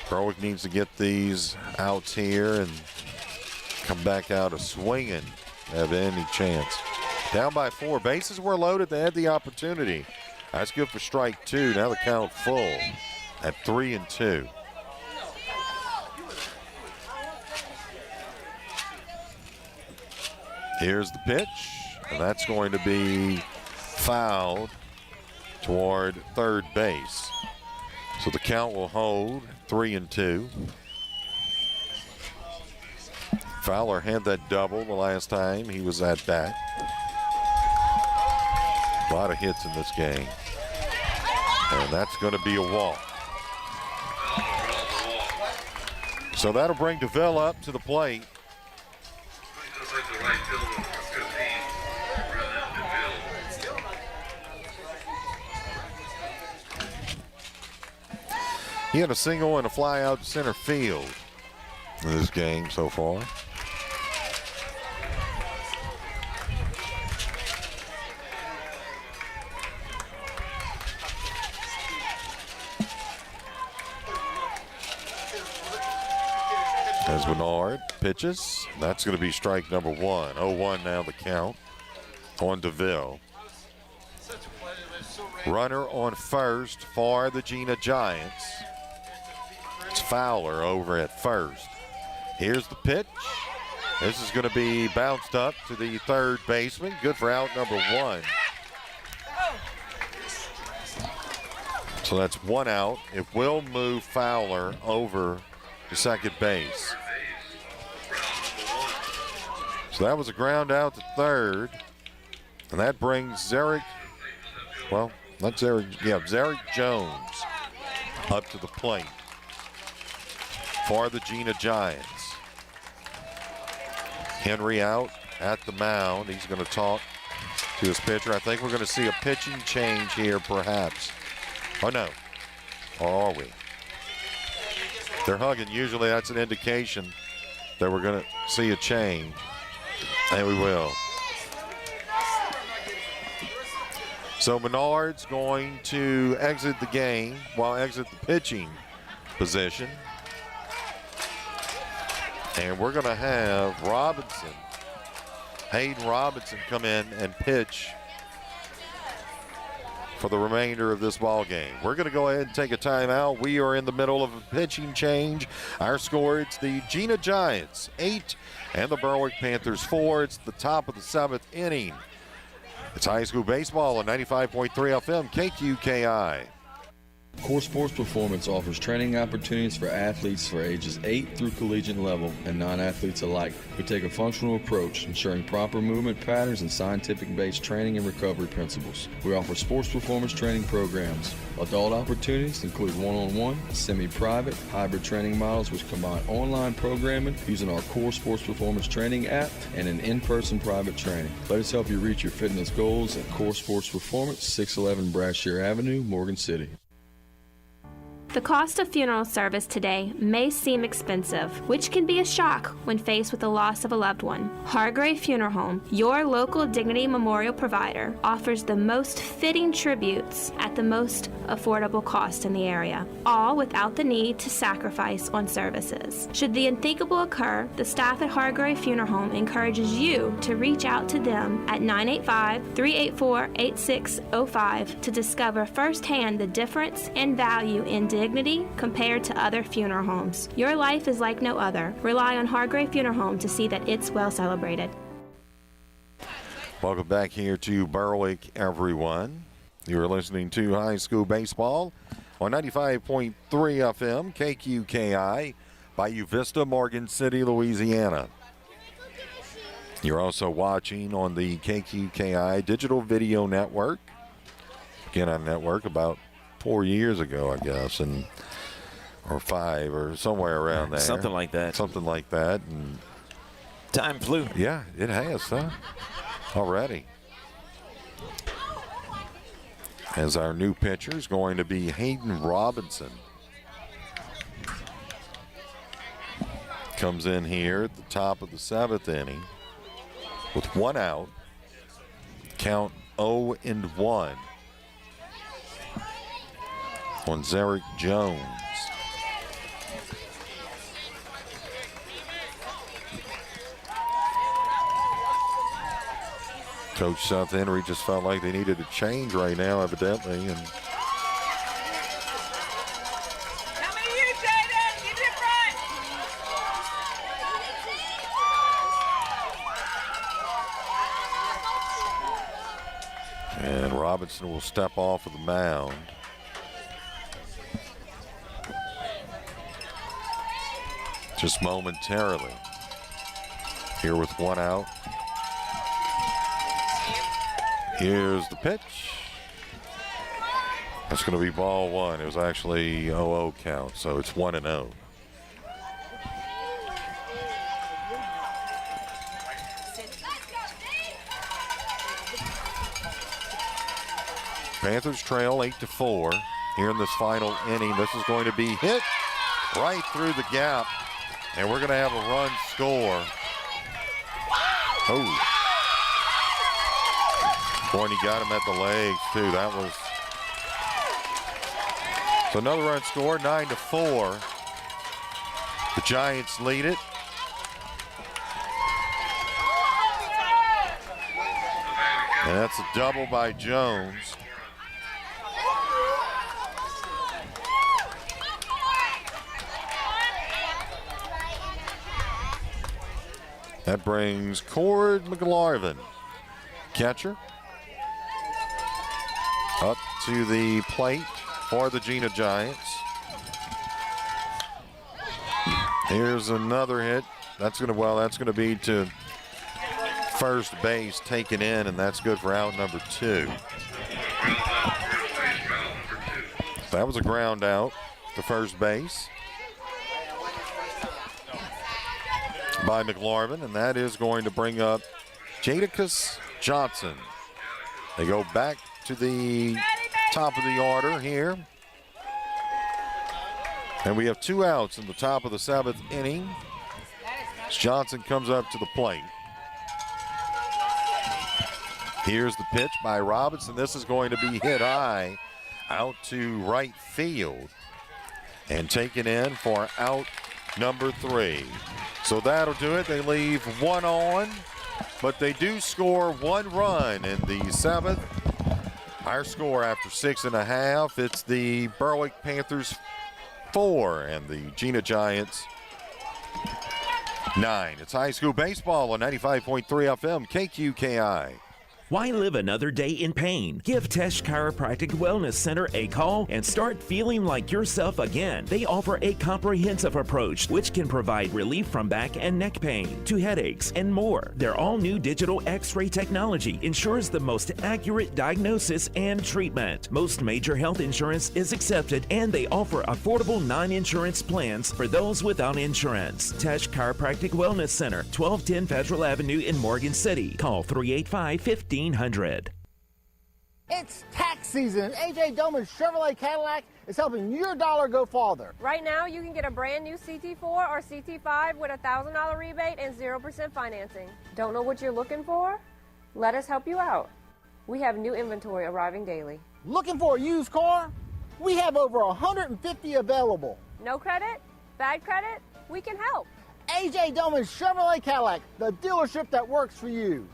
Berwick needs to get these outs here and come back out a swinging, have any chance. Down by 4. Bases were loaded. They had the opportunity. That's good for strike 2. Now the count full at 3-2. Here's the pitch, and that's going to be fouled toward third base. So the count will hold 3-2. Fowler had that double the last time he was at bat. A lot of hits in this game. And that's going to be a walk. So that'll bring DeVille up to the plate. He had a single and a fly out to center field in this game so far. As Bernard pitches, that's going to be strike number 1. 0-1 now the count on DeVille. Runner on first for the Jena Giants. It's Fowler over at first. Here's the pitch. This is going to be bounced up to the third baseman. Good for out number 1. So that's 1 out. It will move Fowler over to second base. So that was a ground out to third. And that brings Zarek Jones up to the plate for the Jena Giants. Henry out at the mound. He's going to talk to his pitcher. I think we're going to see a pitching change here perhaps. Oh no, or are we? They're hugging. Usually that's an indication that we're going to see a change. And we will. So Menard's going to exit the game, exit the pitching position. And we're going to have Hayden Robinson come in and pitch for the remainder of this ball game. We're going to go ahead and take a timeout. We are in the middle of a pitching change. Our score, it's the Jena Giants 8 and the Berwick Panthers 4. It's the top of the 7th inning. It's high school baseball on 95.3 FM KQKI. Core Sports Performance offers training opportunities for athletes for ages 8 through collegiate level and non-athletes alike. We take a functional approach, ensuring proper movement patterns and scientific-based training and recovery principles. We offer sports performance training programs. Adult opportunities include one-on-one, semi-private, hybrid training models which combine online programming using our Core Sports Performance Training app and an in-person private training. Let us help you reach your fitness goals at Core Sports Performance, 611 Brashear Avenue, Morgan City. The cost of funeral service today may seem expensive, which can be a shock when faced with the loss of a loved one. Hargrave Funeral Home, your local dignity memorial provider, offers the most fitting tributes at the most affordable cost in the area, all without the need to sacrifice on services. Should the unthinkable occur, the staff at Hargrave Funeral Home encourages you to reach out to them at 985-384-8605 to discover firsthand the difference and value in dignity compared to other funeral homes. Your life is like no other. Rely on Hargrave Funeral Home to see that it's well celebrated. Welcome back here to Berwick, everyone. You're listening to high school baseball on 95.3 FM KQKI, Bayou Vista, Morgan City, Louisiana. You're also watching on the KQKI Digital Video Network. Again, on network about 4 years ago, I guess, or 5 or somewhere around there. Something like that. Something like that. And time flew. Yeah, it has, huh? Already. As our new pitcher is going to be Hayden Robinson. Comes in here at the top of the 7th inning with 1 out. Count 0-1. On Zarek Jones. Coach Seth Henry just felt like they needed a change right now, evidently. And Coming to you, Jada. Keep it front. And Robinson will step off of the mound. Just momentarily. Here with one out. Here's the pitch. That's going to be ball one. It was actually 0-0 count, so it's 1-0. Panthers trail 8-4 here in this final inning. This is going to be hit right through the gap, and we're going to have a run score. Oh. He got him at the legs, too. That was. So another run score, 9-4. The Giants lead it. And that's a double by Jones. That brings Cord McLarvin, catcher, up to the plate for the Jena Giants. Here's another hit. That's gonna be to first base, taken in, and that's good for out number 2. That was a ground out to first base by McLarvin, and that is going to bring up Jadakiss Johnson. They go back to the top of the order here. And we have 2 outs in the top of the 7th inning. As Johnson comes up to the plate. Here's the pitch by Robinson. This is going to be hit high out to right field and taken in for out number 3. So that'll do it. They leave 1 on, but they do score 1 run in the 7th. Our score after 6.5, it's the Berwick Panthers 4 and the Jena Giants 9. It's high school baseball on 95.3 FM KQKI. Why live another day in pain? Give Tesh Chiropractic Wellness Center a call and start feeling like yourself again. They offer a comprehensive approach which can provide relief from back and neck pain to headaches and more. Their all-new digital X-ray technology ensures the most accurate diagnosis and treatment. Most major health insurance is accepted, and they offer affordable non-insurance plans for those without insurance. Tesh Chiropractic Wellness Center, 1210 Federal Avenue in Morgan City. Call 385-1500. It's tax season. AJ Doman Chevrolet Cadillac is helping your dollar go farther. Right now, you can get a brand new CT4 or CT5 with a $1,000 rebate and 0% financing. Don't know what you're looking for? Let us help you out. We have new inventory arriving daily. Looking for a used car? We have over 150 available. No credit? Bad credit? We can help. AJ Doman Chevrolet Cadillac, the dealership that works for you.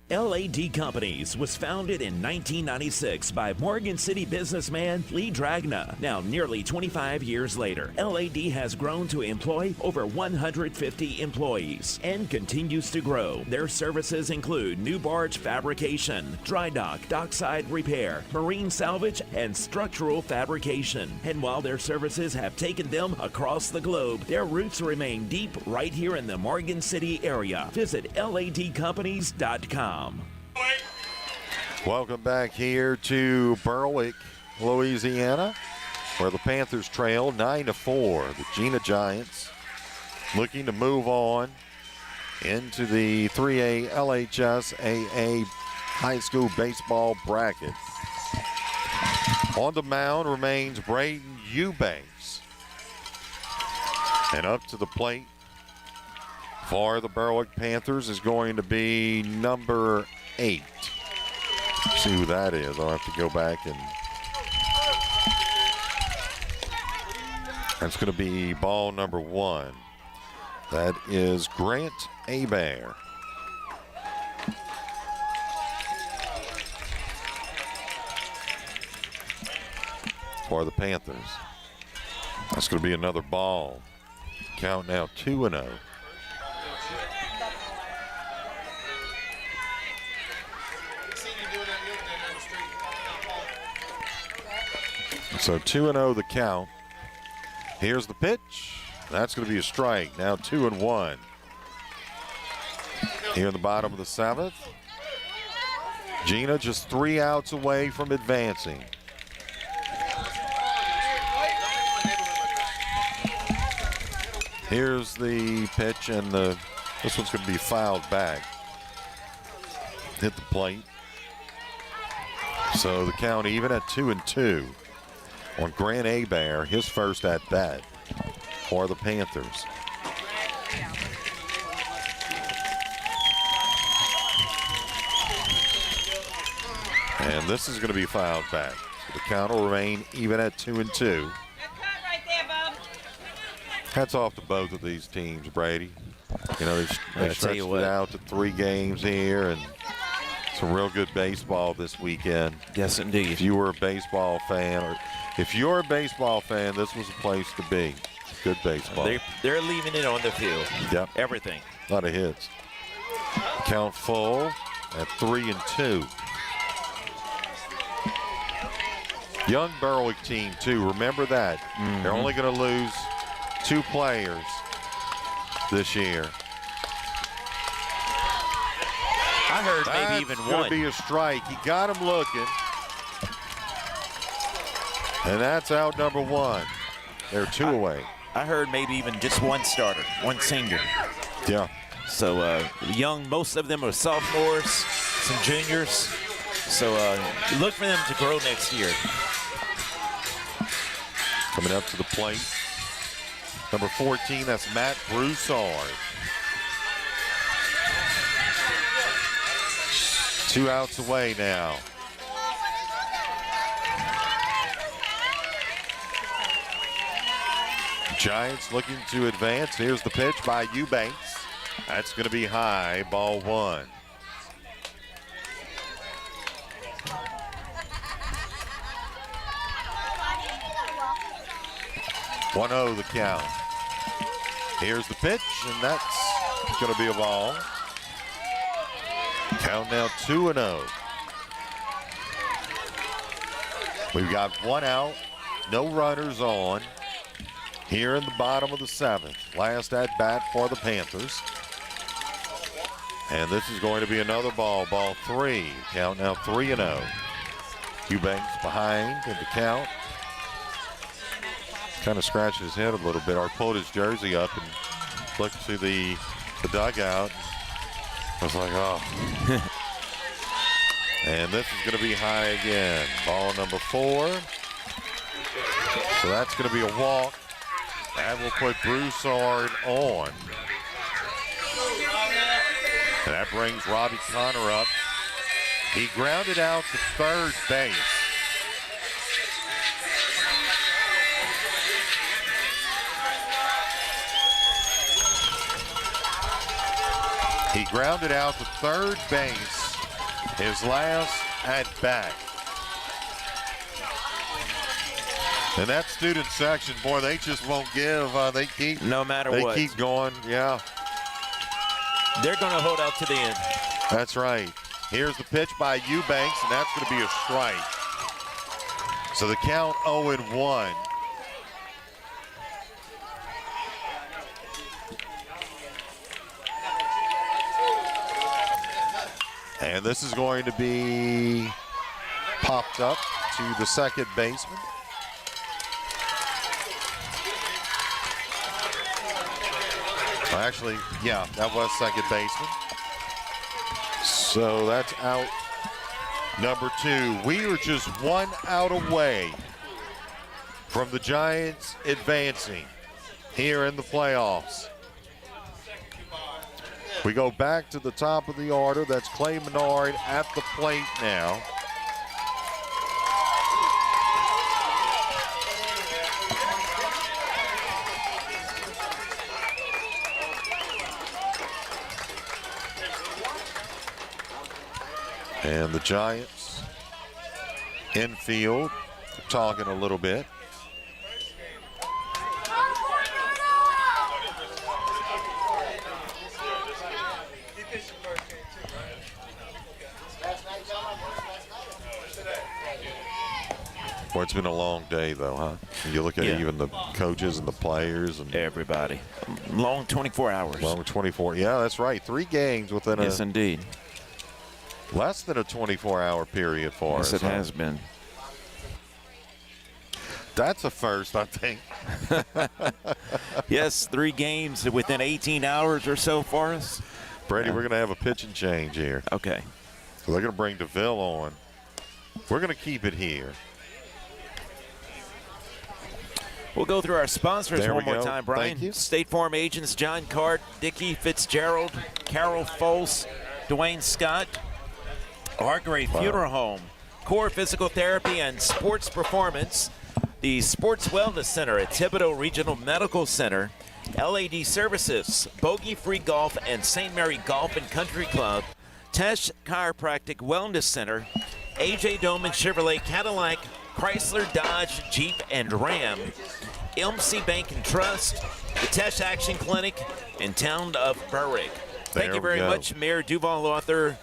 LAD Companies was founded in 1996 by Morgan City businessman Lee Dragna. Now, nearly 25 years later, LAD has grown to employ over 150 employees and continues to grow. Their services include new barge fabrication, dry dock, dockside repair, marine salvage, and structural fabrication. And while their services have taken them across the globe, their roots remain deep right here in the Morgan City area. Visit ladcompanies.com. Welcome back here to Berwick, Louisiana, where the Panthers trail 9-4. The Jena Giants looking to move on into the 3A LHS AA high school baseball bracket. On the mound remains Braden Eubanks. And up to the plate for the Berwick Panthers is going to be number 8. See who that is. I'll have to go back and. That's going to be ball number 1. That is Grant Hebert. for the Panthers. That's going to be another ball. Count now 2-0. So 2-0 the count. Here's the pitch. That's going to be a strike. Now 2-1. Here in the bottom of the 7th. Jena just 3 outs away from advancing. Here's the pitch, and this one's going to be fouled back. Hit the plate. So the count even at 2-2 on Grant Hebert, his first at bat for the Panthers. And this is going to be fouled back. So the count will remain even at 2-2. Hats off to both of these teams, Brady. You know, they stretched it out to 3 games here, and some real good baseball this weekend. Yes, indeed. If you were a baseball fan, or if you're a baseball fan, this was a place to be. Good baseball. They're leaving it on the field. Yep. Everything. A lot of hits. Count full at 3-2. Young Berwick team, too. Remember that. They're only going to lose 2 players this year. I heard maybe even one. That's going to be a strike. He got him looking. And that's out number 1. They're 2 away. I heard maybe even just one starter, one senior. Yeah. So young, most of them are sophomores, some juniors. So look for them to grow next year. Coming up to the plate. Number 14, that's Matt Broussard. 2 outs away now. Giants looking to advance. Here's the pitch by Eubanks. That's going to be high, ball 1. (1-0) the count. Here's the pitch, and that's going to be a ball. Count now 2-0. We've got 1 out, no runners on. Here in the bottom of the 7th. Last at bat for the Panthers. And this is going to be another ball, ball 3. Count now 3-0. Eubanks behind in the count. Kind of scratched his head a little bit, or pulled his jersey up and looked to the dugout. I was like, oh. And this is going to be high again. Ball number 4. So that's going to be a walk. That will put Broussard on. And that brings Robbie Connor up. He grounded out to third base. He grounded out to third base his last at bat. And that student section, boy, they just won't give. They keep, no matter what. They keep going, yeah. They're going to hold out to the end. That's right. Here's the pitch by Eubanks, and that's going to be a strike. So the count 0-1. And this is going to be popped up to the second baseman. Actually, yeah, that was second baseman. So that's out number 2. We are just 1 out away from the Giants advancing here in the playoffs. We go back to the top of the order. That's Clay Menard at the plate now. And the Giants infield talking a little bit. Well, it's been a long day, though, huh? You look at even the coaches and the players and everybody. Long 24 hours. Long 24. Yeah, that's right. 3 games within yes, indeed. Less than a 24-hour period for us. Yes, it has been. That's a first, I think. Yes, 3 games within 18 hours or so for us. Brady, we're going to have a pitching change here. Okay. So they're going to bring DeVille on. We're going to keep it here. We'll go through our sponsors one more time, Brian. Thank you. State Farm agents John Cart, Dickie Fitzgerald, Carol Fols, Dwayne Scott, Hargrave Funeral Home, Core Physical Therapy and Sports Performance, the Sports Wellness Center at Thibodeau Regional Medical Center, LAD Services, Bogey Free Golf and St. Mary Golf and Country Club, Tesh Chiropractic Wellness Center, AJ Doman Chevrolet Cadillac, Chrysler, Dodge, Jeep, and Ram, MC Bank and Trust, the Tesh Action Clinic, and Town of Berwick. Thank you very much, Mayor Duval Arthur,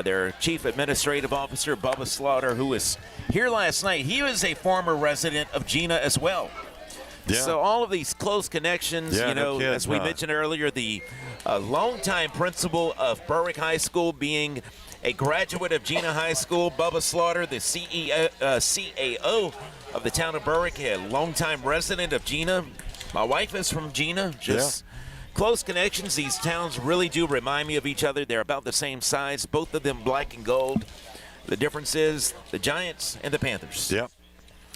their Chief Administrative Officer, Bubba Slaughter, who was here last night. He was a former resident of Jena as well. Yeah. So all of these close connections, as we mentioned earlier, the longtime principal of Berwick High School being a graduate of Jena High School, Bubba Slaughter, the CAO of the town of Berwick, a longtime resident of Jena. My wife is from Jena. Close connections. These towns really do remind me of each other. They're about the same size, both of them black and gold. The difference is the Giants and the Panthers. Yep.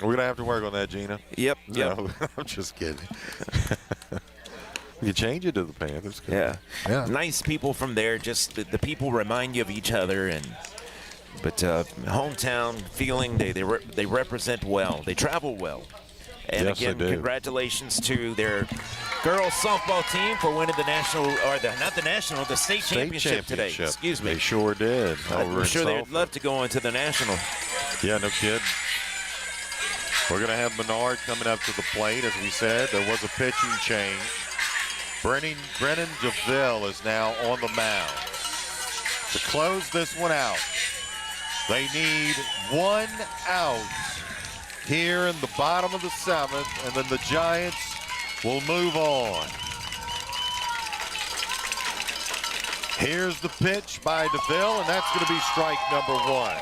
We're going to have to work on that, Gina. Yep. No, I'm just kidding. You change it to the Panthers. Yeah. Nice people from there. Just the people remind you of each other, but hometown feeling. They represent well. They travel well. And yes, again, congratulations to their girls softball team for winning the national, the state championship today. Excuse me. They sure did. I'm sure they'd love to go into the national. Yeah, no kid. We're going to have Menard coming up to the plate, as we said. There was a pitching change. Brennan DeVille is now on the mound. To close this one out, they need 1 out here in the bottom of the 7th, and then the Giants will move on. Here's the pitch by DeVille, and that's going to be strike number 1.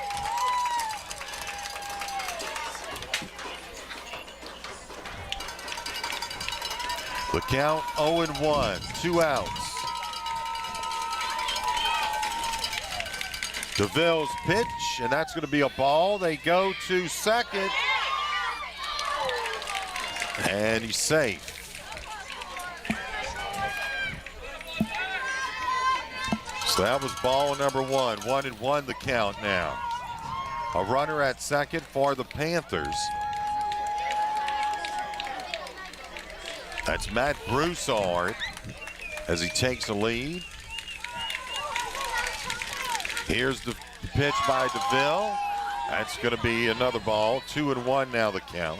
The count 0-1, 2 outs. DeVille's pitch, and that's going to be a ball. They go to second, and he's safe. So that was ball number 1. 1-1 the count now. A runner at second for the Panthers. That's Matt Broussard as he takes the lead. Here's the pitch by DeVille. That's going to be another ball. 2-1 now the count.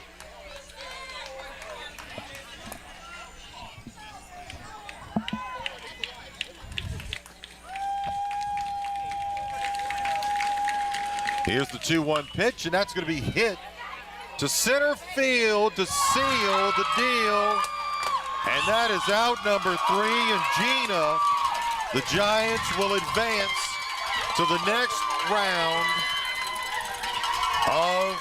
Here's the 2-1 pitch, and that's going to be hit to center field to seal the deal. And that is out number 3 in Jena. The Giants will advance to the next round of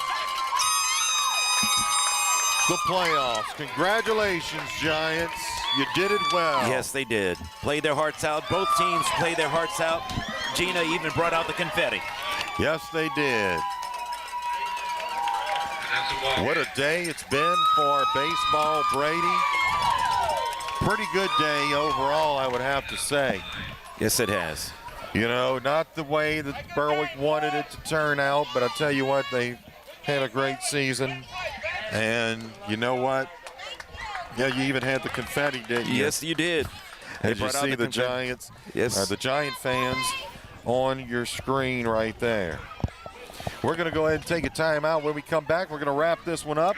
the playoffs. Congratulations, Giants. You did it well. Yes, they did. Played their hearts out. Both teams played their hearts out. Jena even brought out the confetti. Yes, they did. What a day it's been for baseball, Brady. Pretty good day overall, I would have to say. Yes, it has. You know, not the way that Berwick wanted it to turn out, but I tell you what, they had a great season. And you know what? Yeah, you even had the confetti, didn't you? Yes, you did. As you see the Giants, yes, the Giant fans on your screen right there. We're going to go ahead and take a timeout. When we come back, we're going to wrap this one up.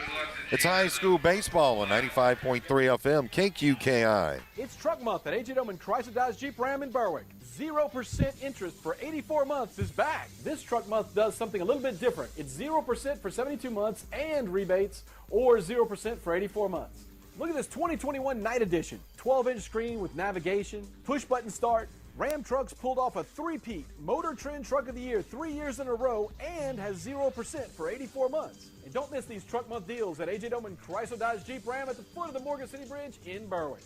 It's high school baseball on 95.3 FM, KQKI. It's truck month at A.J. Doman Chrysler Dodge Jeep Ram in Berwick. 0% interest for 84 months is back. This truck month does something a little bit different. It's 0% for 72 months and rebates, or 0% for 84 months. Look at this 2021 Night Edition. 12-inch screen with navigation, push-button start. Ram Trucks pulled off a three-peat Motor Trend Truck of the Year 3 years in a row and has 0% for 84 months. And don't miss these truck month deals at A.J. Doman Chrysler Dodge Jeep Ram at the foot of the Morgan City Bridge in Berwick.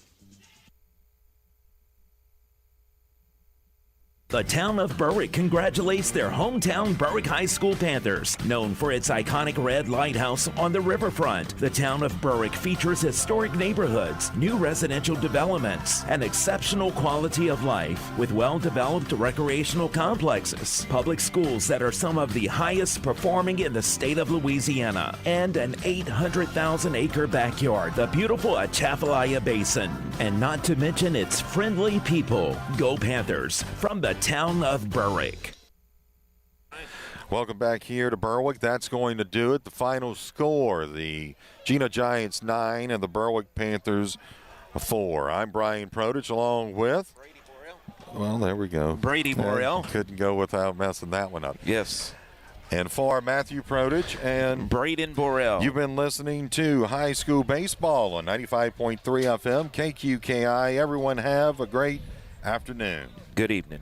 The town of Berwick congratulates their hometown Berwick High School Panthers. Known for its iconic red lighthouse on the riverfront, the town of Berwick features historic neighborhoods, new residential developments, and exceptional quality of life with well-developed recreational complexes, public schools that are some of the highest performing in the state of Louisiana, and an 800,000-acre backyard, the beautiful Atchafalaya Basin, and not to mention its friendly people. Go Panthers from the town of Berwick. Welcome back here to Berwick. That's going to do it. The final score, the Jena Giants 9 and the Berwick Panthers 4. I'm Brian Prodich along with Brady Borrell. Well, there we go. Brady Borrell. Couldn't go without messing that one up. Yes. And for Matthew Prodich and Braden Borrell. You've been listening to High School Baseball on 95.3 FM, KQKI. Everyone have a great afternoon. Good evening.